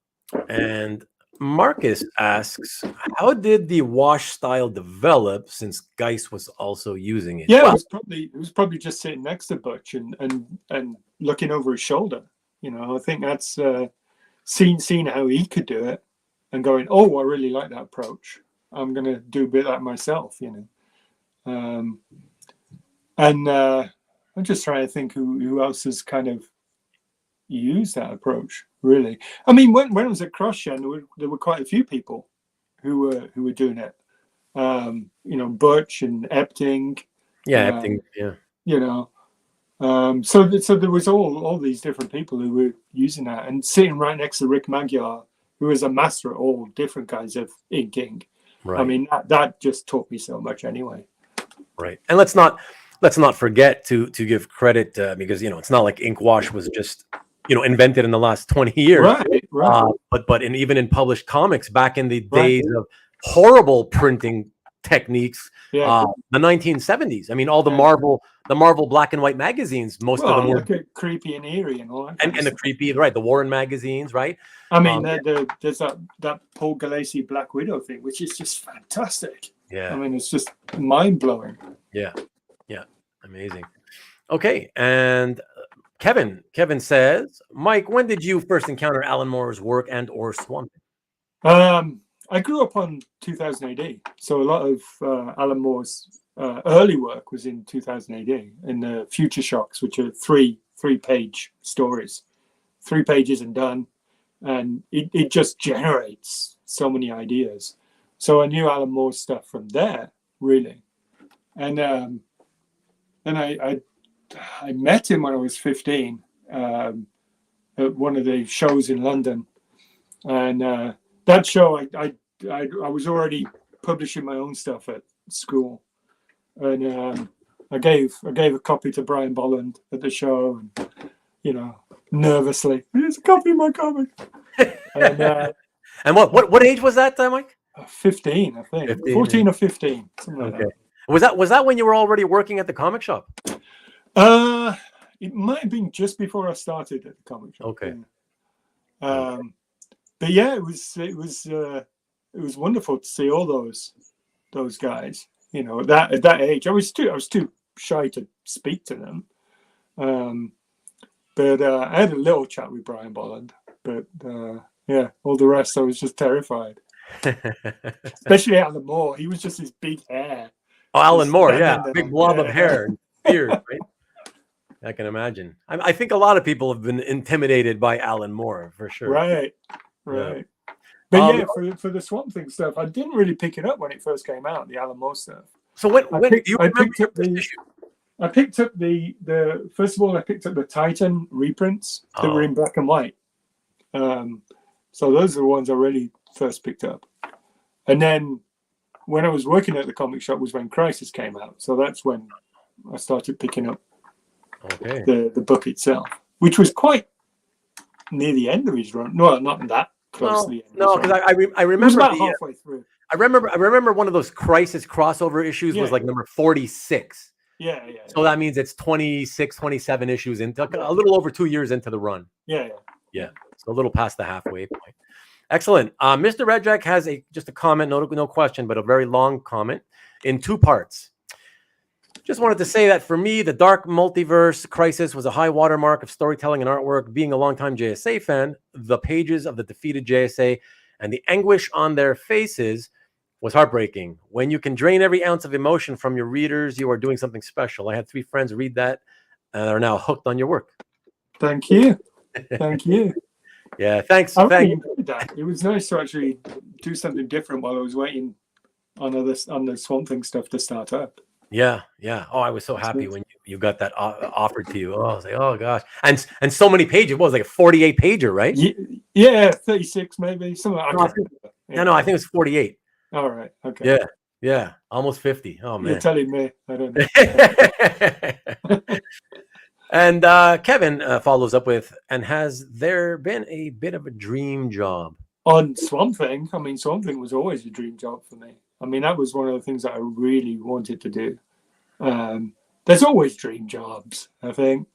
And Marcus asks, how did the wash style develop since Geist was also using it? Yeah, well, it was probably just sitting next to Butch and looking over his shoulder. I think that's seeing how he could do it and going, oh, I really like that approach. I'm going to do a bit of that myself, And I'm just trying to think who else has kind of used that approach, really. I mean, when I was at CrossGen, there were quite a few people who were doing it. Butch and Epting. Yeah, Epting, yeah. So there was all these different people who were using that, and sitting right next to Rick Magyar, who was a master at all different kinds of inking. Right. I mean, that just taught me so much anyway. Right. And let's not forget to give credit because it's not like ink wash was just invented in the last 20 years. Right. But even in published comics back in the days of horrible printing techniques, the 1970s. I mean, all the Marvel black and white magazines, most of them were like Creepy and Eerie and all that. And the Creepy, right? The Warren magazines, right? I mean, there's that Paul Galassi Black Widow thing, which is just fantastic. Yeah. I mean, it's just mind blowing. Yeah. Amazing. Okay, and Kevin says, Mike, when did you first encounter Alan Moore's work and/or Swamp Thing? I grew up on 2000 AD, so a lot of Alan Moore's early work was in 2000 AD in the Future Shocks, which are three-page stories, 3 pages and done, and it just generates so many ideas. So I knew Alan Moore's stuff from there, really, and I met him when I was 15 at one of the shows in London, and that show I was already publishing my own stuff at school, and I gave a copy to Brian Bolland at the show, and nervously, here's a copy of my comic. And what age was that, Mike? 15, I think. 15, 14 or 15, something like that. Was that when you were already working at the comic shop? It might have been just before I started at the comic shop. Okay. But yeah, it was wonderful to see all those guys. At that age, I was too shy to speak to them. But I had a little chat with Brian Bolland. But all the rest, I was just terrified. Especially Alan Moore. He was just his big hair. Oh, Alan Moore, big blob of hair and beard, right? I can imagine. I think a lot of people have been intimidated by Alan Moore for sure. Right. But yeah, for the Swamp Thing stuff, I didn't really pick it up when it first came out, the Alan Moore stuff. So when do you remember your first issue? I picked up the first of all, I picked up the Titan reprints that were in black and white. So those are the ones I really first picked up. And then when I was working at the comic shop was when Crisis came out. So that's when I started picking up the book itself, which was quite near the end of his run. No, not that close to the end. No, because I remember it was about halfway through. I remember one of those Crisis crossover issues was like number 46. Yeah. So that means it's 26, 27 issues into a little over 2 years into the run. Yeah. So a little past the halfway point. Excellent. Mr. Redjack has just a comment, no question, but a very long comment in 2 parts. Just wanted to say that for me, the Dark Multiverse Crisis was a high watermark of storytelling and artwork. Being a longtime JSA fan, the pages of the defeated JSA and the anguish on their faces was heartbreaking. When you can drain every ounce of emotion from your readers, you are doing something special. I had 3 friends read that and are now hooked on your work. Thank you. Thank you. Yeah, thanks. Thank you. That. It was nice to actually do something different while I was waiting on the Swamp Thing stuff to start up. Yeah. Oh, I was so happy when you got that offered to you. Oh, I was like, oh gosh, and so many pages. What was it, like a 48 pager, right? Yeah, 36 maybe. Something. I think it was 48. All right. Okay. Yeah, almost 50. Oh man, you're telling me. I don't know. And Kevin follows up with, and has there been a bit of a dream job on Swamp Thing? I mean, Swamp Thing was always a dream job for me. I mean, that was one of the things that I really wanted to do. There's always dream jobs, I think.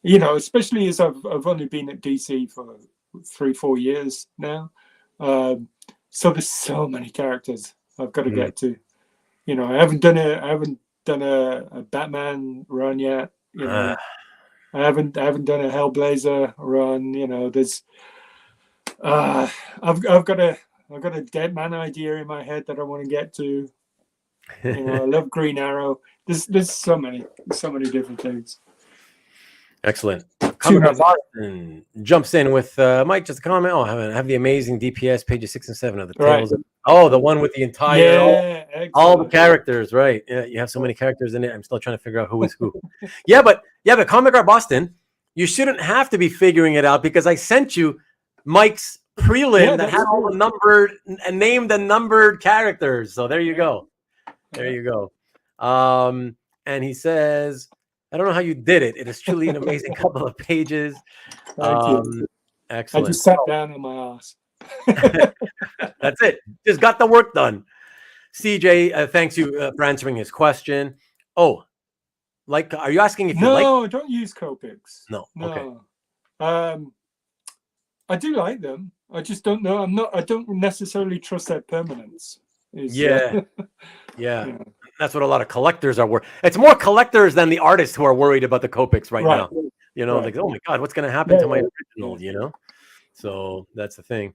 You know, especially as I've only been at DC for 3-4 years now. So there's so many characters I've got to get to. You know, I haven't done a Batman run yet. You know, I haven't done a Hellblazer run. You know, there's I've got a Dead Man idea in my head that I want to get to. You know, I love Green Arrow. There's so many different things. Excellent. Boston jumps in with Mike. Just a comment. Oh, I have the amazing DPS pages 6 and 7 of the tales. Oh, the one with the entire all the characters. Right. Yeah, you have so many characters in it. I'm still trying to figure out who is who. but Comic Art Boston, you shouldn't have to be figuring it out because I sent you Mike's prelim that had all the numbered and named and numbered characters. So there you go. And he says, I don't know how you did it. It is truly an amazing couple of pages. Thank you. Excellent. I just sat down on my ass. That's it. Just got the work done. CJ, thanks you for answering his question. Oh, are you asking if you like? No, I don't use Copics. No. Okay. I do like them. I just don't know. I don't necessarily trust their permanence. Yeah. That's what a lot of collectors are worried. It's more collectors than the artists who are worried about the Copics right now. You know, like, oh my God, what's going to happen to my original? You know, so that's the thing.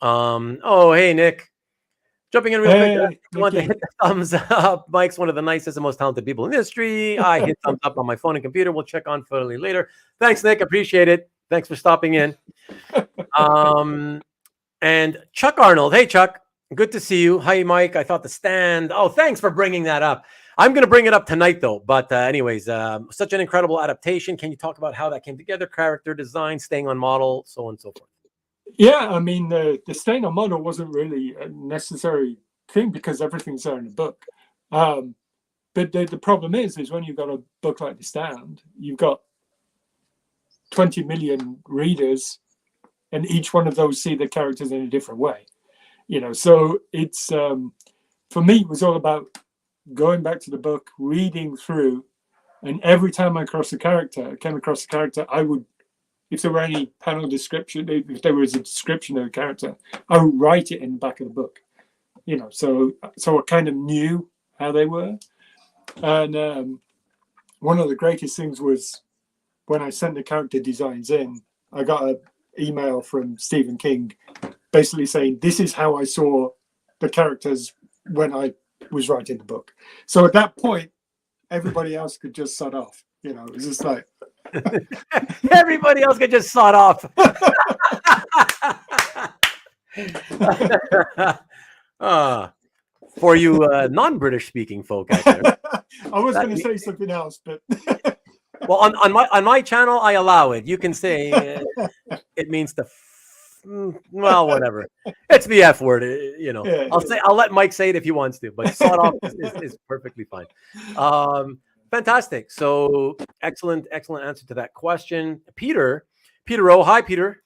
Oh, hey, Nick. Jumping in real quick, I want to hit the thumbs up. Mike's one of the nicest and most talented people in the industry. I hit thumbs up on my phone and computer. We'll check on fully later. Thanks, Nick. Appreciate it. Thanks for stopping in. And Chuck Arnold. Hey, Chuck. Good to see you. Hi, Mike. I thought the stand. Oh, thanks for bringing that up. I'm going to bring it up tonight, though. But anyways, such an incredible adaptation. Can you talk about how that came together? Character design, staying on model, so on and so forth. Yeah, I mean, the staying on model wasn't really a necessary thing because everything's there in the book. But the problem is when you've got a book like The Stand, you've got 20 million readers, and each one of those see the characters in a different way. You know, so it's for me, it was all about going back to the book, reading through, and every time I came across a character, I would, if there were any panel description, if there was a description of the character, I would write it in the back of the book. You know, so I kind of knew how they were. And one of the greatest things was when I sent the character designs in, I got an email from Stephen King basically saying, this is how I saw the characters when I was writing the book. So at that point, everybody else could just shut off. You know, it was just like, Everybody else can just sod off. For you non-British speaking folk out there. I was going to say something else, but Well, on my channel, I allow it. You can say it means the well, whatever. It's the F word, you know. Yeah, I'll let Mike say it if he wants to, but sawed off is perfectly fine. Fantastic. So excellent answer to that question. Peter O. Hi, Peter.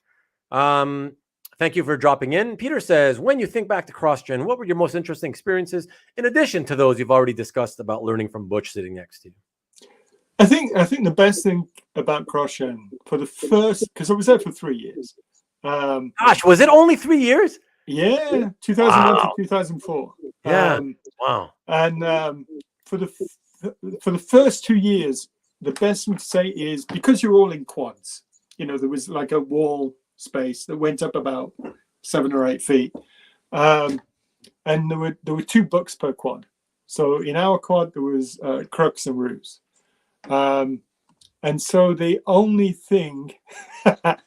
Thank you for dropping in. Peter says, when you think back to CrossGen, what were your most interesting experiences in addition to those you've already discussed about learning from Butch sitting next to you? I think the best thing about CrossGen for the first, because I was there for 3 years. Gosh, was it only 3 years? Yeah, 2001 to 2004. Yeah. Wow. And for the first 2 years, the best thing to say is because you're all in quads. You know, there was like a wall space that went up about 7 or 8 feet, and there were 2 books per quad. So in our quad there was Crux and Ruse, and so the only thing, that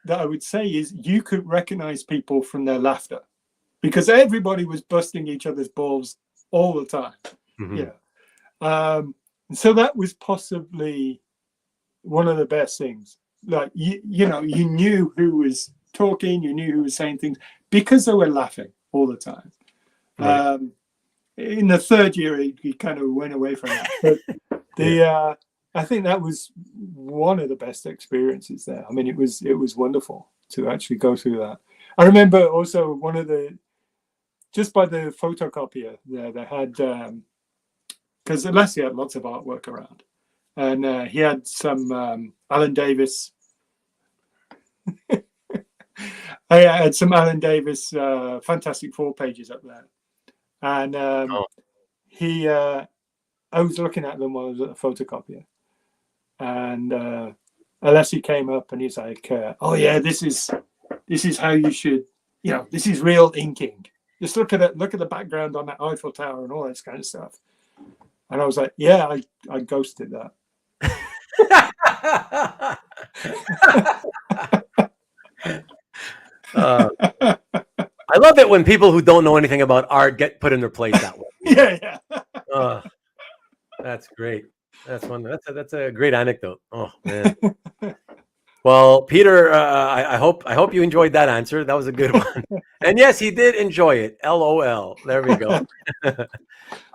I would say is you could recognize people from their laughter, because everybody was busting each other's balls all the time. Mm-hmm. Yeah, and so that was possibly one of the best things. Like you know, you knew who was talking, you knew who was saying things because they were laughing all the time. Right. In the third year, he kind of went away from that. But I think that was one of the best experiences there. I mean, it was wonderful to actually go through that. I remember also one of the, just by the photocopier there, they had, because Alessi had lots of artwork around. And he had some Alan Davis. I had some Alan Davis Fantastic Four pages up there, and I was looking at them while I was at the photocopier, and Alessi came up and he's like, "Oh yeah, this is how you should, you know, this is real inking. Just look at it, look at the background on that Eiffel Tower and all this kind of stuff." And I was like, "Yeah, I ghosted that." I love it when people who don't know anything about art get put in their place that way. Yeah. That's great. That's one. That's a great anecdote. Oh man. Well, Peter, I hope you enjoyed that answer. That was a good one. And yes, he did enjoy it. LOL. There we go.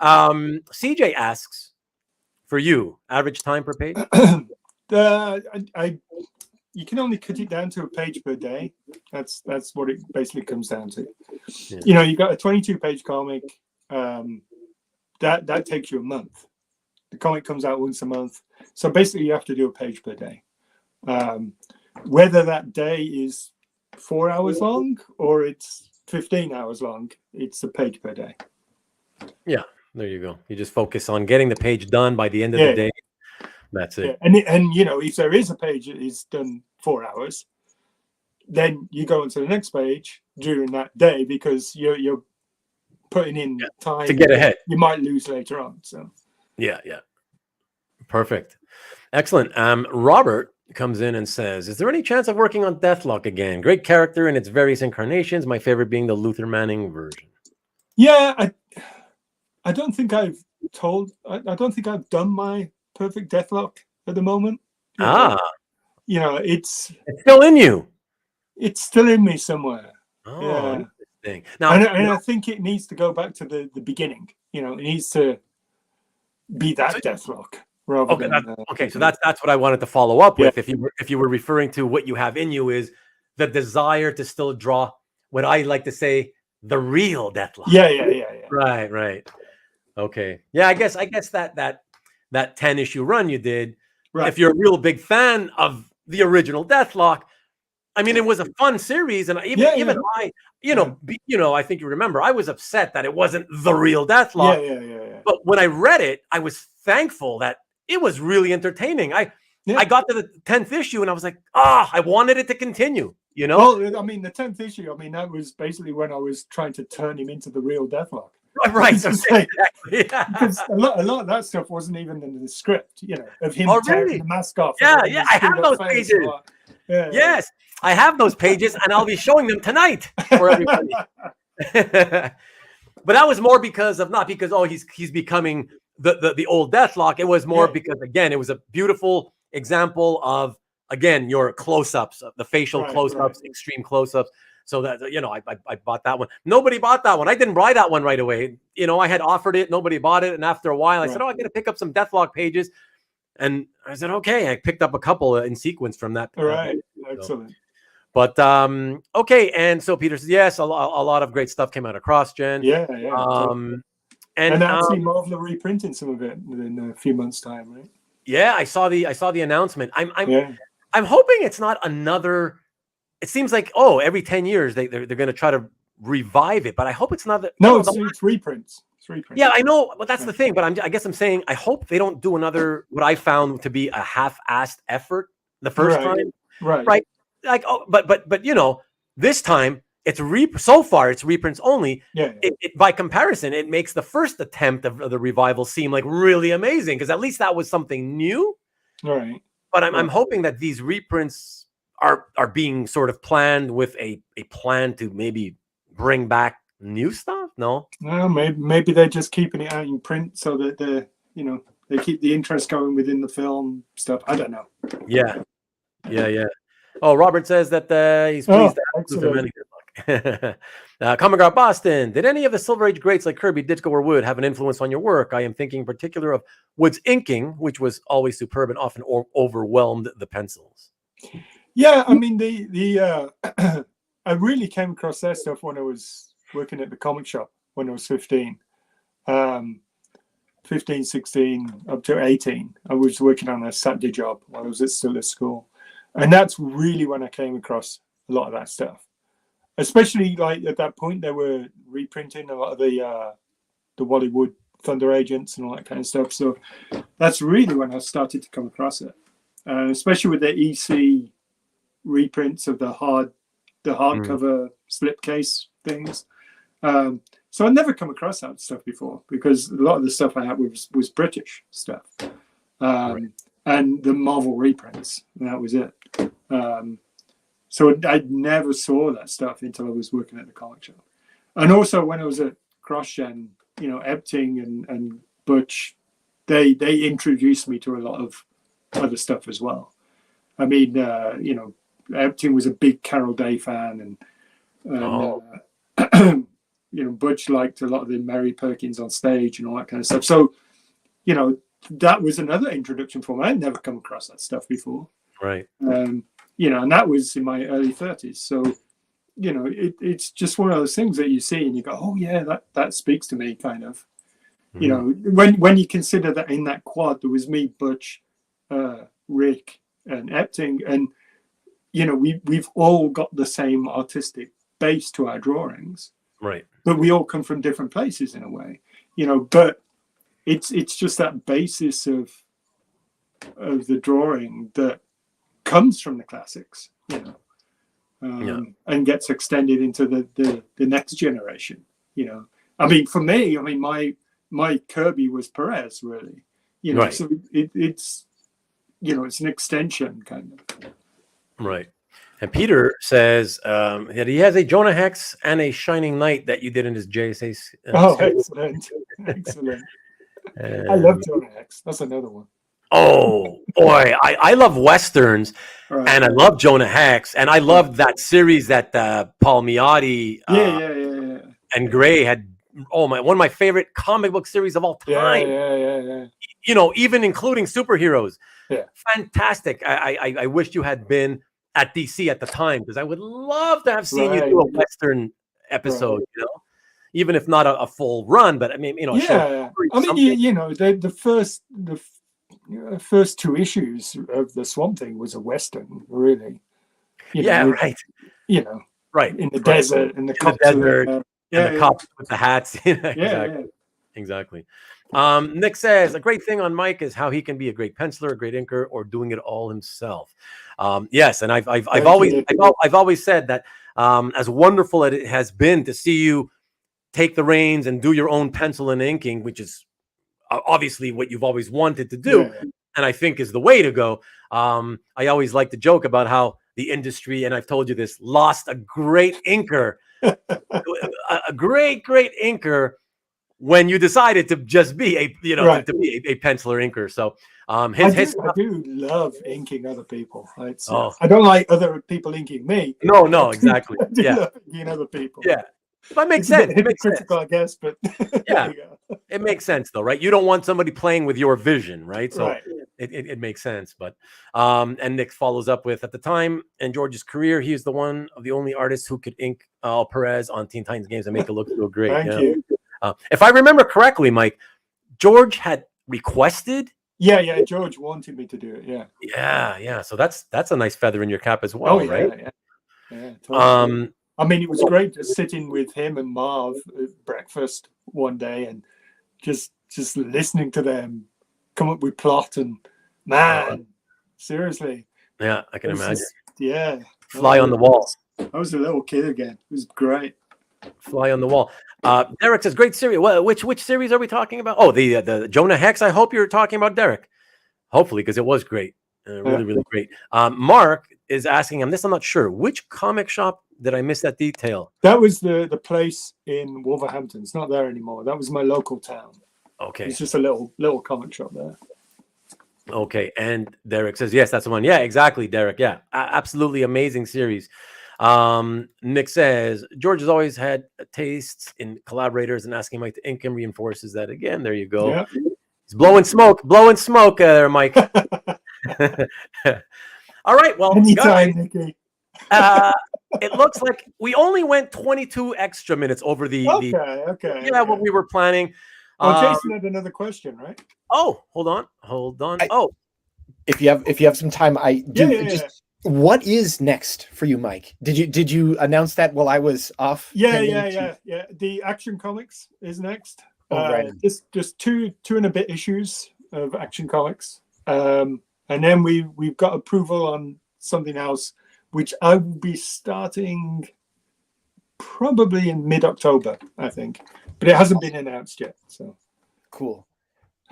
CJ asks, for you, average time per page? You can only cut it down to a page per day. That's what it basically comes down to. Yeah. You know, you got a 22-page comic. That takes you a month. The comic comes out once a month, so basically you have to do a page per day. Whether that day is 4 hours long or it's 15 hours long, it's a page per day. Yeah, there you go. You just focus on getting the page done by the end of the day. That's it. Yeah. And you know, if there is a page that is done 4 hours, then you go into the next page during that day because you're putting in time to get ahead. You might lose later on. So yeah. Perfect. Excellent. Robert comes in and says, is there any chance of working on Deathlock again? Great character in its various incarnations, my favorite being the Luther Manning version. Yeah, I don't think I've done my perfect Deathlock at the moment. You know, it's still in you. It's still in me somewhere. Oh, interesting. Now, and I think it needs to go back to the beginning. You know, it needs to be that Deathlock rather than. Okay, so that's what I wanted to follow up with. If you were referring to what you have in you is the desire to still draw what I like to say the real Deathlock. Yeah. Right. Okay. Yeah, I guess that 10-issue run you did, right. If you're a real big fan of the original Deathlock, I mean, it was a fun series, and even I, I think you remember, I was upset that it wasn't the real Deathlock. Yeah. But when I read it, I was thankful that it was really entertaining. I got to the 10th issue, and I was like, I wanted it to continue. You know? Well, I mean, the 10th issue, I mean, that was basically when I was trying to turn him into the real Deathlock. Right. It's So, just like- exactly. because a lot of that stuff wasn't even in the script, of him Oh, tearing really? the mask off. Yeah, and yeah, his I have screwed up those face pages. and all that. Yeah, Yes, I have those pages, and I'll be showing them tonight for everybody. But that was more because of not because he's becoming the old Deathlock. It was more Yeah. because again, it was a beautiful example of again your close-ups, the facial Right, close-ups, right. extreme close-ups. So that I bought that one. Nobody bought that one. I didn't buy that one right away. I had offered it. Nobody bought it, and after a while, I said, Right. "Oh, I got to pick up some Deathlock pages." And I said, "Okay." I picked up a couple in sequence from that. All right. Excellent. But okay, and so Peter says, yes, a lot of great stuff came out of CrossGen. Yeah, yeah. Totally. And actually, Marvel are reprinting some of it in a few months' time, right? yeah, I saw the announcement. Yeah. I'm hoping it's not another. It seems like every 10 years they're going to try to revive it, but I hope it's not that. No, it's reprints. It's reprints. Yeah, I know, but that's the thing. But I guess I'm saying I hope they don't do another what I found to be a half-assed effort the first time. Right. Like but this time it's so far it's reprints only. Yeah. It by comparison it makes the first attempt of the revival seem like really amazing because at least that was something new. Right. But I'm hoping that these reprints are being sort of planned with a plan to maybe bring back new stuff. No, maybe they're just keeping it out in print so that they keep the interest going within the film stuff. I don't know. Yeah. Oh, Robert says that he's pleased to have excellent. good luck. Commandant Boston, did any of the Silver Age greats like Kirby, Ditko, or Wood have an influence on your work? I am thinking in particular of Wood's inking, which was always superb and often overwhelmed the pencils. Yeah, I mean the I really came across their stuff when I was working at the comic shop when I was 15. 15, 16, up to 18. I was working on a Saturday job while I was still at school. And that's really when I came across a lot of that stuff. Especially like at that point, they were reprinting a lot of the Hollywood Thunder Agents and all that kind of stuff. So that's really when I started to come across it. Especially with the EC reprints of the hardcover slipcase things. So I'd never come across that stuff before because a lot of the stuff I had was British stuff. And the Marvel reprints, and that was it. So I never saw that stuff until I was working at the comic shop. And also when I was at CrossGen, Epting and Butch, they introduced me to a lot of other stuff as well. I mean, Epting was a big Carol Day fan, and Butch liked a lot of the Mary Perkins on stage and all that kind of stuff. So, that was another introduction for me. I'd never come across that stuff before. Right. And that was in my early 30s. So, it's just one of those things that you see and you go, oh yeah, that speaks to me kind of. When you consider that in that quad there was me, Butch, Rick, and Epting, and we've all got the same artistic base to our drawings, right? But we all come from different places in a way, But it's just that basis of the drawing that comes from the classics, and gets extended into the next generation. I mean, for me, my Kirby was Perez, really. Right. So it's it's an extension kind of. Right. And Peter says that he has a Jonah Hex and a Shining Knight that you did in his JSA. Excellent. Excellent. I love Jonah Hex. That's another one. Oh, boy. I love Westerns, and I love Jonah Hex, and I loved that series that Paul Miotti and Gray had. Oh, one of my favorite comic book series of all time. Yeah. Even including superheroes. Yeah. Fantastic. I wish you had been at DC at the time because I would love to have seen you do a Western episode, even if not a full run, but I mean, I mean, the first two issues of the Swamp Thing was a Western, really. Right. Right. In the desert, in the desert. And the cops with the hats. Exactly. Nick says a great thing on Mike is how he can be a great penciler, a great inker, or doing it all himself. Yes, and I've always said that as wonderful as it has been to see you take the reins and do your own pencil and inking, which is obviously what you've always wanted to do, and I think is the way to go. I always like to joke about how the industry, and I've told you this, lost a great inker, a great inker when you decided to just be a, you know, to be a penciler inker. So I do love inking other people. I don't like other people inking me. No, exactly. I do love inking other people. Yeah. That makes sense. It makes critical, I guess, but yeah, it makes sense though, right? You don't want somebody playing with your vision, right? So it makes sense. But and Nick follows up with, at the time in George's career, he is the one of the only artists who could ink Perez on Teen Titans games and make it look so great. Thank you. If I remember correctly, Mike, George had requested. Yeah, George wanted me to do it. Yeah. So that's a nice feather in your cap as well, right? Yeah. Totally. I mean, it was great just sitting with him and Marv at breakfast one day and just listening to them come up with plot, and man, seriously. Yeah, I can imagine. Fly on the wall. I was a little kid again. It was great. Fly on the wall. Derek says, great series. Which series are we talking about? Oh, the Jonah Hex. I hope you're talking about Derek. Hopefully, because it was great. Really great. Mark is asking, I'm not sure, which comic shop did I miss that detail? That was the place in Wolverhampton. It's not there anymore. That was my local town. Okay. It's just a little comic shop there. Okay. And Derek says, yes, that's the one. Yeah, exactly, Derek. Yeah, absolutely amazing series. Nick says, George has always had tastes in collaborators, and asking Mike to ink him reinforces that again. There you go. Yeah. He's blowing smoke there, Mike. All right. Well, anytime, Nicky. It looks like we only went 22 extra minutes over the what we were planning. Jason had another question, right? Oh, hold on. If you have some time, I do. What is next for you, Mike? Did you announce that while I was off? Yeah. The Action Comics is next. Right. Just two and a bit issues of Action Comics, and then we've got approval on something else, which I will be starting probably in mid-October, I think, but it hasn't been announced yet. So cool.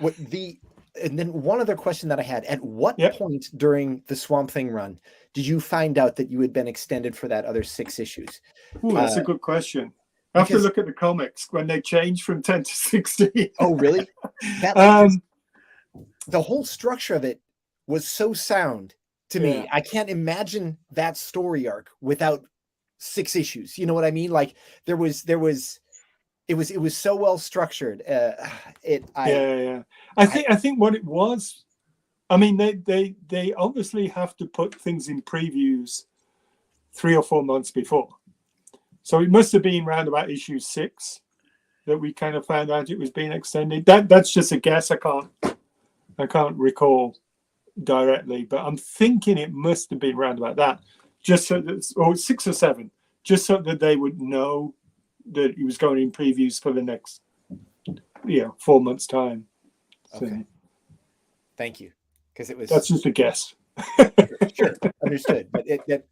And then one other question that I had: at what point during the Swamp Thing run did you find out that you had been extended for that other 6 issues? Ooh, that's a good question. I have to look at the comics when they changed from 10 to 16. Oh, really? The whole structure of it was so sound to me. I can't imagine that story arc without 6 issues. You know what I mean? Like it was so well structured. I think what it was, I mean, they obviously have to put things in previews 3 or 4 months before. So it must have been around about issue 6 that we kind of found out it was being extended. That's just a guess. I can't recall directly, but I'm thinking it must have been around about that, just so that, or 6 or 7, just so that they would know that he was going in previews for the next 4 months time. So, okay. Thank you, because that's just a guess. Sure, understood. But it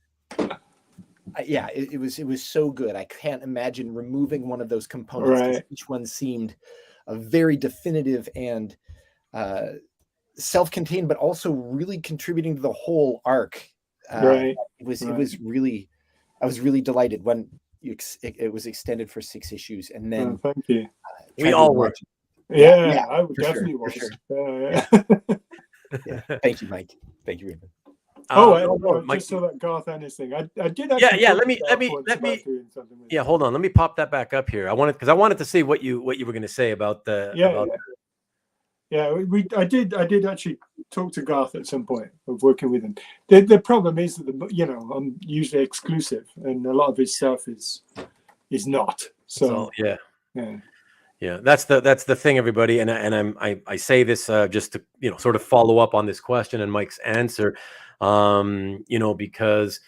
was so good. I can't imagine removing one of those components. Right. Each one seemed a very definitive and self-contained, but also really contributing to the whole arc. Right. It was really. I was really delighted when it was extended for 6 issues, and then thank you. We all were. Yeah, I would definitely watch it. Thank you, Mike. Thank you, Ruben. I just saw that Garth Ennis thing. I did actually. Let me. Yeah, hold on. Let me pop that back up here. I wanted to see what you were going to say about the. I did actually talk to Garth at some point of working with him. The problem is that I'm usually exclusive, and a lot of his stuff is not. So yeah. That's the thing, everybody. And I say this just to sort of follow up on this question and Mike's answer. Because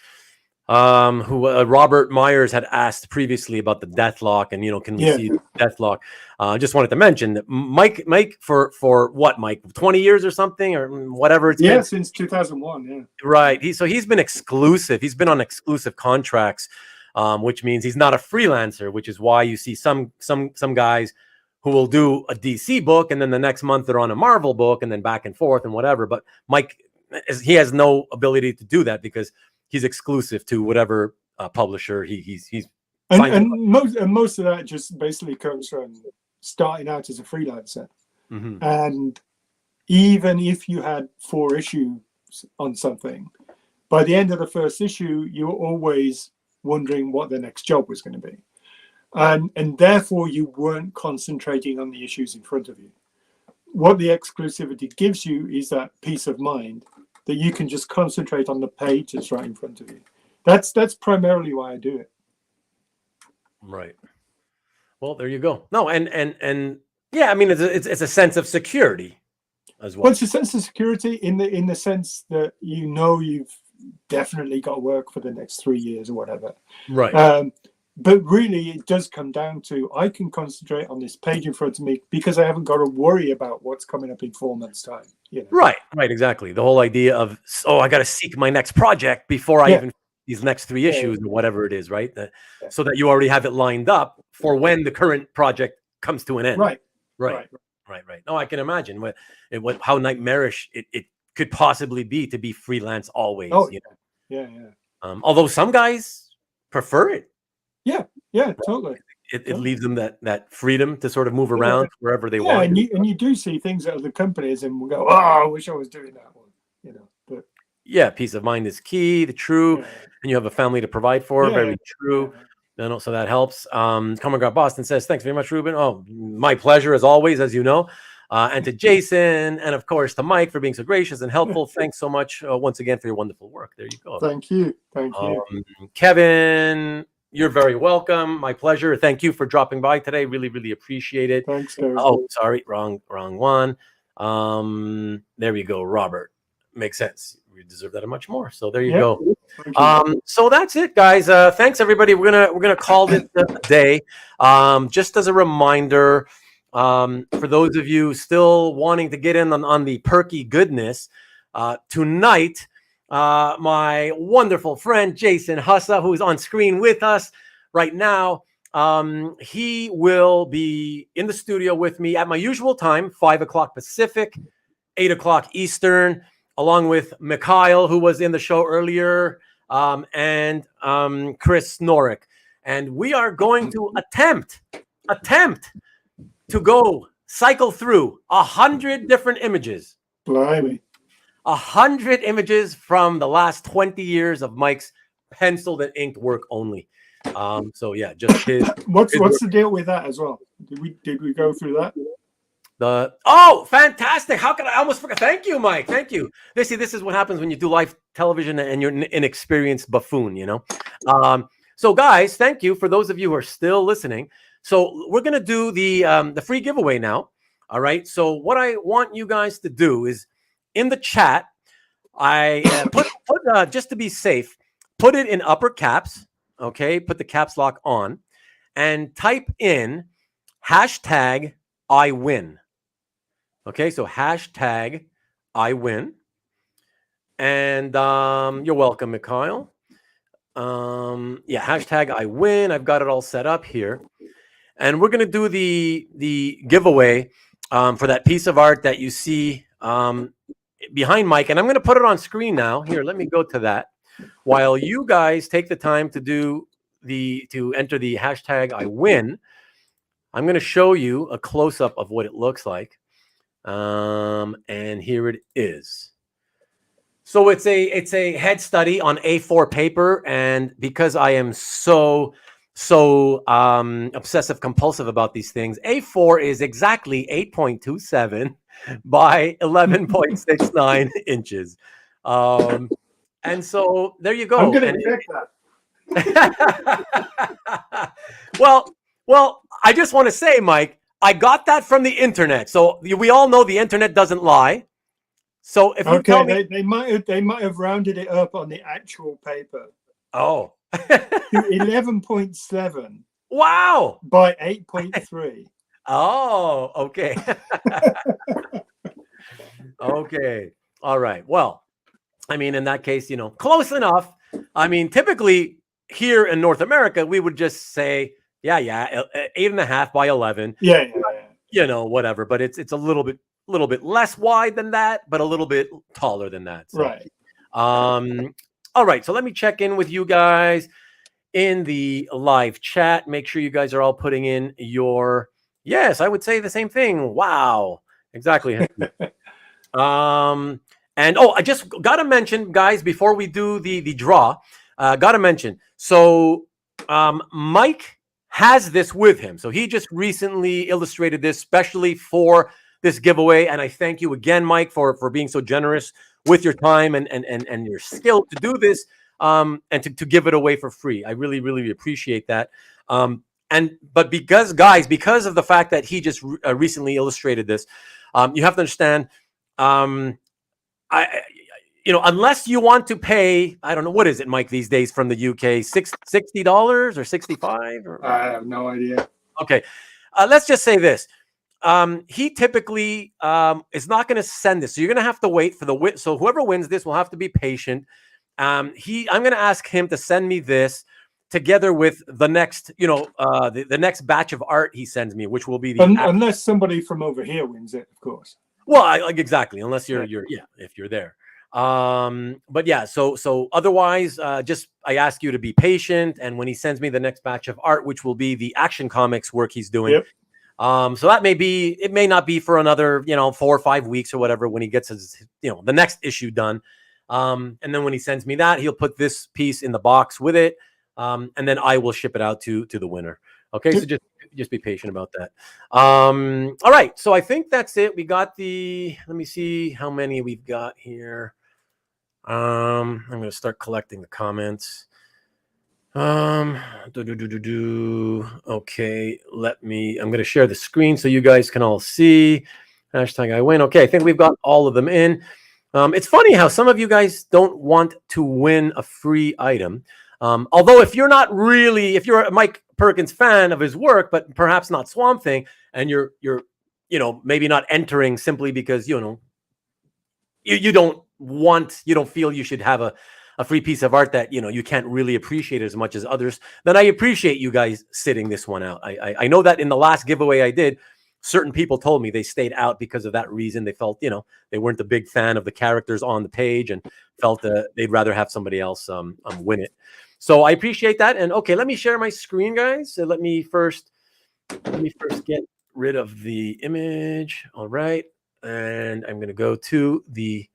Robert Myers had asked previously about the Deathlock, and can we see Deathlock? I just wanted to mention that Mike for what, Mike, 20 years or something, or whatever it's been? Since 2001. Right. He's been exclusive. He's been on exclusive contracts which means he's not a freelancer, which is why you see some guys who will do a DC book and then the next month they're on a Marvel book and then back and forth and whatever. But Mike, he has no ability to do that because he's exclusive to whatever publisher he's and most of that just basically comes from starting out as a freelancer. Mm-hmm. And even if you had 4 issues on something, by the end of the first issue, you were always wondering what the next job was going to be. And therefore, you weren't concentrating on the issues in front of you. What the exclusivity gives you is that peace of mind that you can just concentrate on the page that's right in front of you. That's primarily why I do it. Right. Well, there you go. No, and yeah, I mean, it's a sense of security as well. Well, it's a sense of security in the sense that you've definitely got work for the next 3 years or whatever. Right. But really, it does come down to I can concentrate on this page in front of me because I haven't got to worry about what's coming up in 4 months' time. You know? Right, exactly. The whole idea of, I got to seek my next project before I even these next 3 issues or whatever it is, right? So that you already have it lined up for when the current project comes to an end. Right. No, I can imagine how nightmarish it could possibly be to be freelance always. Oh, you know? Yeah. Although some guys prefer it. Yeah, totally. It leaves them that freedom to sort of move around wherever they want. And you do see things at other companies and we'll go, I wish I was doing that one. You know, but yeah, peace of mind is key, and you have a family to provide for. Very true. So that helps. Common Ground Boston says, thanks very much, Ruben. Oh, my pleasure as always, as you know. And to Jason, and of course to Mike for being so gracious and helpful. Thanks so much once again for your wonderful work. There you go. Thank you. Kevin, you're very welcome. My pleasure. Thank you for dropping by today. Really, really appreciate it. Thanks, Gary. Oh, sorry, wrong one. There we go, Robert. Makes sense. We deserve that much more. So there you go. So that's it, guys. Thanks everybody. We're gonna call it a day. Just as a reminder, for those of you still wanting to get in on the perky goodness, tonight, my wonderful friend Jason Hussa, who's on screen with us right now, he will be in the studio with me at my usual time, 5 o'clock Pacific, 8 o'clock Eastern, along with Mikhail, who was in the show earlier, and Chris Norick. And we are going to attempt to go cycle through 100 different images. Blimey. 100 images from the last 20 years of Mike's penciled and inked work only. So yeah, just his. What's the deal with that as well? Did we go through that? Fantastic! How could I almost forget? Thank you, Mike. Thank you. This is what happens when you do live television and you're an inexperienced buffoon, you know. So guys, thank you for those of you who are still listening. So we're gonna do the free giveaway now. All right. So what I want you guys to do is in the chat, I put just to be safe, put it in upper caps. Okay, put the caps lock on, and type in hashtag I win. Okay, so hashtag I win. And you're welcome, Mikhail. Hashtag I win. I've got it all set up here. And we're going to do the giveaway for that piece of art that you see behind Mike. And I'm going to put it on screen now. Here, let me go to that. While you guys take the time to enter the hashtag I win, I'm going to show you a close-up of what it looks like. And here it is. So it's a head study on A4 paper, and because I am so obsessive compulsive about these things, A4 is exactly 8.27 by 11.69 inches. And so there you go. I'm going to check that. Well, I just want to say, Mike, I got that from the internet. So we all know the internet doesn't lie. So if you tell me, they might have rounded it up on the actual paper. Oh. 11.7. Wow. By 8.3. Oh, okay. Okay. All right. Well, I mean, in that case, close enough. I mean, typically here in North America, we would just say, yeah, 8.5 by 11. Yeah. You know, whatever. But it's a little bit less wide than that, but a little bit taller than that. So, Right. All right. So let me check in with you guys in the live chat. Make sure you guys are all putting in your yes. I would say the same thing. Wow. Exactly. And I just gotta mention, guys, before we do the draw, gotta mention. So Mike has this with him. So he just recently illustrated this specially for this giveaway. And I thank you again, Mike, for being so generous with your time and your skill to do this and to give it away for free. I really, really appreciate that. But because of the fact that he just recently illustrated this, you have to understand, unless you want to pay, I don't know, what is it, Mike, these days from the UK, $60 or 65? I have no idea. Okay. Let's just say this. He typically is not going to send this. So you're going to have to wait for the win. So whoever wins this will have to be patient. I'm going to ask him to send me this together with the next, the next batch of art he sends me, which will be the unless somebody from over here wins it, of course. Well, exactly, unless you're if you're there. But yeah, so otherwise, just I ask you to be patient, and when he sends me the next batch of art, which will be the Action Comics work he's doing. Yep. So that may not be for another 4 or 5 weeks or whatever when he gets his the next issue done. And then when he sends me that, he'll put this piece in the box with it, and then I will ship it out to the winner. Okay, so just be patient about that. All right, so I think that's it. We got let me see how many we've got here. I'm going to start collecting the comments. Okay, I'm going to share the screen so you guys can all see. Hashtag I win. Okay, I think we've got all of them in. It's funny how some of you guys don't want to win a free item. Although if you're a Mike Perkins fan of his work, but perhaps not Swamp Thing, and you're maybe not entering simply because you don't feel you should have a free piece of art that you can't really appreciate as much as others, then I appreciate you guys sitting this one out. I know that in the last giveaway I did, certain people told me they stayed out because of that reason. They felt they weren't a big fan of the characters on the page and felt they'd rather have somebody else win it. So I appreciate that. And okay, let me share my screen, guys. So let me first get rid of the image. All right. And I'm going to go to the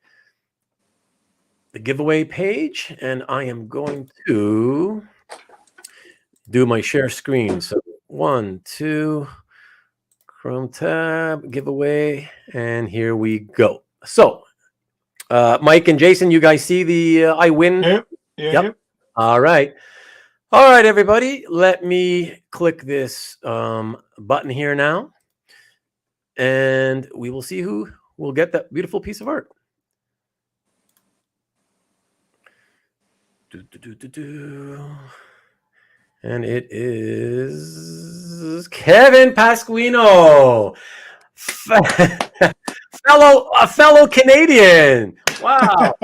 giveaway page, and I am going to do my share screen. So 1, 2, Chrome tab, giveaway, and here we go. So Mike and Jason, you guys see the I win? Yep. All right, everybody. Let me click this button here now, and we will see who will get that beautiful piece of art. And it is Kevin Pasquino, fellow Canadian. Wow.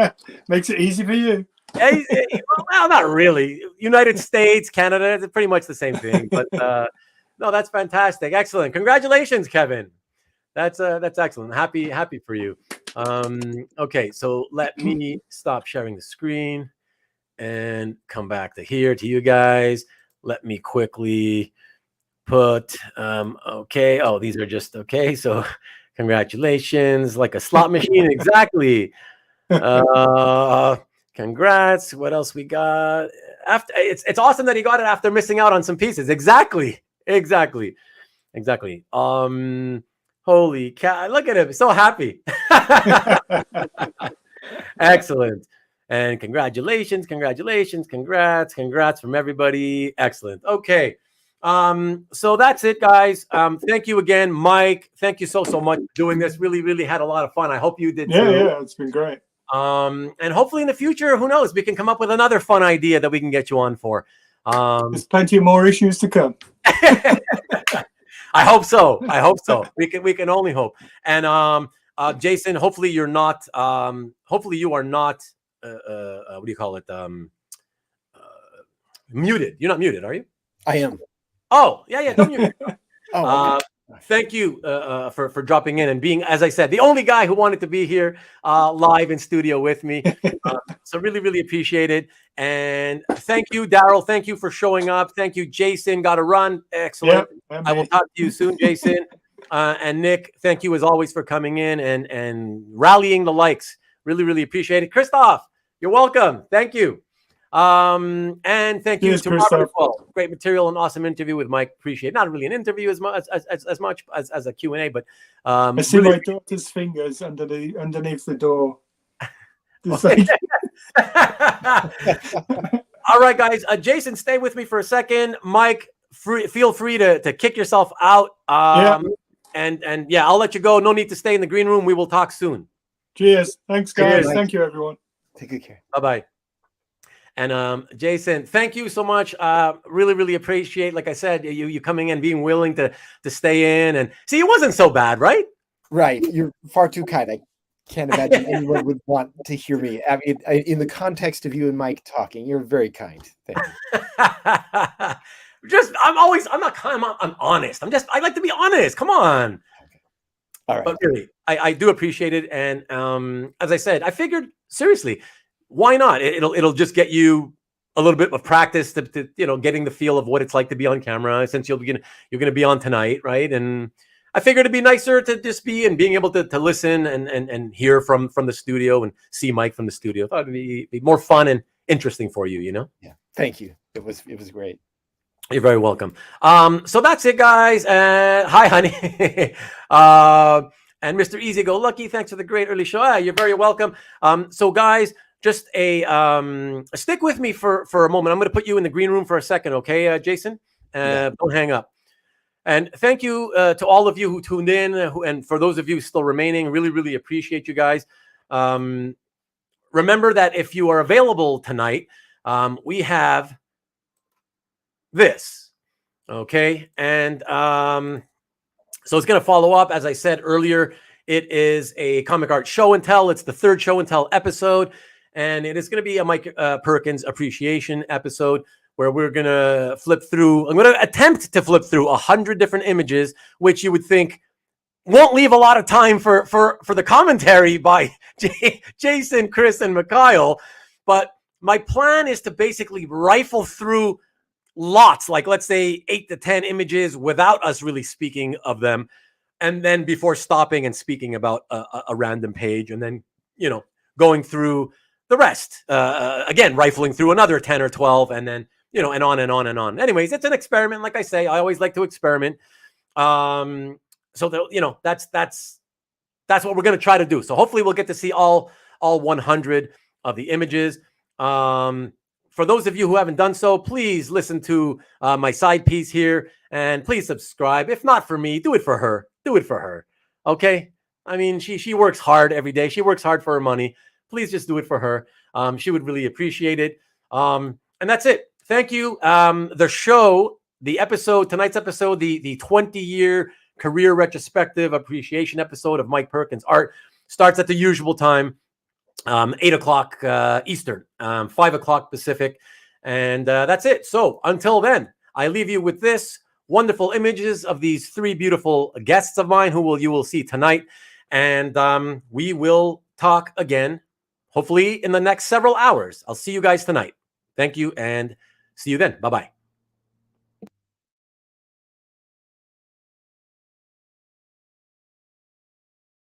Makes it easy for you. Well, not really. United States, Canada, it's pretty much the same thing. But no, that's fantastic. Excellent. Congratulations, Kevin. That's excellent. Happy for you. Okay, so let me stop sharing the screen and come back to you guys. Let me quickly put okay. Oh, these are just okay. So congratulations, like a slot machine. Exactly. Congrats. What else we got? After it's awesome that he got it after missing out on some pieces. Exactly. Holy cow. Look at him. So happy. Excellent. And congrats from everybody. Excellent. Okay. So that's it, guys. Thank you again, Mike. Thank you so much for doing this. Really had a lot of fun. I hope you did too. Yeah, it's been great. And hopefully in the future, who knows, we can come up with another fun idea that we can get you on for. There's plenty of more issues to come. I hope so. We can only hope. And Jason, hopefully you are not what do you call it? Muted. You're not muted, are you? I am. Oh, yeah. Don't mute. Oh, okay. Thank you for dropping in and being, as I said, the only guy who wanted to be here live in studio with me. So really, really appreciate it. And thank you, Daryl. Thank you for showing up. Thank you, Jason. Got to run. Excellent. Yep, I will talk to you soon, Jason. And Nick, thank you as always for coming in and rallying the likes. Really, really appreciate it. Christoph, you're welcome. Thank you. And thank you to Robert as well. Great material and awesome interview with Mike. Appreciate it. Not really an interview as much as a Q&A, but I see really my daughter's fingers underneath the door. All right, guys. Jason, stay with me for a second. Mike, feel free to kick yourself out. And yeah, I'll let you go. No need to stay in the green room. We will talk soon. Cheers. Thanks, guys. Cheers. Thank you, everyone. Take good care. Bye-bye. And Jason, thank you so much. Really, really appreciate, like I said, you coming in, being willing to stay in. And see, it wasn't so bad, right? Right. You're far too kind. I can't imagine anyone would want to hear me. I mean, in the context of you and Mike talking, you're very kind. Thank you. I'm honest. I like to be honest. Come on. All right. But really, I do appreciate it. And as I said, I figured, seriously, why not? It'll just get you a little bit of practice to getting the feel of what it's like to be on camera, since you're going to be on tonight, right? And I figured it'd be nicer to just be and being able to listen and hear from the studio and see Mike from the studio. I thought it'd be more fun and interesting for you, Yeah. Thank you. It was great. You're very welcome. So that's it, guys. Hi, honey. And Mr. Easy Go Lucky, thanks for the great early show. You're very welcome. So guys, just stick with me for a moment. I'm going to put you in the green room for a second, okay, Jason? Don't hang up. And thank you to all of you who tuned in, and for those of you still remaining, really, really appreciate you guys. Remember that if you are available tonight, we have this, okay? And so it's going to follow up. As I said earlier, it is a comic art show and tell. It's the third show and tell episode, and it is going to be a Mike Perkins appreciation episode where we're going to I'm going to attempt to flip through 100 different images, which you would think won't leave a lot of time for the commentary by Jason, Chris, and Mikhail. But my plan is to basically rifle through lots, like let's say 8 to 10 images without us really speaking of them. And then before stopping and speaking about a random page, and then, going through the rest, again, rifling through another 10 or 12, and then, and on and on and on. Anyways, it's an experiment. Like I say, I always like to experiment. So that, that's what we're going to try to do. So hopefully we'll get to see all 100 of the images. For those of you who haven't done so, please listen to my side piece here, and please subscribe. If not for me, do it for her. Do it for her. Okay? I mean, she works hard every day. She works hard for her money. Please just do it for her. She would really appreciate it. And that's it. Thank you. The show, tonight's episode, the 20-year career retrospective appreciation episode of Mike Perkins art starts at the usual time. 8 o'clock Eastern, 5 o'clock Pacific. And that's it. So until then, I leave you with this wonderful images of these 3 beautiful guests of mine who you will see tonight. And we will talk again, hopefully in the next several hours. I'll see you guys tonight. Thank you, and see you then. Bye-bye.